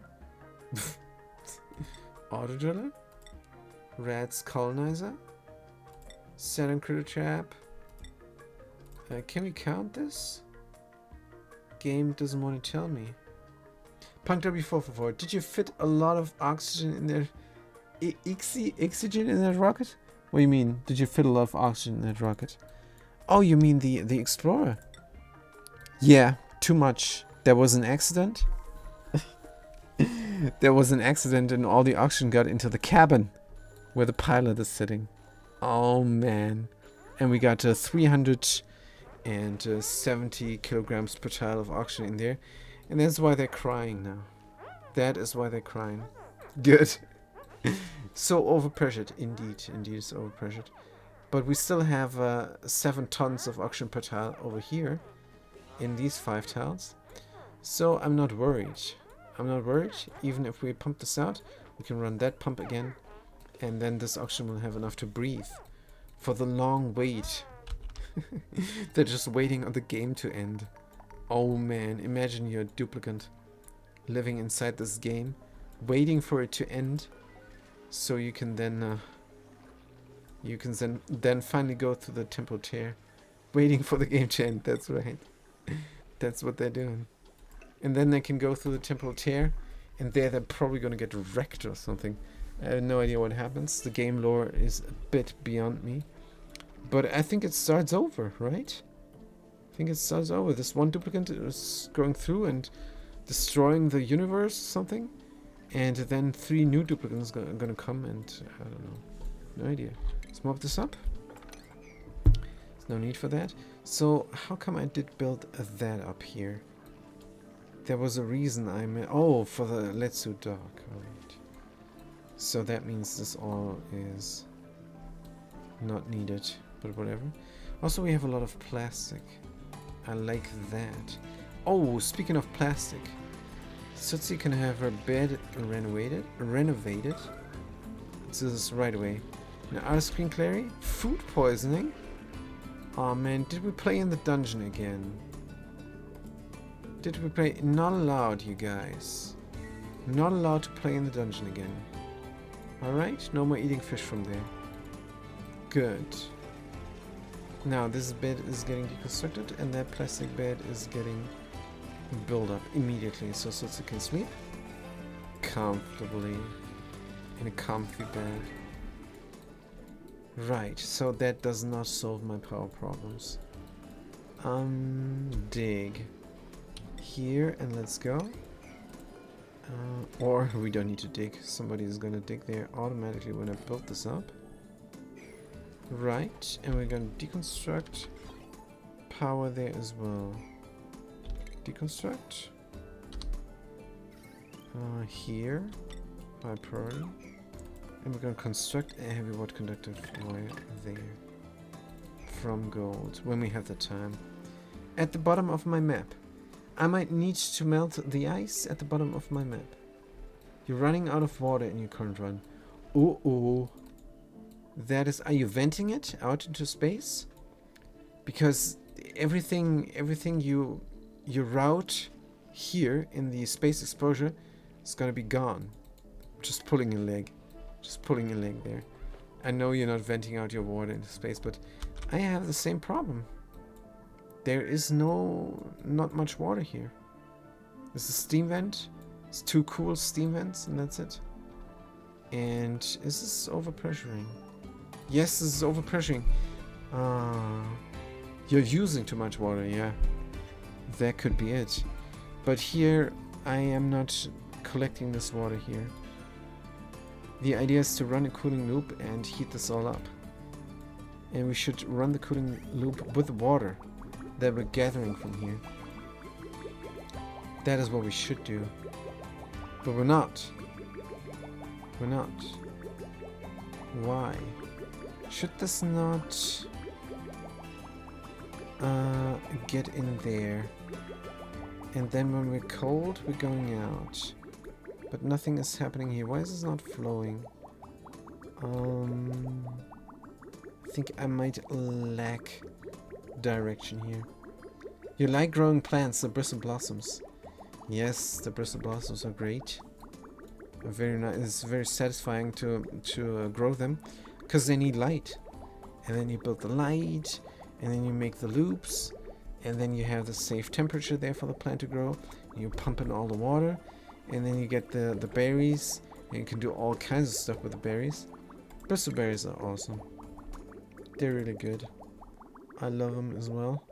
Auto driller. Rats colonizer. Saturn critter trap. Can we count this? Game doesn't want to tell me. Punk W444. Did you fit a lot of oxygen in there? Oxygen in that rocket? What do you mean? Did you fit a lot of oxygen in that rocket? Oh, you mean the Explorer? Yeah, too much. There was an accident. There was an accident and all the oxygen got into the cabin where the pilot is sitting. Oh man. And we got 370 kilograms per tile of oxygen in there. And that's why they're crying now. That is why they're crying. Good. So overpressured. Indeed it's overpressured. But we still have 7 tons of oxygen per tile over here in these 5 tiles. So I'm not worried. I'm not worried. Even if we pump this out, we can run that pump again. And then this oxygen will have enough to breathe for the long wait. They're just waiting on the game to end. Oh man, imagine you're a duplicant living inside this game, waiting for it to end So you can then then finally go through the temple tear, waiting for the game to end. That's right. That's what they're doing. And then they can go through the temple tear, and there they're probably going to get wrecked or something. I have no idea what happens. The game lore is a bit beyond me. But I think it starts over, right? I think it starts over. This one duplicant is going through and destroying the universe or something. And then 3 new duplicates are going to come, and I don't know. No idea. Let's mob this up. There's no need for that. So how come I did build that up here? There was a reason I made... Oh, for the Letsu Dark. Alright. So that means this all is not needed, but whatever. Also, we have a lot of plastic. I like that. Oh, speaking of plastic, Sutsi can have her bed renovated. Let's do this right away. Now, out of screen Clary, food poisoning. Oh man, did we play in the dungeon again? Did we play? Not allowed, you guys. Not allowed to play in the dungeon again. Alright, no more eating fish from there. Good. Now this bed is getting deconstructed, and that plastic bed is getting built up immediately, so Sutsu can sleep comfortably in a comfy bed. Right, so that does not solve my power problems. Dig. Here, and let's go. Or we don't need to dig. Somebody is gonna dig there automatically when I build this up. Right, and we're gonna deconstruct power there as well. Deconstruct. Here, high priority. And we're gonna construct a heavy watt conductive wire there. From gold, when we have the time. At the bottom of my map. I might need to melt the ice at the bottom of my map. You're running out of water in your current run. Oh. That is... Are you venting it out into space? Because everything you route here in the space exposure is gonna be gone. Just pulling a leg. Just pulling a leg there. I know you're not venting out your water into space, but I have the same problem. There is not much water here. There's a steam vent. It's 2 cool steam vents, and that's it. And is this overpressuring? Yes, this is overpressuring. You're using too much water, yeah. That could be it. But here, I am not collecting this water here. The idea is to run a cooling loop and heat this all up. And we should run the cooling loop with water that we're gathering from here. That is what we should do. But we're not. We're not. Why? Should this not get in there? And then when we're cold, we're going out. But nothing is happening here. Why is this not flowing? I think I might lack direction here. You like growing plants, the bristle blossoms. Yes, the bristle blossoms are great. Very nice. It's very satisfying to grow them, because they need light. And then you build the light, and then you make the loops, and then you have the safe temperature there for the plant to grow. You pump in all the water, and then you get the berries, and you can do all kinds of stuff with the berries. Bristle berries are awesome. They're really good. I love them as well.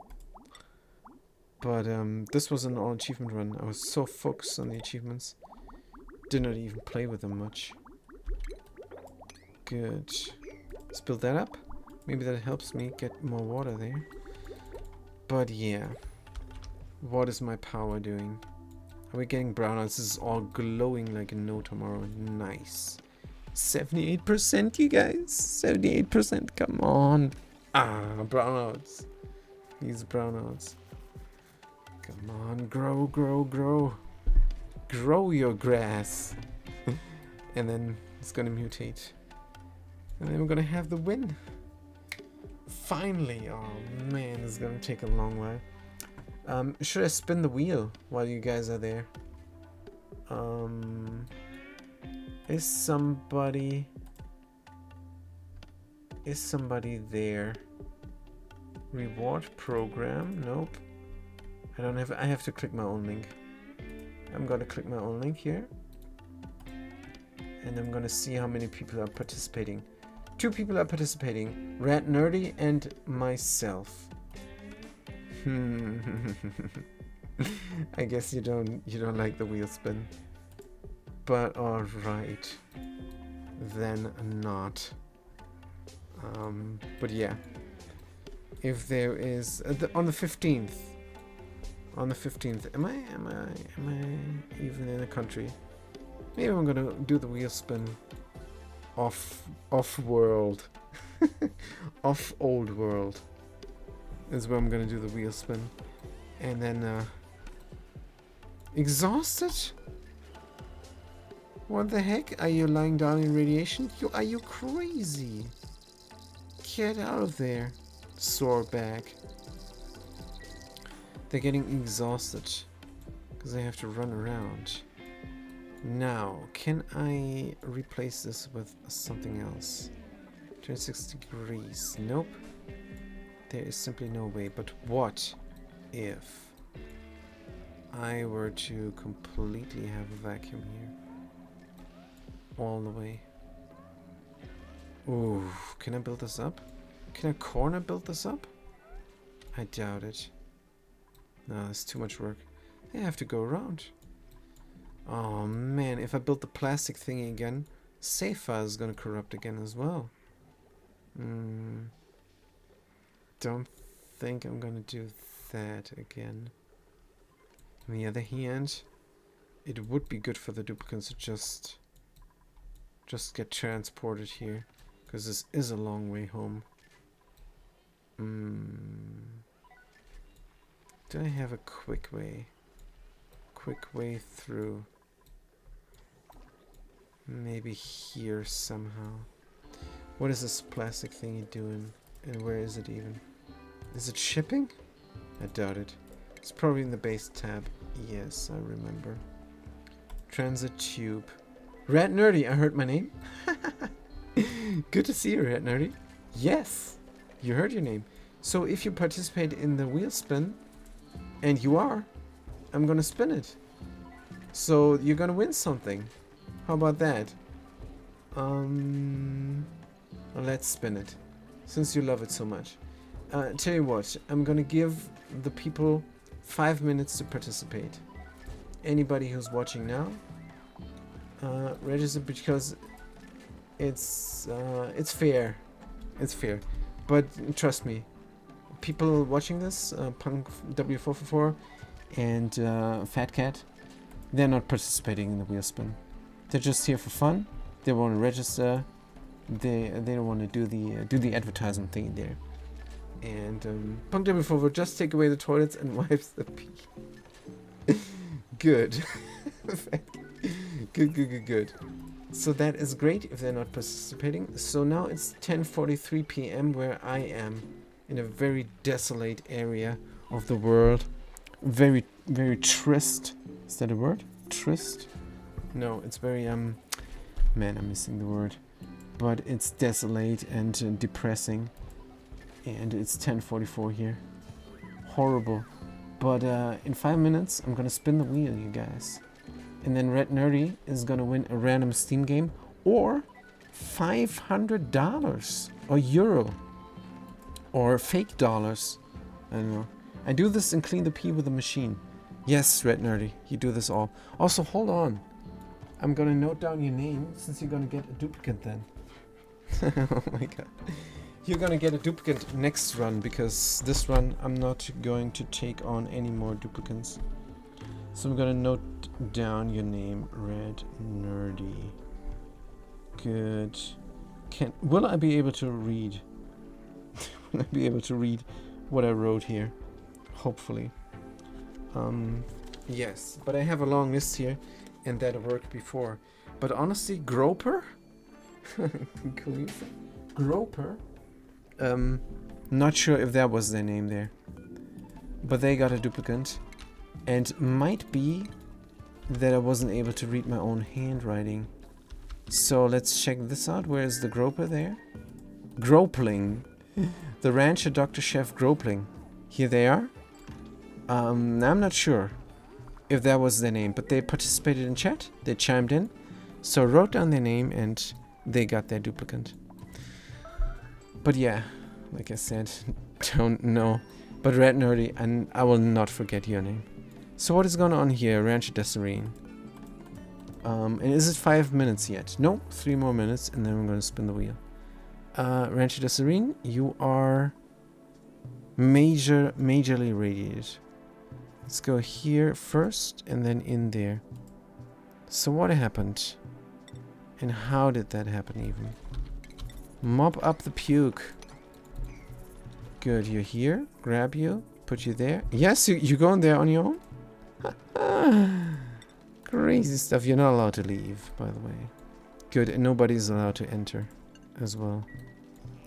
But this was an all achievement run. I was so focused on the achievements. Did not even play with them much. Good. Let's build that up. Maybe that helps me get more water there. But yeah. What is my power doing? Are we getting brownouts? This is all glowing like a no tomorrow. Nice. 78%, you guys. 78%. Come on. Brownouts. These brownouts. Come on. Grow, grow, grow. Grow your grass. And then it's gonna mutate. And then we're gonna have the win. Finally. Oh man, this is gonna take a long while. Should I spin the wheel while you guys are there? Is somebody... Is somebody there? Reward program? Nope. I don't have. I have to click my own link. I'm gonna click my own link here. And I'm gonna see how many people are participating. 2 people are participating. Red Nerdy and myself. I guess you don't like the wheel spin. But alright. Then not. But yeah. If there is on the 15th. On the 15th. Am I even in the country? Maybe I'm gonna do the wheel spin off world. Off old world is where I'm gonna do the wheel spin. And then exhausted? What the heck? Are you lying down in radiation? Are you crazy? Get out of there, sore back. They're getting exhausted because they have to run around. Now, can I replace this with something else? 26 degrees. Nope. There is simply no way. But what if I were to completely have a vacuum here? All the way. Ooh, can I build this up? Can a corner build this up? I doubt it. No, it's too much work. I have to go around. Oh man, if I build the plastic thingy again, Safa is gonna corrupt again as well. Don't think I'm gonna do that again. On the other hand, it would be good for the duplicates to just get transported here, because this is a long way home. Do I have a quick way? Quick way through? Maybe here somehow. What is this plastic thingy doing? And where is it even? Is it shipping? I doubt it. It's probably in the base tab. Yes, I remember. Transit tube. Rat Nerdy, I heard my name. Good to see you, Rat Nerdy. Yes, you heard your name. So if you participate in the wheel spin, and you are, I'm gonna spin it. So you're gonna win something. How about that? Let's spin it, since you love it so much. Tell you what, I'm gonna give the people 5 minutes to participate. Anybody who's watching now, register, because it's fair. It's fair. But trust me, people watching this, Punk W444 and Fat Cat, they're not participating in the wheel spin. They're just here for fun. They want to register. They don't want to do the advertising thing there. And Punk W4 will just take away the toilets and wipes the pee. Good. Good. So that is great if they're not participating. So now it's 10:43 p.m. where I am, in a very desolate area of the world. Very trist. Is that a word? Trist? No, it's very man, I'm missing the word. But it's desolate and depressing. And it's 10:44 here. Horrible. But in 5 minutes, I'm gonna spin the wheel, you guys. And then Red Nerdy is gonna win a random Steam game or $500 or euro or fake dollars. I don't know. I do this and clean the pee with a machine. Yes, Red Nerdy, you do this all. Also, hold on. I'm gonna note down your name since you're gonna get a duplicate then. Oh my god. You're gonna get a duplicate next run, because this run I'm not going to take on any more duplicates. So I'm gonna note down your name, Red Nerdy. Good. Will I be able to read? Will I be able to read what I wrote here? Hopefully. Yes, but I have a long list here, and that worked before. But honestly, Groper? Groper? Not sure if that was their name there. But they got a duplicate. And might be that I wasn't able to read my own handwriting. So let's check this out. Where is the Groper there? Gropling. The rancher Dr. Chef Gropling. Here they are. Now I'm not sure if that was their name, but they participated in chat. They chimed in. So wrote down their name and they got their duplicant. But yeah, like I said, don't know. But Red Nerdy, and I will not forget your name. So what is going on here, Rancher Desireen? And is it 5 minutes yet? No, 3 more minutes, and then we're going to spin the wheel. Rancher Desireen, you are majorly radiated. Let's go here first, and then in there. So what happened? And how did that happen even? Mop up the puke. Good, you're here. Grab you. Put you there. Yes, you go in there on your own? Crazy stuff. You're not allowed to leave, by the way. Good, and nobody's allowed to enter as well.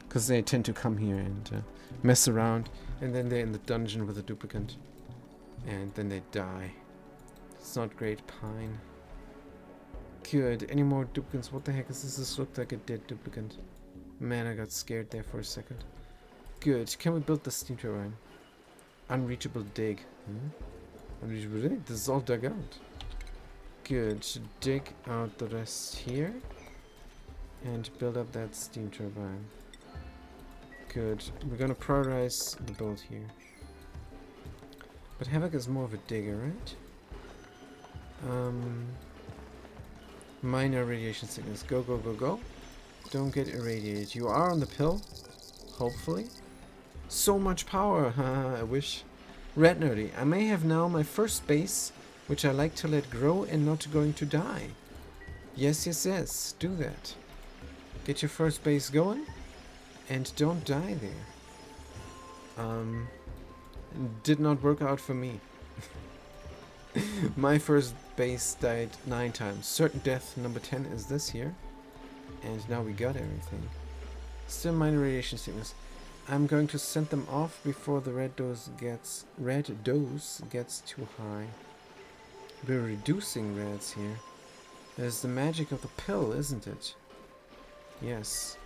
Because they tend to come here and mess around. And then they're in the dungeon with a duplicant. And then they die. It's not great, Pine. Good. Any more duplicants? What the heck is this? This looked like a dead duplicant. Man, I got scared there for a second. Good. Can we build the steam turbine? Unreachable dig. Unreachable dig? This is all dug out. Good. Dig out the rest here. And build up that steam turbine. Good. We're gonna prioritize the build here. But Havoc is more of a digger, right? Minor radiation sickness. Go, go, go, go. Don't get irradiated. You are on the pill. Hopefully. So much power. Haha, I wish. Red Nerdy. I may have now my first base, which I like to let grow and not going to die. Yes, yes, yes. Do that. Get your first base going. And don't die there. Did not work out for me. My first base died 9 times. Certain death number 10 is this here. And now we got everything. Still minor radiation sickness. I'm going to send them off before the red dose gets too high. We're reducing reds here. There's the magic of the pill, isn't it? Yes.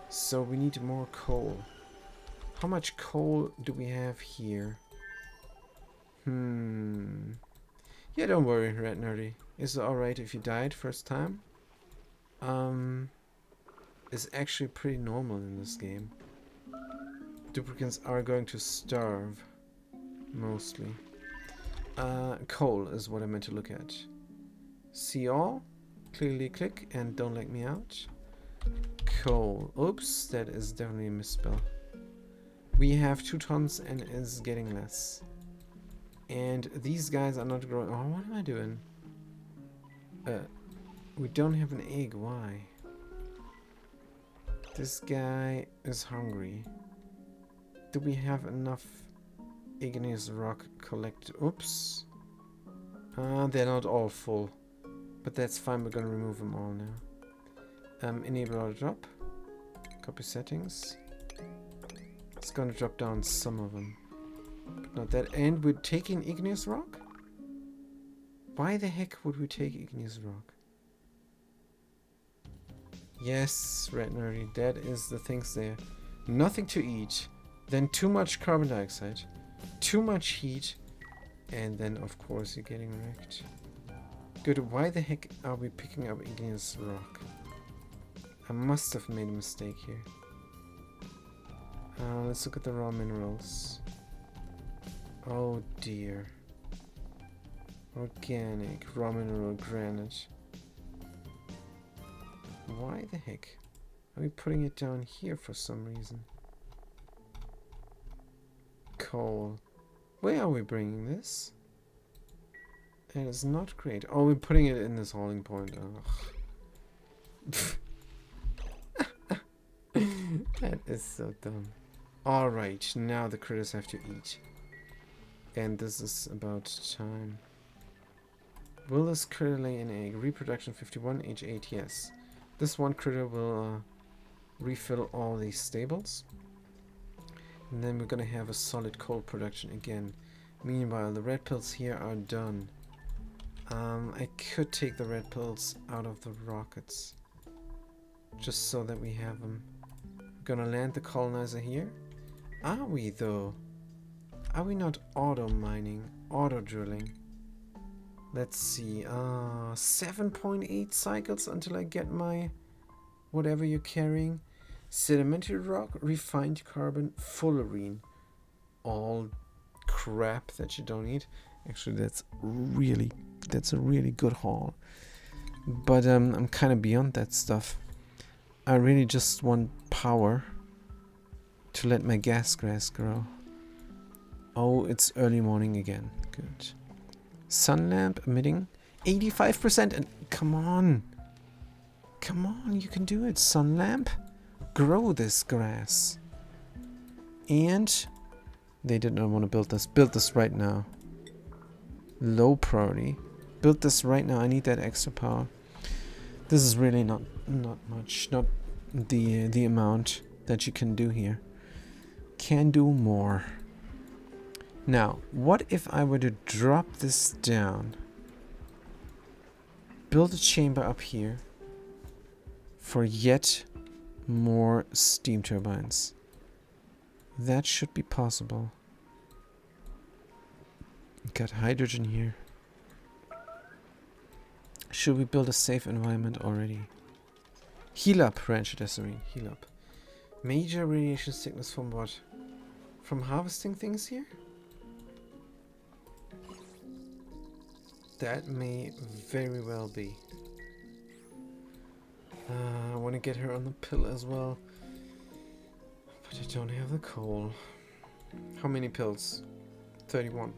So we need more coal. How much coal do we have here? Yeah, don't worry, Red Nerdy. Is it alright if you died first time? Is actually pretty normal in this game. Duplicants are going to starve. Mostly. Coal is what I meant to look at. See all? Clearly click and don't let me out. Coal. Oops, that is definitely a misspell. We have 2 tons and is getting less. And these guys are not growing. Oh, what am I doing? We don't have an egg. Why? This guy is hungry. Do we have enough igneous rock collected? Oops. They're not all full. But that's fine. We're gonna remove them all now. Enable auto drop. Copy settings. It's gonna drop down some of them. But not that. And we're taking igneous rock? Why the heck would we take igneous rock? Yes, Red Nerdy, that is the things there. Nothing to eat, then too much carbon dioxide, too much heat, and then of course you're getting wrecked. Good, why the heck are we picking up igneous rock? I must have made a mistake here. Let's look at the raw minerals. Oh dear. Organic, raw mineral, granite. Why the heck are we putting it down here for some reason? Coal. Where are we bringing this? That is not great. Oh, we're putting it in this hauling point. That is so dumb. Alright, now the critters have to eat. And this is about time. Will this critter lay an egg? Reproduction 51, age 8, yes. This one critter will refill all these stables. And then we're gonna have a solid coal production again. Meanwhile, the red pills here are done. I could take the red pills out of the rockets. Just so that we have them. We're Gonna land the colonizer here. Are we though? Are we not auto mining? Auto drilling? Let's see. 7.8 cycles until I get my whatever you're carrying. Sedimentary rock, refined carbon, fullerene. All crap that you don't need. Actually, that's a really good haul. But I'm kind of beyond that stuff. I really just want power to let my gas grass grow. Oh, it's early morning again. Good. Sun lamp emitting 85%. And come on. Come on, you can do it, sun lamp. Grow this grass. And they did not want to build this. Build this right now. Low priority. Build this right now. I need that extra power. This is really not much. Not the amount that you can do here. Can do more. Now, what if I were to drop this down? Build a chamber up here for yet more steam turbines. That should be possible. Got hydrogen here. Should we build a safe environment already? Heal up, Rancher Desiree. Heal up. Major radiation sickness from what? From harvesting things here? That may very well be. I want to get her on the pill as well. But I don't have the coal. How many pills? 31.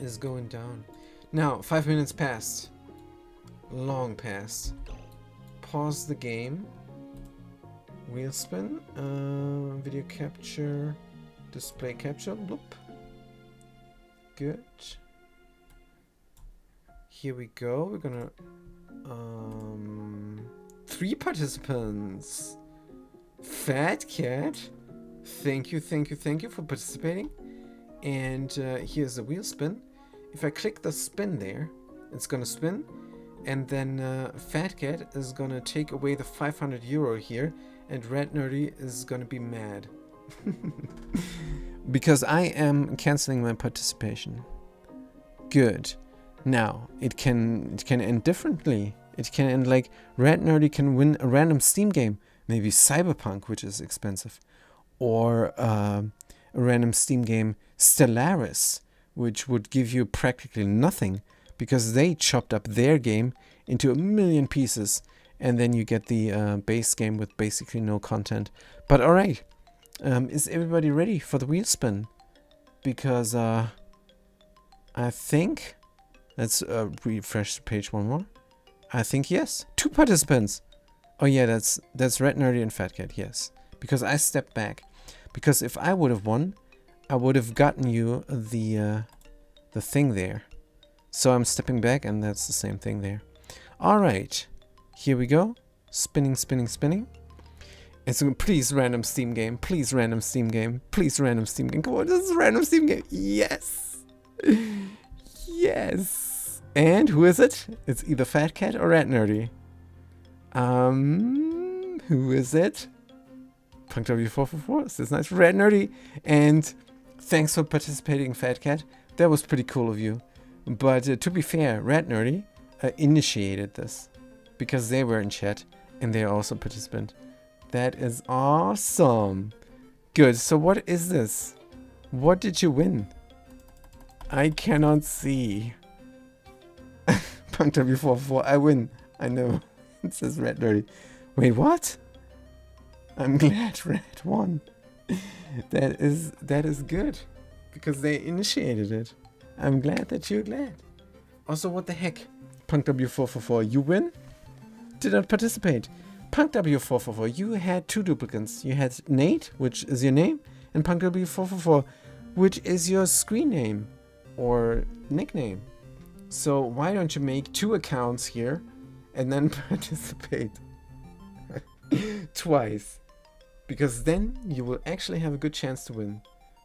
Is going down. Now, 5 minutes passed. Long past. Pause the game. Wheel spin. Video capture. Display capture. Bloop. Good. Here we go. We're gonna... 3 participants. Fat Cat. Thank you for participating. And here's the wheel spin. If I click the spin there, it's gonna spin. And then Fat Cat is gonna take away the 500 euro here. And Red Nerdy is gonna be mad. Because I am canceling my participation. Good. Now, it can end differently. It can end like Red Nerdy can win a random Steam game. Maybe Cyberpunk, which is expensive. Or a random Steam game Stellaris, which would give you practically nothing. Because they chopped up their game into 1 million pieces. And then you get the base game with basically no content. But alright. Is everybody ready for the wheel spin? Because I think... Let's refresh page one more. I think yes. 2 participants. Oh yeah, that's Red Nerdy and Fat Cat, yes. Because I stepped back. Because if I would have won, I would have gotten you the thing there. So I'm stepping back and that's the same thing there. Alright. Here we go. Spinning, spinning, spinning. It's a please random Steam game. Please random Steam game. Please random Steam game. Come on, this is a random Steam game. Yes. Yes. And who is it? It's either Fat Cat or Red Nerdy. Who is it? Punk W444. Is this nice? Red Nerdy. And thanks for participating, Fat Cat. That was pretty cool of you. But to be fair, Red Nerdy initiated this. Because they were in chat. And they are also participant. That is awesome. Good. So what is this? What did you win? I cannot see. Punk W44. I win. I know. It says Red Nerdy. Wait, what? I'm glad Red won. That is good. Because they initiated it. I'm glad that you're glad. Also, what the heck? Punk W444, you win? Did not participate. Punk W444, you had 2 duplicates. You had Nate, which is your name, and Punk W444, which is your screen name or nickname. So why don't you make 2 accounts here and then participate twice? Because then you will actually have a good chance to win.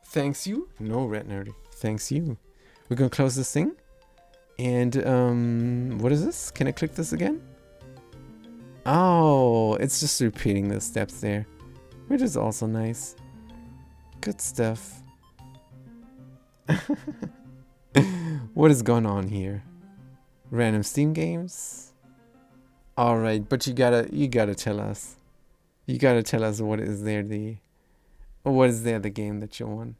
Thanks you. No, Red Nerdy. Thanks you. We're gonna close this thing. And what is this? Can I click this again? Oh, it's just repeating the steps there, which is also nice. Good stuff. What is going on here? Random Steam games? Alright, but you gotta tell us. You gotta tell us what is there the game that you won.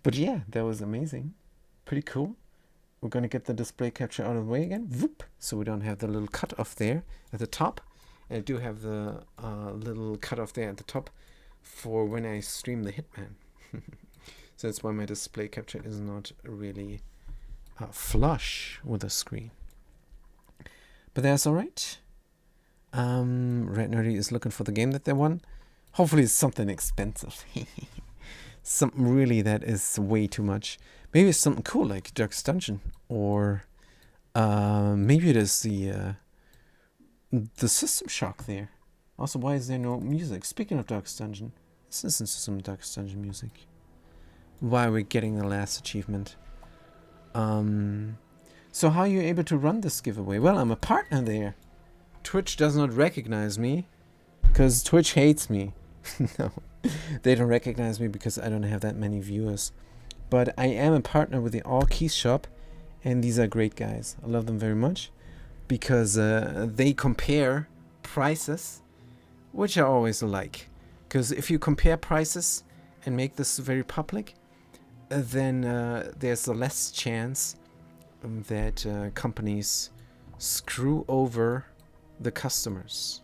But yeah, that was amazing. Pretty cool. We're gonna get the display capture out of the way again. Whoop! So we don't have the little cut off there at the top. And I do have the little cut off there at the top for when I stream the Hitman. So that's why my display capture is not really flush with the screen. But that's alright. Red Nerdy is looking for the game that they won. Hopefully it's something expensive. Something really that is way too much. Maybe it's something cool like Darkest Dungeon. Or maybe it is the System Shock there. Also, why is there no music? Speaking of Darkest Dungeon, let's listen to some Darkest Dungeon music. Why we're getting the last achievement. So how are you able to run this giveaway? Well, I'm a partner there. Twitch does not recognize me because Twitch hates me. No, they don't recognize me because I don't have that many viewers. But I am a partner with the All Keys shop, and these are great guys. I love them very much because they compare prices, which I always like. Because if you compare prices and make this very public, then there's a less chance that companies screw over the customers.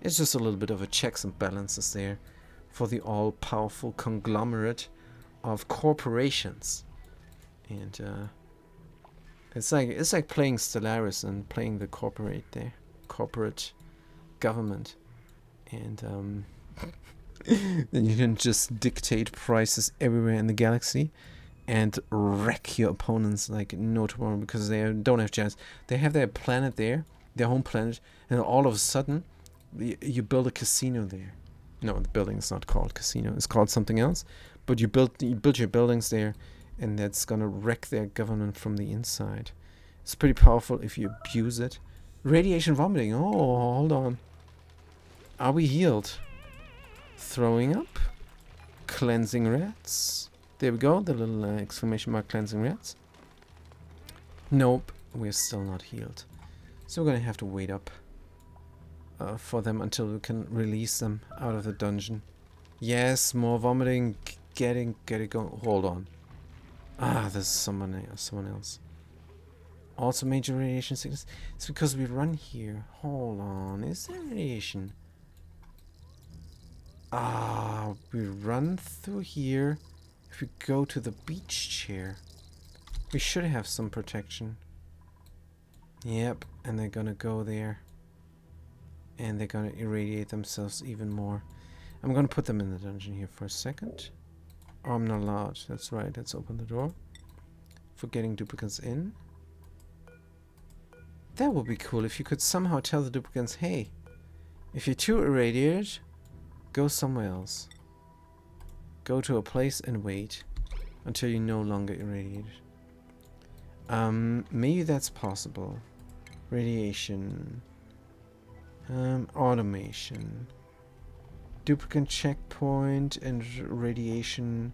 It's just a little bit of a checks and balances there for the all-powerful conglomerate of corporations. And it's like playing Stellaris and playing the corporate government. And then you can just dictate prices everywhere in the galaxy and wreck your opponents like no tomorrow because they don't have chance. They have their planet there, their home planet, and all of a sudden you build a casino there. No, the building is not called casino. It's called something else. But you build your buildings there, and that's gonna wreck their government from the inside. It's pretty powerful if you abuse it. Radiation vomiting. Oh, hold on. Are we healed? Throwing up. Cleansing rats. There we go. The little exclamation mark cleansing rats. Nope. We're still not healed. So we're gonna have to wait up for them until we can release them out of the dungeon. Yes, more vomiting. Get it going. Hold on. Ah, there's someone else. Also major radiation sickness. It's because we run here. Hold on. Is there radiation? Ah, we run through here. If we go to the beach chair, we should have some protection. Yep, and they're gonna go there. And they're gonna irradiate themselves even more. I'm gonna put them in the dungeon here for a second. Oh, I'm not allowed. That's right. Let's open the door. For getting duplicates in. That would be cool if you could somehow tell the duplicates, hey, if you're too irradiated, go somewhere else. Go to a place and wait until you're no longer irradiated. Maybe that's possible. Radiation. Automation. Duplicate checkpoint and radiation.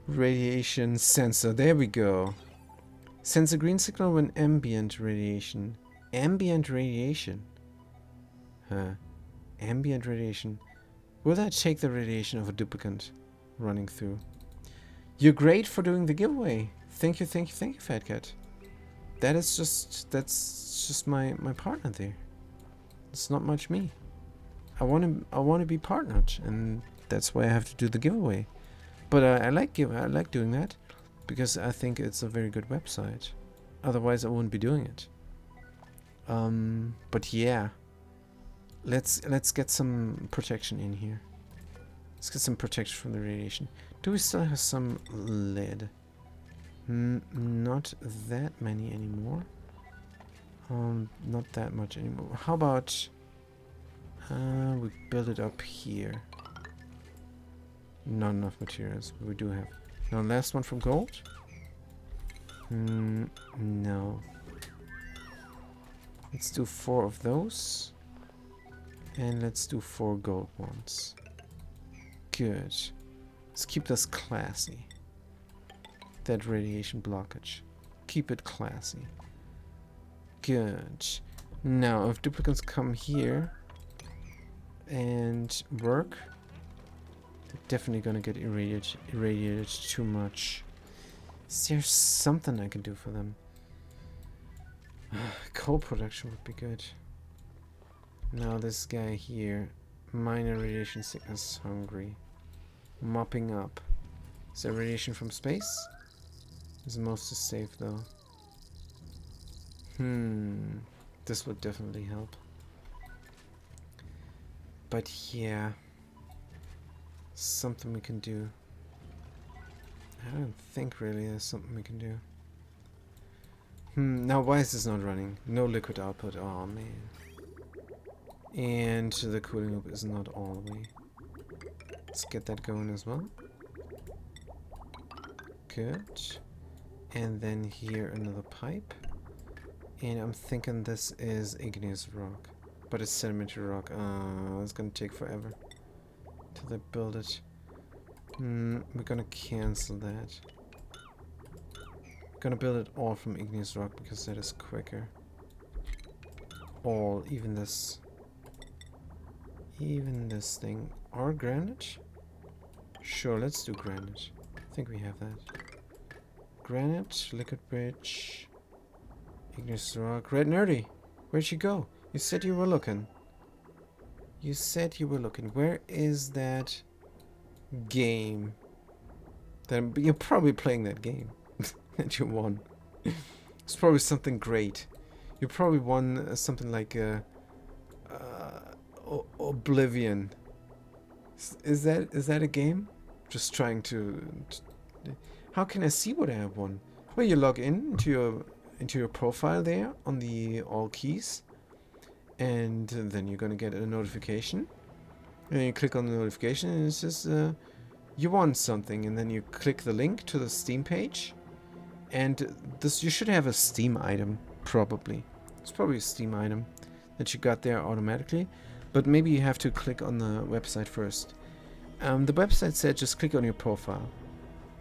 Radiation sensor. There we go. Sense a green signal when ambient radiation. Ambient radiation. Huh. Ambient radiation. Will that take the radiation of a duplicate running through? You're great for doing the giveaway. Thank you, Fat Cat. That's just my partner there. It's not much me. I want to be partnered, and that's why I have to do the giveaway. But I like doing that because I think it's a very good website. Otherwise, I wouldn't be doing it. But yeah, let's get some protection in here. Let's get some protection from the radiation. Do we still have some lead? Not that many anymore. Not that much anymore. How about we build it up here? Not enough materials, but we do have. Now, last one from gold? No. Let's do 4 of those. And let's do 4 gold ones. Good. Let's keep this classy. That radiation blockage. Keep it classy. Good. Now, if duplicates come here and work, they're definitely gonna get irradiated too much. Is there something I can do for them? Coal production would be good. Now this guy here, minor radiation sickness, hungry. Mopping up. Is there radiation from space? Is most is safe though. This would definitely help. But yeah, something we can do. I don't think really there's something we can do. Now why is this not running? No liquid output. Oh man. And the cooling loop is not all the way. Let's get that going as well. Good. And then here another pipe. And I'm thinking this is igneous rock. But it's sedimentary rock. It's gonna take forever till they build it. We're gonna cancel that. Gonna build it all from igneous rock because that is quicker. All, even this thing. Or granite? Sure, let's do granite. I think we have that. Granite, liquid bridge, igneous rock. Red Nerdy, where'd you go? You said you were looking. You said you were looking. Where is that game? You're probably playing that game that you won. It's probably something great. You probably won something like Oblivion. Is that a game? Just trying to. How can I see what I have won? Well, you log in into your profile there on the all keys, and then you're gonna get a notification. And you click on the notification, and it says you won something, and then you click the link to the Steam page, and this you should have a Steam item probably. It's probably a Steam item that you got there automatically, but maybe you have to click on the website first. The website said just click on your profile.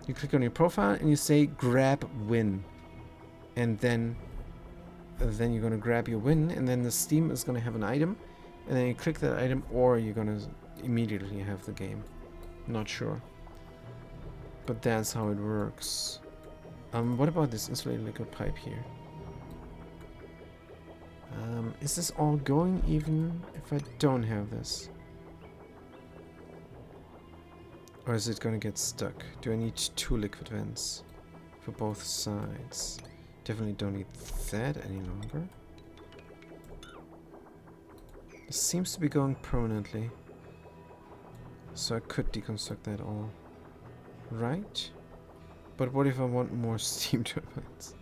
You click on your profile and you say grab win, and then you're gonna grab your win, and then the Steam is gonna have an item, and then you click that item, or you're gonna immediately have the game. Not sure, but that's how it works. What about this insulated liquid pipe here? Is this all going even if I don't have this? Or is it gonna get stuck? Do I need 2 liquid vents for both sides? Definitely don't need that any longer. It seems to be going permanently, so I could deconstruct that all. Right? But what if I want more steam turbines?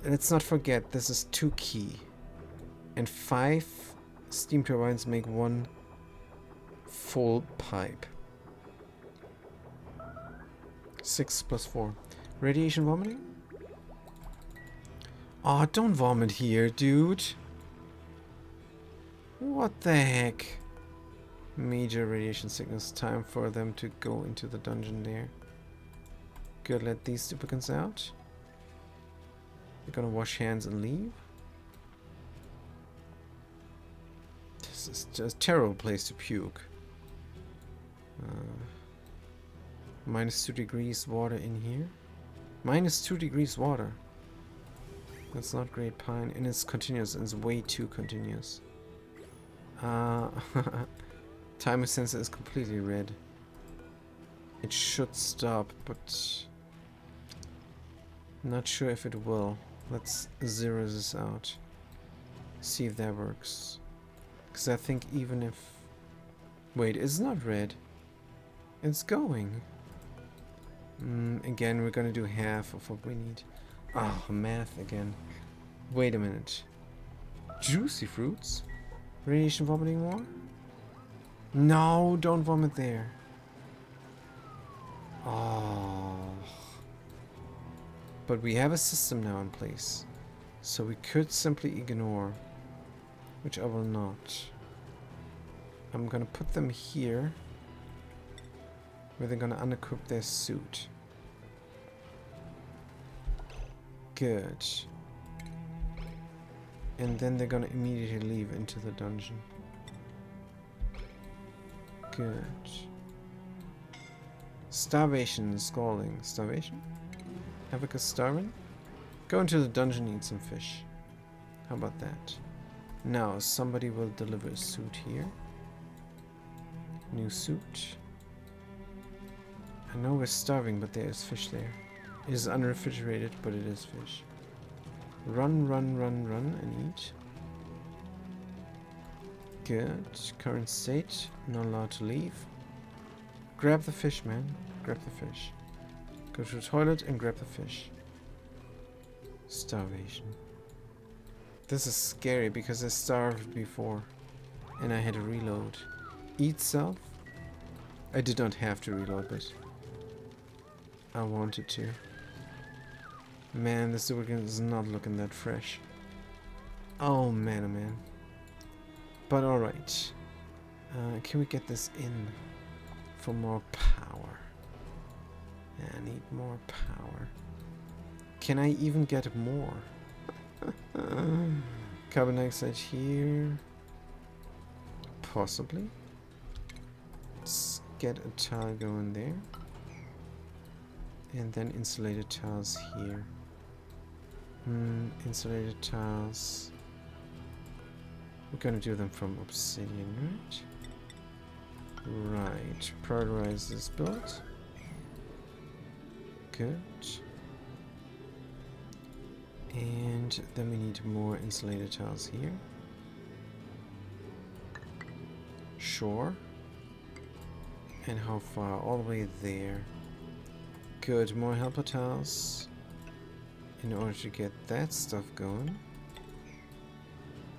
Let's not forget, this is 2 key. And 5 steam turbines make 1 full pipe. 6 plus 4. Radiation vomiting? Oh, don't vomit here, dude. What the heck? Major radiation sickness. Time for them to go into the dungeon there. Good, let these duplicates out. They're gonna wash hands and leave. This is just a terrible place to puke. -2 degrees water in here. -2 degrees water. That's not great, Pine. And it's continuous, and it's way too continuous. Timer sensor is completely red. It should stop, but not sure if it will. Let's zero this out. See if that works. Because I think even if... Wait, it's not red. It's going. Again, we're gonna do half of what we need. Oh, math again. Wait a minute. Juicy fruits? Radiation vomiting more? No, don't vomit there. Oh. But we have a system now in place. So we could simply ignore, which I will not. I'm gonna put them here, where they're gonna unequip their suit. Good. And then they're gonna immediately leave into the dungeon. Good. Starvation, scalding. Starvation? Havoc is starving? Go into the dungeon, eat some fish. How about that? Now, somebody will deliver a suit here. New suit. I know we're starving, but there is fish there. It is unrefrigerated, but it is fish. Run, run, run, run, and eat. Good. Current state. Not allowed to leave. Grab the fish, man. Grab the fish. Go to the toilet and grab the fish. Starvation. This is scary because I starved before. And I had to reload. Eat self. I did not have to reload this. I wanted to. Man, this organ is not looking that fresh. Oh man, oh man. But alright. Can we get this in for more power? I need more power. Can I even get more? Carbon dioxide here. Possibly. Let's get a tile going there. And then insulated tiles here. Insulated tiles. We're gonna do them from obsidian, right? Right. Prioritize this build. Good. And then we need more insulated tiles here. Sure. And how far? All the way there. Good. More helper tiles. In order to get that stuff going.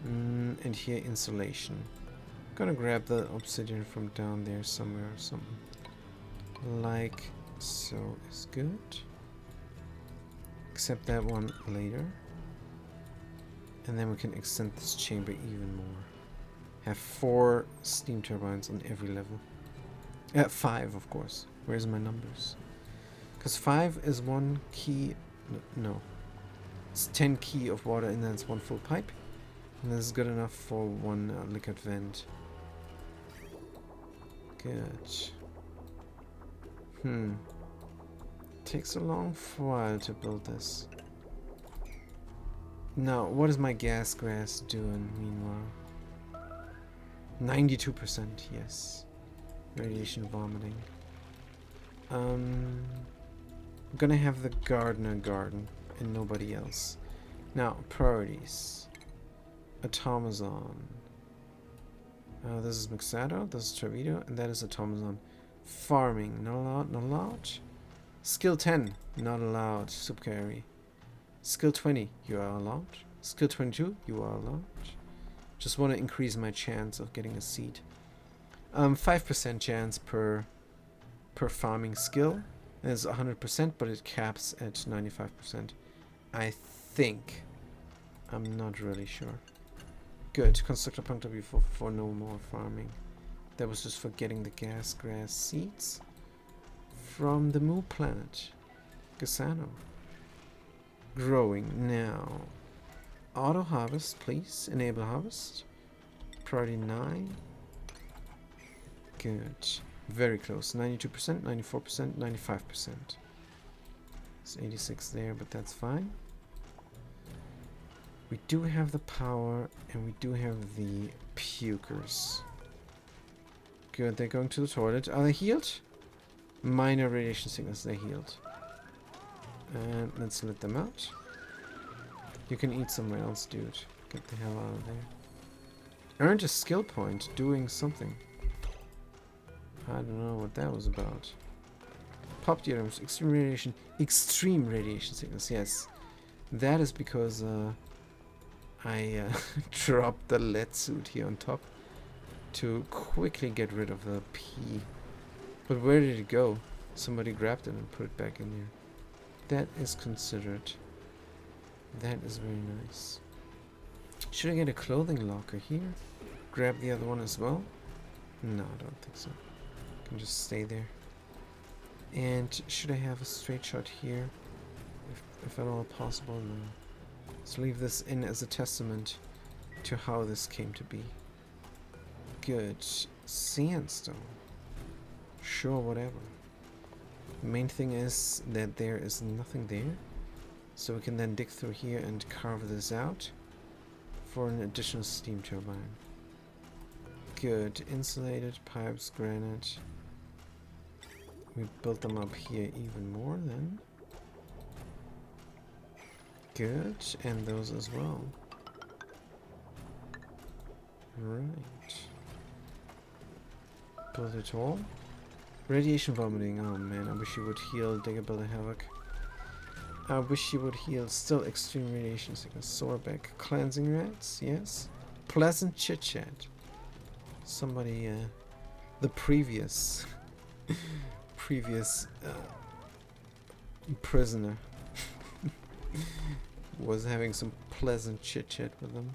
And here insulation. Gonna grab the obsidian from down there somewhere or something. Like so is good. Except that one later. And then we can extend this chamber even more. Have 4 steam turbines on every level. 5 of course. Where's my numbers? Because 5 is 1 key. No. It's 10 key of water and then it's 1 full pipe. And this is good enough for 1 liquid vent. Good. Takes a long while to build this. Now, what is my gas grass doing meanwhile? 92%, yes. Radiation vomiting. I'm gonna have the gardener garden and nobody else. Now, priorities. Automazon. This is Mixado, this is Torpedo, and that is Automazon. Farming, not allowed, not allowed. Skill 10, not allowed. Subcarry. Skill 20, you are allowed. Skill 22, you are allowed. Just want to increase my chance of getting a seed. 5% chance per farming skill. It's 100%, but it caps at 95%. I think. I'm not really sure. Good. Constructor puncture before for no more farming. That was just for getting the gas grass seeds from the Moo planet. Gasano. Growing now. Auto harvest, please. Enable harvest. Priority 9. Good. Very close. 92%, 94%, 95%. It's 86 there, but that's fine. We do have the power, and we do have the pukers. Good, they're going to the toilet. Are they healed? Minor radiation sickness, they're healed. And let's let them out. You can eat somewhere else, dude. Get the hell out of there. Earned a skill point doing something. I don't know what that was about. Pop the items. Extreme radiation. Extreme radiation sickness, yes. That is because I dropped the lead suit here on top to quickly get rid of the P. But where did it go? Somebody grabbed it and put it back in here. That is considered. That is very nice. Should I get a clothing locker here? Grab the other one as well? No, I don't think so. Can just stay there. And should I have a straight shot here? If at all possible, no. Let's leave this in as a testament to how this came to be. Good. Sandstone. Sure, whatever. The main thing is that there is nothing there. So we can then dig through here and carve this out for an additional steam turbine. Good. Insulated pipes, granite. We built them up here even more then. Good. And those as well. Right. Build it all. Radiation vomiting. Oh man, I wish you would heal Digger Builder Havoc. I wish you would heal. Still extreme radiation sickness. Soreback. Cleansing rats. Yes. Pleasant chit chat. Somebody, the previous prisoner was having some pleasant chit chat with them.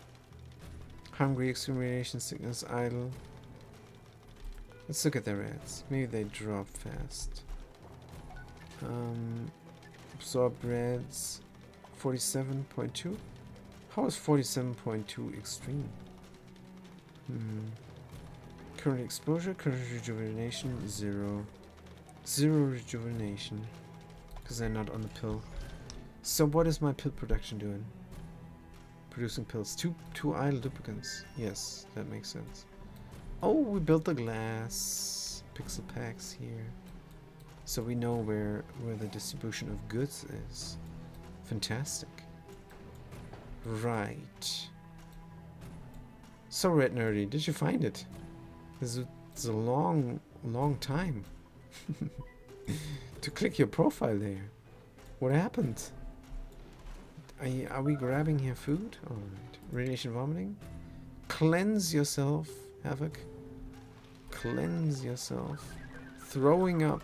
Hungry, extreme radiation sickness, idle. Let's look at the rats. Maybe they drop fast. Absorb rats. 47.2. How is 47.2 extreme? Current exposure, current rejuvenation, 0. 0 rejuvenation. Because they're not on the pill. So what is my pill production doing? Producing pills. Two idle duplicants. Yes, that makes sense. Oh, we built the glass pixel packs here. So we know where the distribution of goods is. Fantastic. Right. So Red Nerdy, did you find it? It's a long time to click your profile there. What happened? Are we grabbing here food? Alright. Radiation vomiting. Cleanse yourself, Havoc. Cleanse yourself. Throwing up.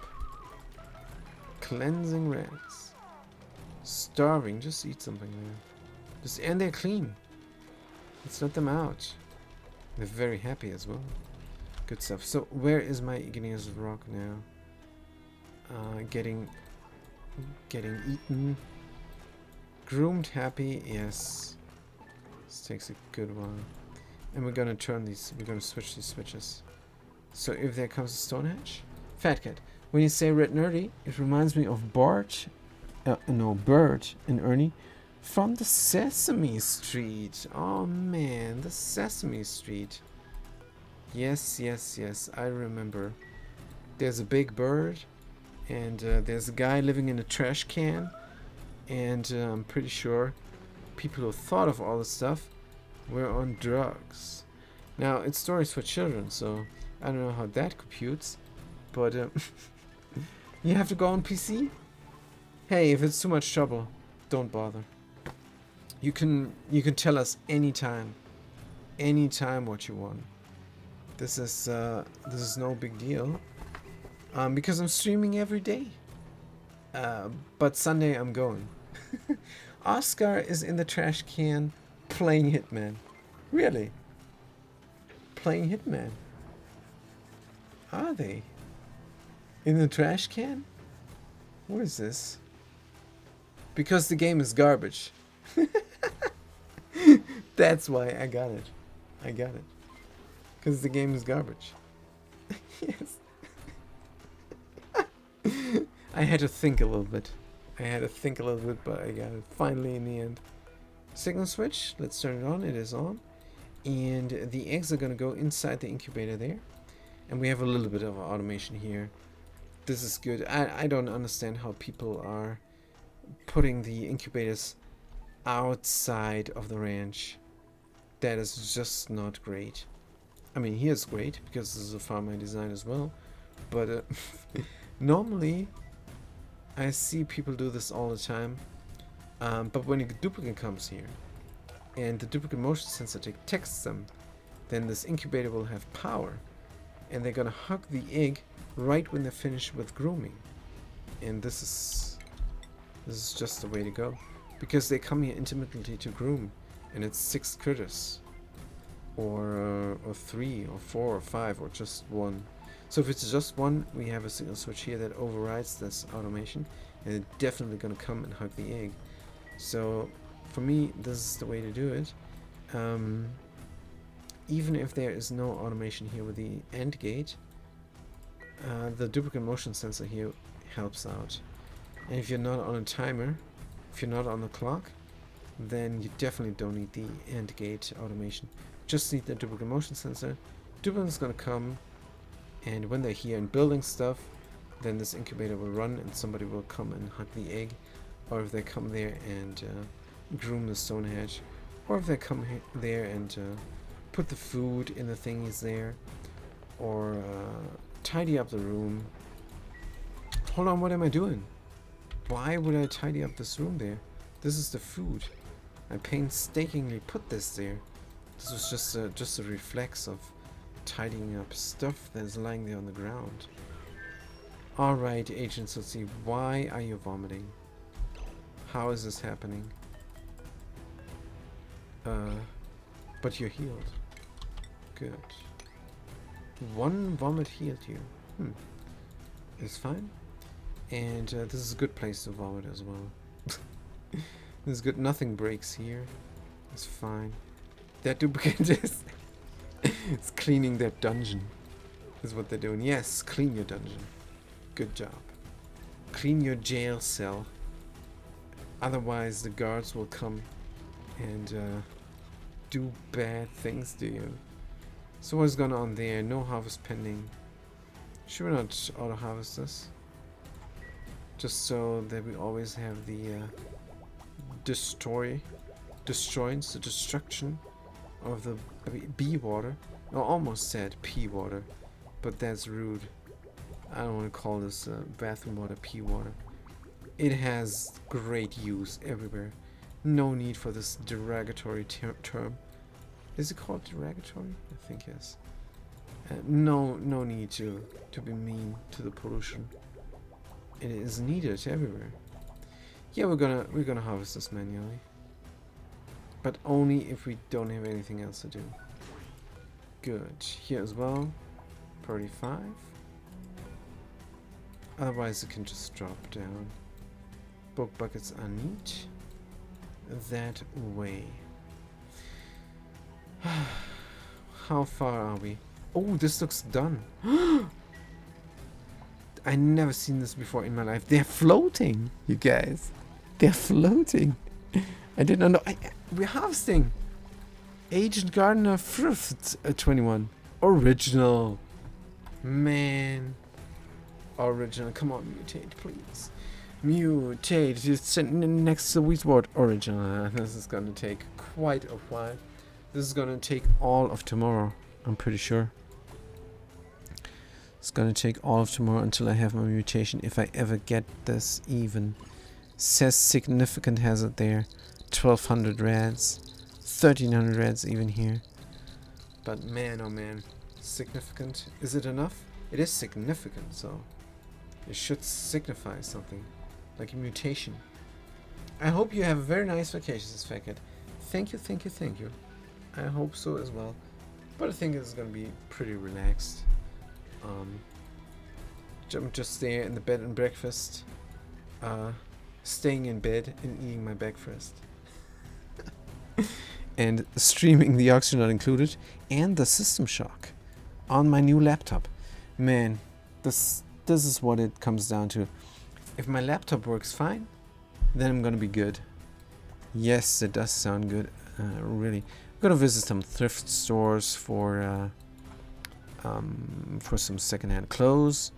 Cleansing rats. Starving. Just eat something there. And they're clean. Let's let them out. They're very happy as well. Good stuff. So where is my igneous rock now? Getting eaten. Groomed, happy, yes. This takes a good while. And we're gonna turn these, we're gonna switch these switches. So if there comes a Stonehenge. Fat Cat. When you say Red Nerdy, it reminds me of Bert and Ernie from the Sesame Street. Oh man, the Sesame Street. Yes, yes, yes, I remember. There's a big bird, and there's a guy living in a trash can. And I'm pretty sure people who thought of all this stuff were on drugs. Now, it's stories for children, so I don't know how that computes. But you have to go on PC? Hey, if it's too much trouble, don't bother. You can tell us anytime what you want. This is no big deal. Because I'm streaming every day. But Sunday I'm going. Oscar is in the trash can playing Hitman. Really? Playing Hitman? Are they? In the trash can? What is this? Because the game is garbage. That's why I got it. I got it. Because the game is garbage. Yes. I had to think a little bit. But I got it finally in the end. Signal switch, let's turn it on. It is on. And the eggs are going to go inside the incubator there. And we have a little bit of automation here. This is good. I don't understand how people are putting the incubators outside of the ranch. That is just not great. I mean, here's great because this is a farm I designed as well. But normally I see people do this all the time. But when a duplicate comes here and the duplicate motion sensor detects them, then this incubator will have power. And they're gonna hug the egg right when they're finished with grooming. And this This is just the way to go. Because they come here intermittently to groom. And it's 6 critters. Or 3, or 4, or 5, or just 1. So if it's just 1, we have a single switch here that overrides this automation. And it's definitely going to come and hug the egg. So for me, this is the way to do it. Even if there is no automation here with the AND gate, the duplicate motion sensor here helps out. And if you're not on a timer, if you're not on the clock, then you definitely don't need the AND gate automation. Just need the duplicate motion sensor. Duplicate is going to come, and when they're here and building stuff, then this incubator will run and somebody will come and hug the egg. Or if they come there and groom the stone hedge, or if they come there and put the food in the thingies there, or tidy up the room. Hold on, what am I doing? Why would I tidy up this room there? This is the food. I painstakingly put this there. This was just a reflex of tidying up stuff that is lying there on the ground. Alright, agents, let's see. Why are you vomiting? How is this happening? But you're healed. Good. 1 vomit healed you. It's fine. And this is a good place to vomit as well. This is good. Nothing breaks here. It's fine. That duplicate is it's cleaning that dungeon. Is what they're doing. Yes, clean your dungeon. Good job. Clean your jail cell. Otherwise the guards will come and do bad things to you. So what's going on there? No harvest pending. Should we not auto harvest this? Just so that we always have the the destruction of the bee water. I almost said pea water, but that's rude. I don't want to call this bathroom water pea water. It has great use everywhere. No need for this derogatory term. Is it called derogatory? I think yes. No need to be mean to the pollution. It is needed everywhere. Yeah, we're gonna harvest this manually, but only if we don't have anything else to do. Good. Here as well. Priority 5. Otherwise, it can just drop down. Bulk buckets are neat. That way. How far are we? Oh, this looks done. I never seen this before in my life. They're floating, you guys. They're floating. I did not know. We're harvesting. Agent Gardener Fruit 21. Original. Man. Original. Come on, mutate, please. Mutate. It's next to the wheat board. Original. This is gonna take quite a while. This is gonna take all of tomorrow. I'm pretty sure. It's gonna take all of tomorrow until I have my mutation, if I ever get this even. Says significant hazard there. 1200 reds. 1300 reds even here. But man, oh man. Significant. Is it enough? It is significant, so it should signify something. Like a mutation. I hope you have a very nice vacation, this Facket. Thank you, thank you, thank you. I hope so as well. But I think it's gonna be pretty relaxed. I'm just there in the bed and breakfast, staying in bed and eating my breakfast, and streaming the Oxygen Not Included and the System Shock on my new laptop. Man, this is what it comes down to. If my laptop works fine, then I'm gonna be good. Yes, it does sound good. Really, I'm gonna visit some thrift stores for some secondhand clothes.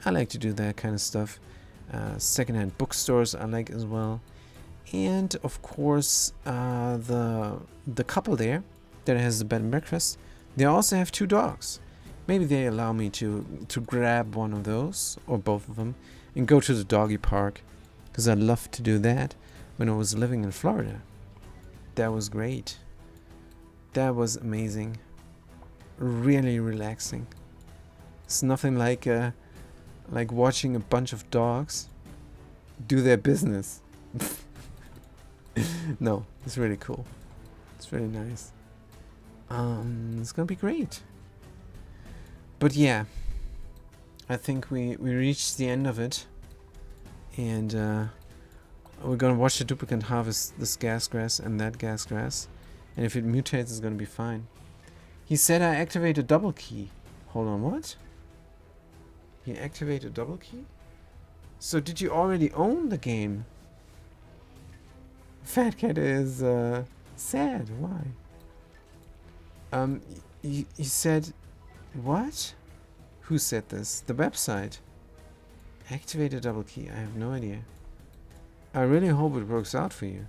I like to do that kind of stuff. Secondhand bookstores I like as well. And of course, the couple there that has the bed and breakfast, they also have 2 dogs. Maybe they allow me to grab one of those or both of them and go to the doggy park, because I loved to do that when I was living in Florida. That was great. That was amazing. Really relaxing. It's nothing like watching a bunch of dogs do their business. No, it's really cool. It's really nice. It's gonna be great. But yeah, I think we reached the end of it. And we're gonna watch the duplicant harvest this gas grass and that gas grass. And if it mutates, it's gonna be fine. He said I activate a double key. Hold on, what? He activated a double key? So did you already own the game? Fat Cat is sad. Why? You said what? Who said this? The website. Activate a double key. I have no idea. I really hope it works out for you.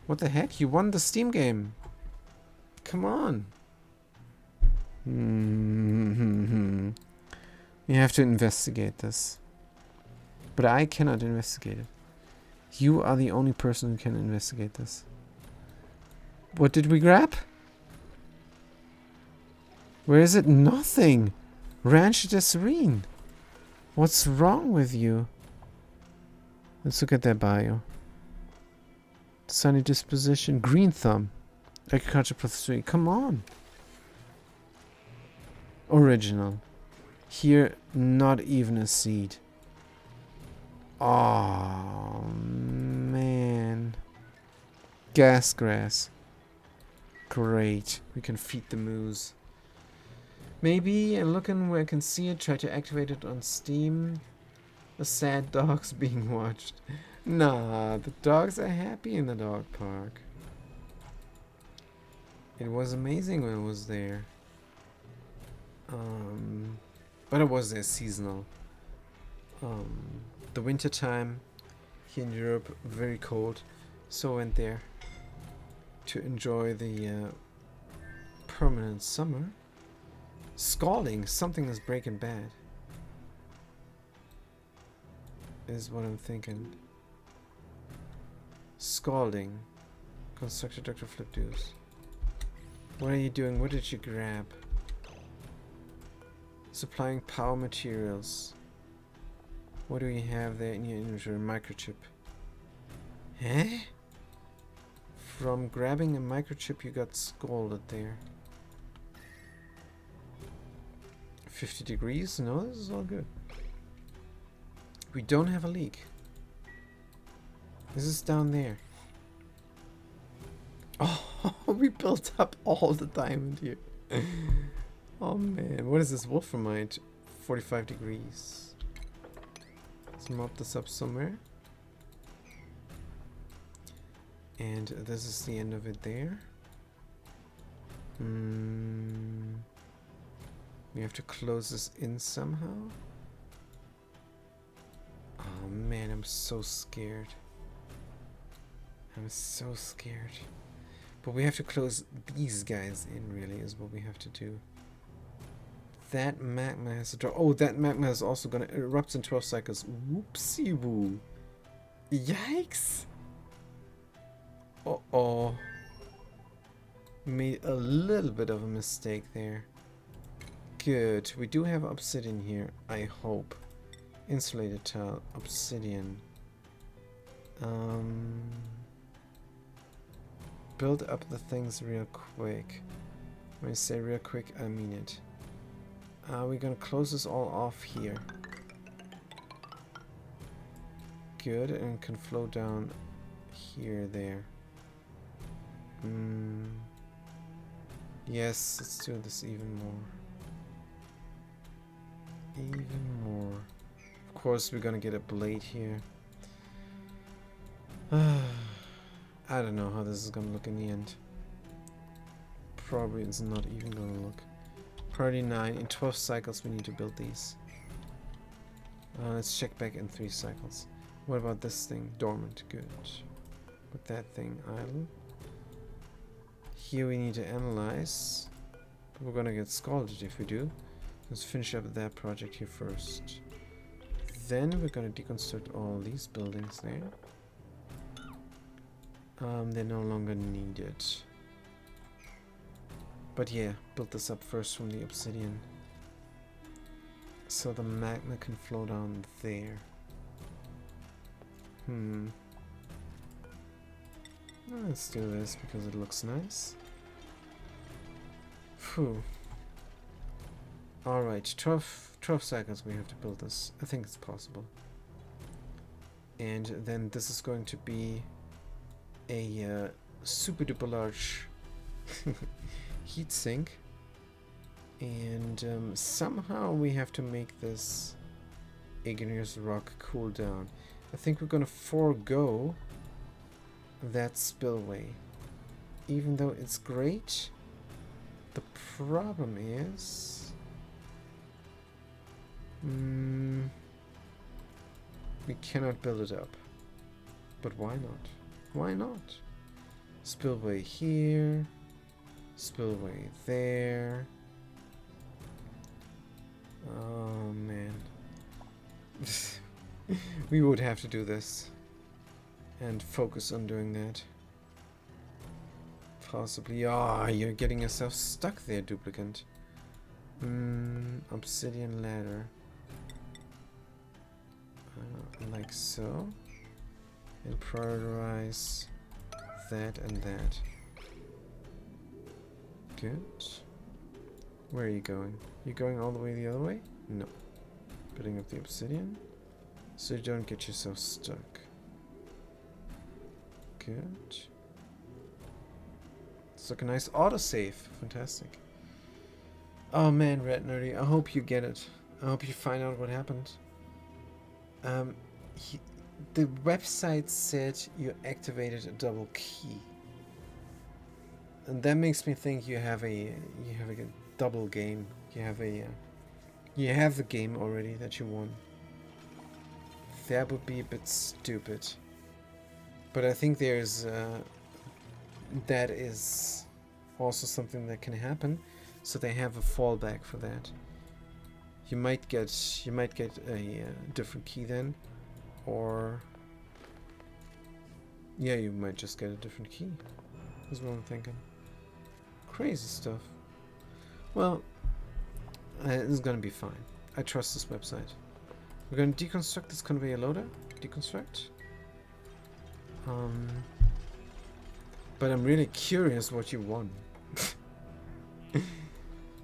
What the heck? You won the Steam game. Come on. You have to investigate this. But I cannot investigate it. You are the only person who can investigate this. What did we grab? Where is it? Nothing. Rancho de Serene. What's wrong with you? Let's look at their bio. Sunny disposition. Green thumb. Agriculture +3. Come on. Original. Here, not even a seed. Oh, man. Gas grass. Great. We can feed the moose. Maybe, and looking where I can see it, try to activate it on Steam. The sad dog's being watched. Nah, the dogs are happy in the dog park. It was amazing when it was there. But it was there seasonal. The winter time here in Europe, very cold, so I went there to enjoy the permanent summer. Scalding, something is Breaking Bad, is what I'm thinking. Scalding. Constructor Dr. Flipdoos. What are you doing? What did you grab? Supplying power materials. What do you have there in your inventory? Microchip. Huh? From grabbing a microchip you got scalded there. 50 degrees? No, this is all good. We don't have a leak. This is down there. Oh, we built up all the diamond here. Oh man, what is this? Wolframite. 45 degrees. Let's mop this up somewhere. And this is the end of it there. We have to close this in somehow. Oh man, I'm so scared. I'm so scared. But we have to close these guys in, really, is what we have to do. That magma has to drop. Oh, that magma is also gonna erupt in 12 cycles. Whoopsie woo. Yikes! Uh-oh. Made a little bit of a mistake there. Good. We do have obsidian here, I hope. Insulated tile. Obsidian. Build up the things real quick. When I say real quick, I mean it. We're gonna close this all off here. Good, and it can flow down here, there. Yes, let's do this even more. Even more. Of course, we're gonna get a blade here. I don't know how this is gonna look in the end. Probably it's not even gonna look. Priority 9. In 12 cycles we need to build these. Let's check back in 3 cycles. What about this thing? Dormant. Good. Put that thing idle. Here we need to analyze. But we're gonna get scalded if we do. Let's finish up that project here first. Then we're gonna deconstruct all these buildings there. They're no longer needed. But yeah, build this up first from the obsidian. So the magma can flow down there. Let's do this because it looks nice. Phew. Alright, 12 seconds we have to build this. I think it's possible. And then this is going to be a super duper large heatsink. And somehow we have to make this igneous rock cool down. I think we're gonna forego that spillway. Even though it's great, the problem is... we cannot build it up. But why not? Why not? Spillway here. Spillway there. Oh man. We would have to do this. And focus on doing that. Possibly. Ah, you're getting yourself stuck there, duplicant. Obsidian ladder. Like so. And prioritize that and that. Good. Where are you going? You going all the way the other way? No. Putting up the obsidian so you don't get yourself stuck. Good. It's like a nice autosave. Fantastic. Oh man, Red Nerdy, I hope you get it. I hope you find out what happened. The website said you activated a double key. And that makes me think you have a double game. You have the game already that you won. That would be a bit stupid. But I think there's that is also something that can happen, so they have a fallback for that. You might get a different key then, or yeah, you might just get a different key. Is what I'm thinking. Crazy stuff. Well, this is gonna be fine. I trust this website. We're gonna deconstruct this conveyor loader. Deconstruct. But I'm really curious what you won.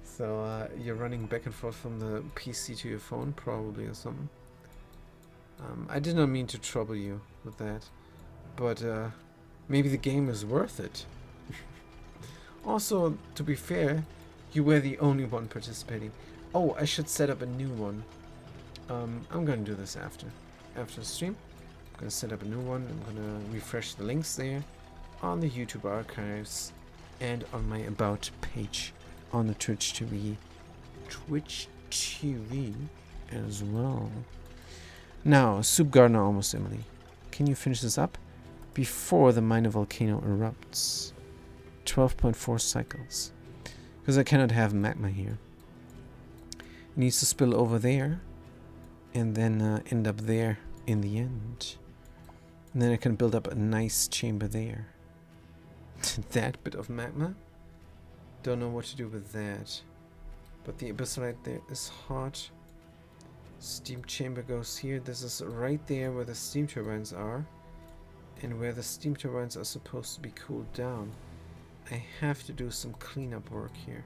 So you're running back and forth from the PC to your phone, probably, or something. I did not mean to trouble you with that, but maybe the game is worth it. Also, to be fair, you were the only one participating. Oh, I should set up a new one. I'm gonna do this after the stream. I'm gonna set up a new one. I'm gonna refresh the links there on the YouTube archives and on my About page on the Twitch TV as well. Now, Soup Gardener Almost Emily, can you finish this up before the minor volcano erupts? 12.4 cycles, because I cannot have magma here. It needs to spill over there and then end up there in the end. And then I can build up a nice chamber there. That bit of magma? Don't know what to do with that. But the abyss right there is hot. Steam chamber goes here. This is right there where the steam turbines are. And where the steam turbines are supposed to be cooled down. I have to do some cleanup work here.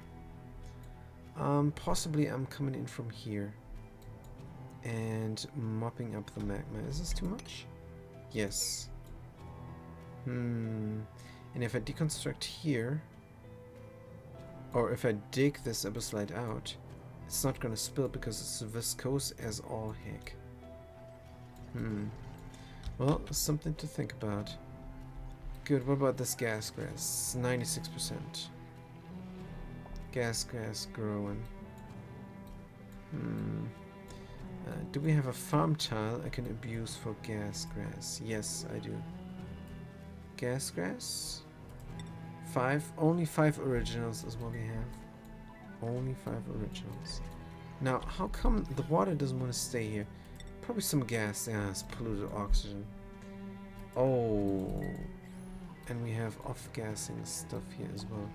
Possibly I'm coming in from here. And mopping up the magma. Is this too much? Yes. And if I deconstruct here, or if I dig this abyssite out, it's not gonna spill because it's viscose as all heck. Well, something to think about. Good, what about this gas grass? 96%. Gas grass growing. Do we have a farm tile I can abuse for gas grass? Yes, I do. Gas grass? 5? Only 5 originals is what we have. Only 5 originals. Now, how come the water doesn't want to stay here? Probably some gas. Yeah, it's polluted oxygen. Oh. And we have off-gassing stuff here as well.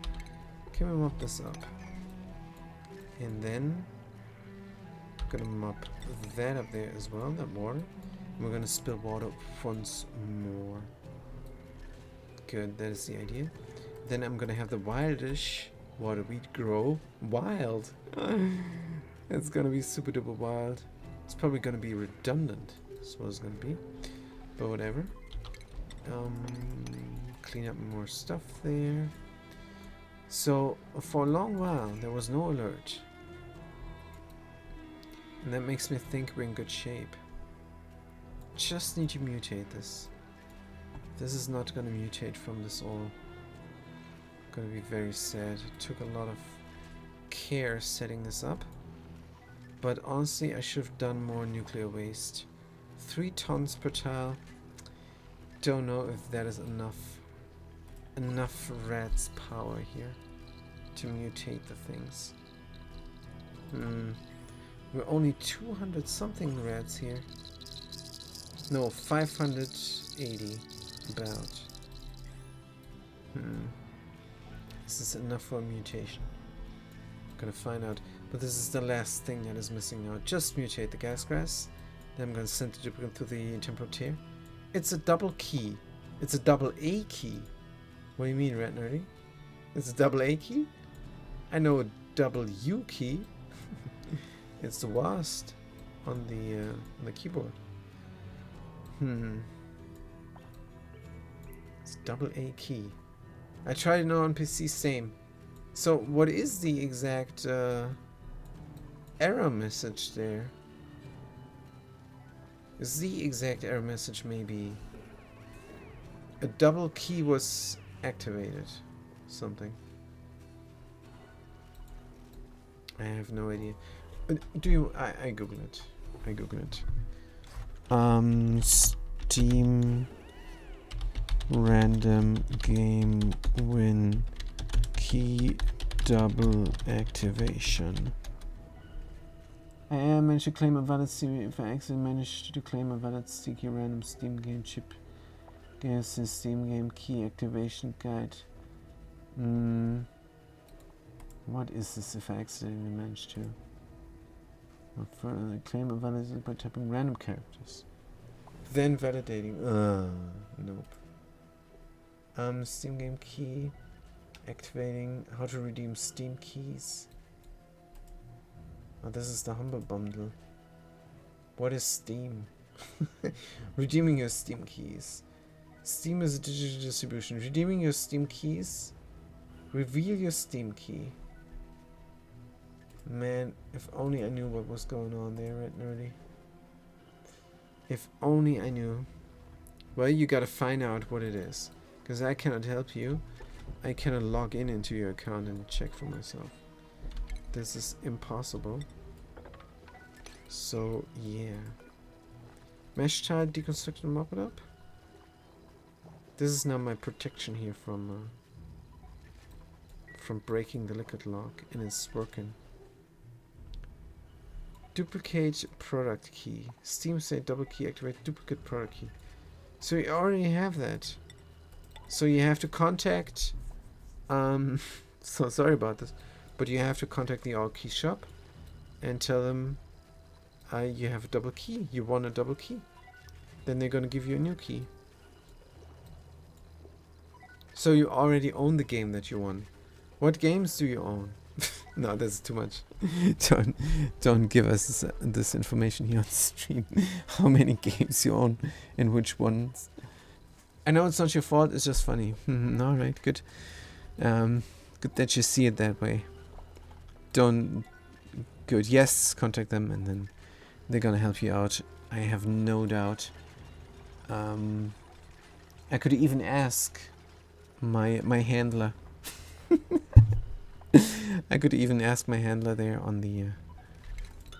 Can we mop this up? And then Gonna mop that up there as well, that water. And we're gonna spill water once more. Good, that is the idea. Then I'm gonna have the wildish water wheat grow wild. It's gonna be super duper wild. It's probably gonna be redundant. That's what it's gonna be. But whatever. Clean up more stuff there. So for a long while there was no alert. And that makes me think we're in good shape. Just need to mutate this. This is not gonna mutate from this all. Gonna be very sad. It took a lot of care setting this up. But honestly, I should have done more nuclear waste. 3 tons per tile. Don't know if that is enough rats power here to mutate the things. We're only 200 something rats here. No, 580 about. Is this enough for a mutation? I'm gonna find out. But this is the last thing that is missing now. Just mutate the gas grass. Then I'm gonna send the duplicate through the temporal tear. It's a double key. It's a double A key. What do you mean, Rat Nerdy? It's a double A key? I know a double U key. It's the worst on the keyboard. It's double A key. I tried it on PC, same. So what is the exact error message there? Is the exact error message maybe a double key was activated? Something. I have no idea. Do you? I Google it. I Google it. Steam random game win key double activation. I managed to claim a valid Steam if I accidentally managed to claim a valid sticky random Steam game chip. Guess the Steam game key activation guide. What is this if I accidentally managed to? Claim a valid by typing random characters. Then validating. Nope. Steam game key. Activating. How to redeem Steam keys. Oh, this is the Humble Bundle. What is Steam? Redeeming your Steam keys. Steam is a digital distribution. Redeeming your Steam keys. Reveal your Steam key. Man, if only I knew what was going on there, Red Nerdy. If only I knew. Well, you gotta find out what it is. Because I cannot help you. I cannot log in into your account and check for myself. This is impossible. So, yeah. Mesh tile, deconstruct and mop it up. This is now my protection here from breaking the liquid lock, and it's working. Duplicate product key. Steam say double key activate duplicate product key. So you already have that. So you have to contact so sorry about this, but you have to contact the all key shop and tell them you have a double key. You want a double key. Then they're gonna give you a new key. So you already own the game that you won. What games do you own? No, that's too much. Don't give us this information here on stream. How many games you own and which ones. I know it's not your fault, it's just funny. Alright, good. Good that you see it that way. Good, yes, contact them and then they're gonna help you out. I have no doubt. I could even ask my handler. I could even ask my handler there on the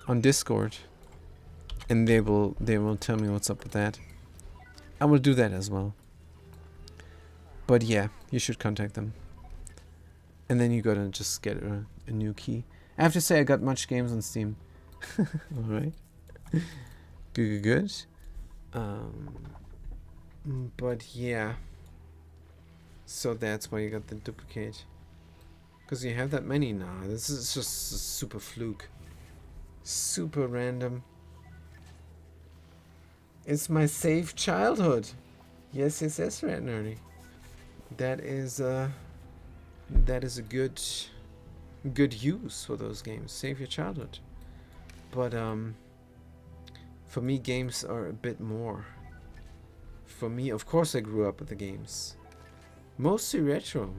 on Discord, and they will tell me what's up with that. I will do that as well. But yeah, you should contact them, and then you gotta just get a new key. I have to say I got much games on Steam. All right, good. But yeah, so that's why you got the duplicate. Because you have that many now. This is just a super fluke. Super random. It's my safe childhood. Yes, Red Nerdy. That is a good use for those games. Save your childhood. But for me, games are a bit more. For me, of course, I grew up with the games. Mostly retro.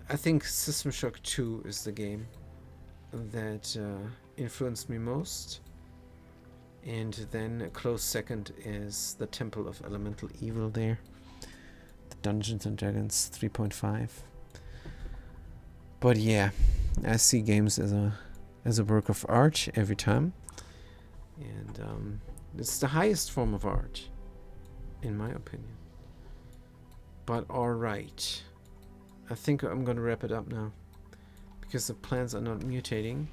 I think System Shock 2 is the game that influenced me most. And then a close second is the Temple of Elemental Evil there. The Dungeons and Dragons 3.5. But yeah, I see games as a work of art every time. And it's the highest form of art, in my opinion. But alright. I think I'm gonna wrap it up now. Because the plants are not mutating.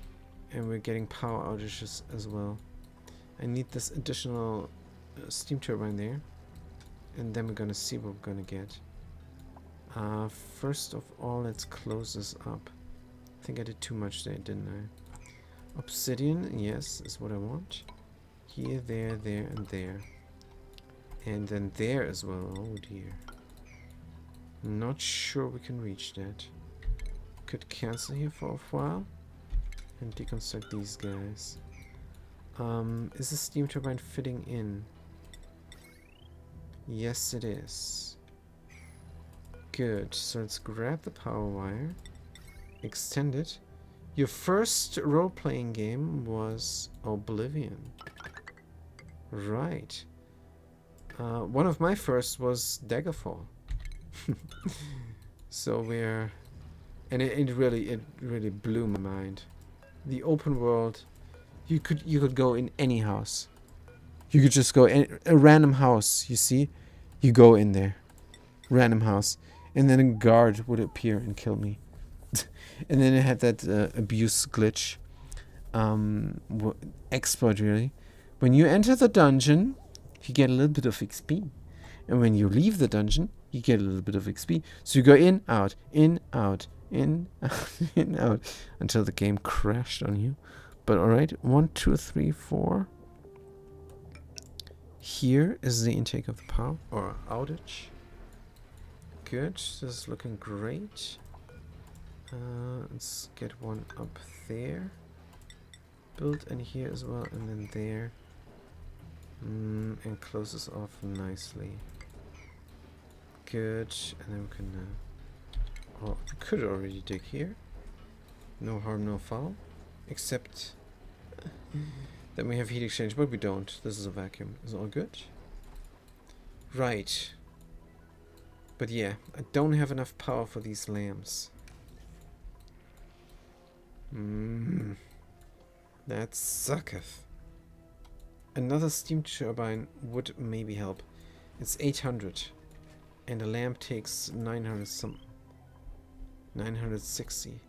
And we're getting power outages as well. I need this additional steam turbine there. And then we're gonna see what we're gonna get. First of all, let's close this up. I think I did too much there, didn't I? Obsidian, yes, is what I want. Here, there, and there. And then there as well. Oh dear. Not sure we can reach that. Could cancel here for a while. And deconstruct these guys. Is the steam turbine fitting in? Yes, it is. Good. So let's grab the power wire. Extend it. Your first role-playing game was Oblivion. Right. One of my first was Daggerfall. So we're... And it really blew my mind. The open world... You could go in any house. You could just go in a random house, you see? You go in there. Random house. And then a guard would appear and kill me. And then it had that abuse glitch. Exploit, really. When you enter the dungeon, you get a little bit of XP. And when you leave the dungeon, you get a little bit of XP. So you go in, out, in, out, in, out, in, out. Until the game crashed on you. But alright, 1, 2, 3, 4. Here is the intake of the power, or outage. Good, this is looking great. Let's get one up there. Build in here as well, and then there. And close this off nicely. Good, and then we can... well, we could already dig here. No harm, no foul. Except... then we have heat exchange, but we don't. This is a vacuum. Is all good? Right. But yeah, I don't have enough power for these lamps. That sucketh. Another steam turbine would maybe help. It's 800. And a lamp takes 900 some. 960.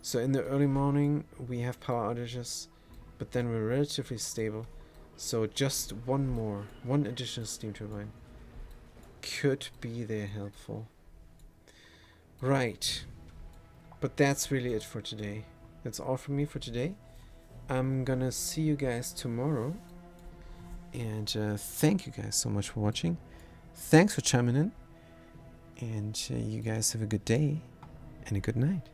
So in the early morning we have power outages, but then we're relatively stable. So just one additional steam turbine could be there helpful. Right. But that's really it for today. That's all from me for today. I'm gonna see you guys tomorrow. And thank you guys so much for watching. Thanks for chiming in. And you guys have a good day and a good night.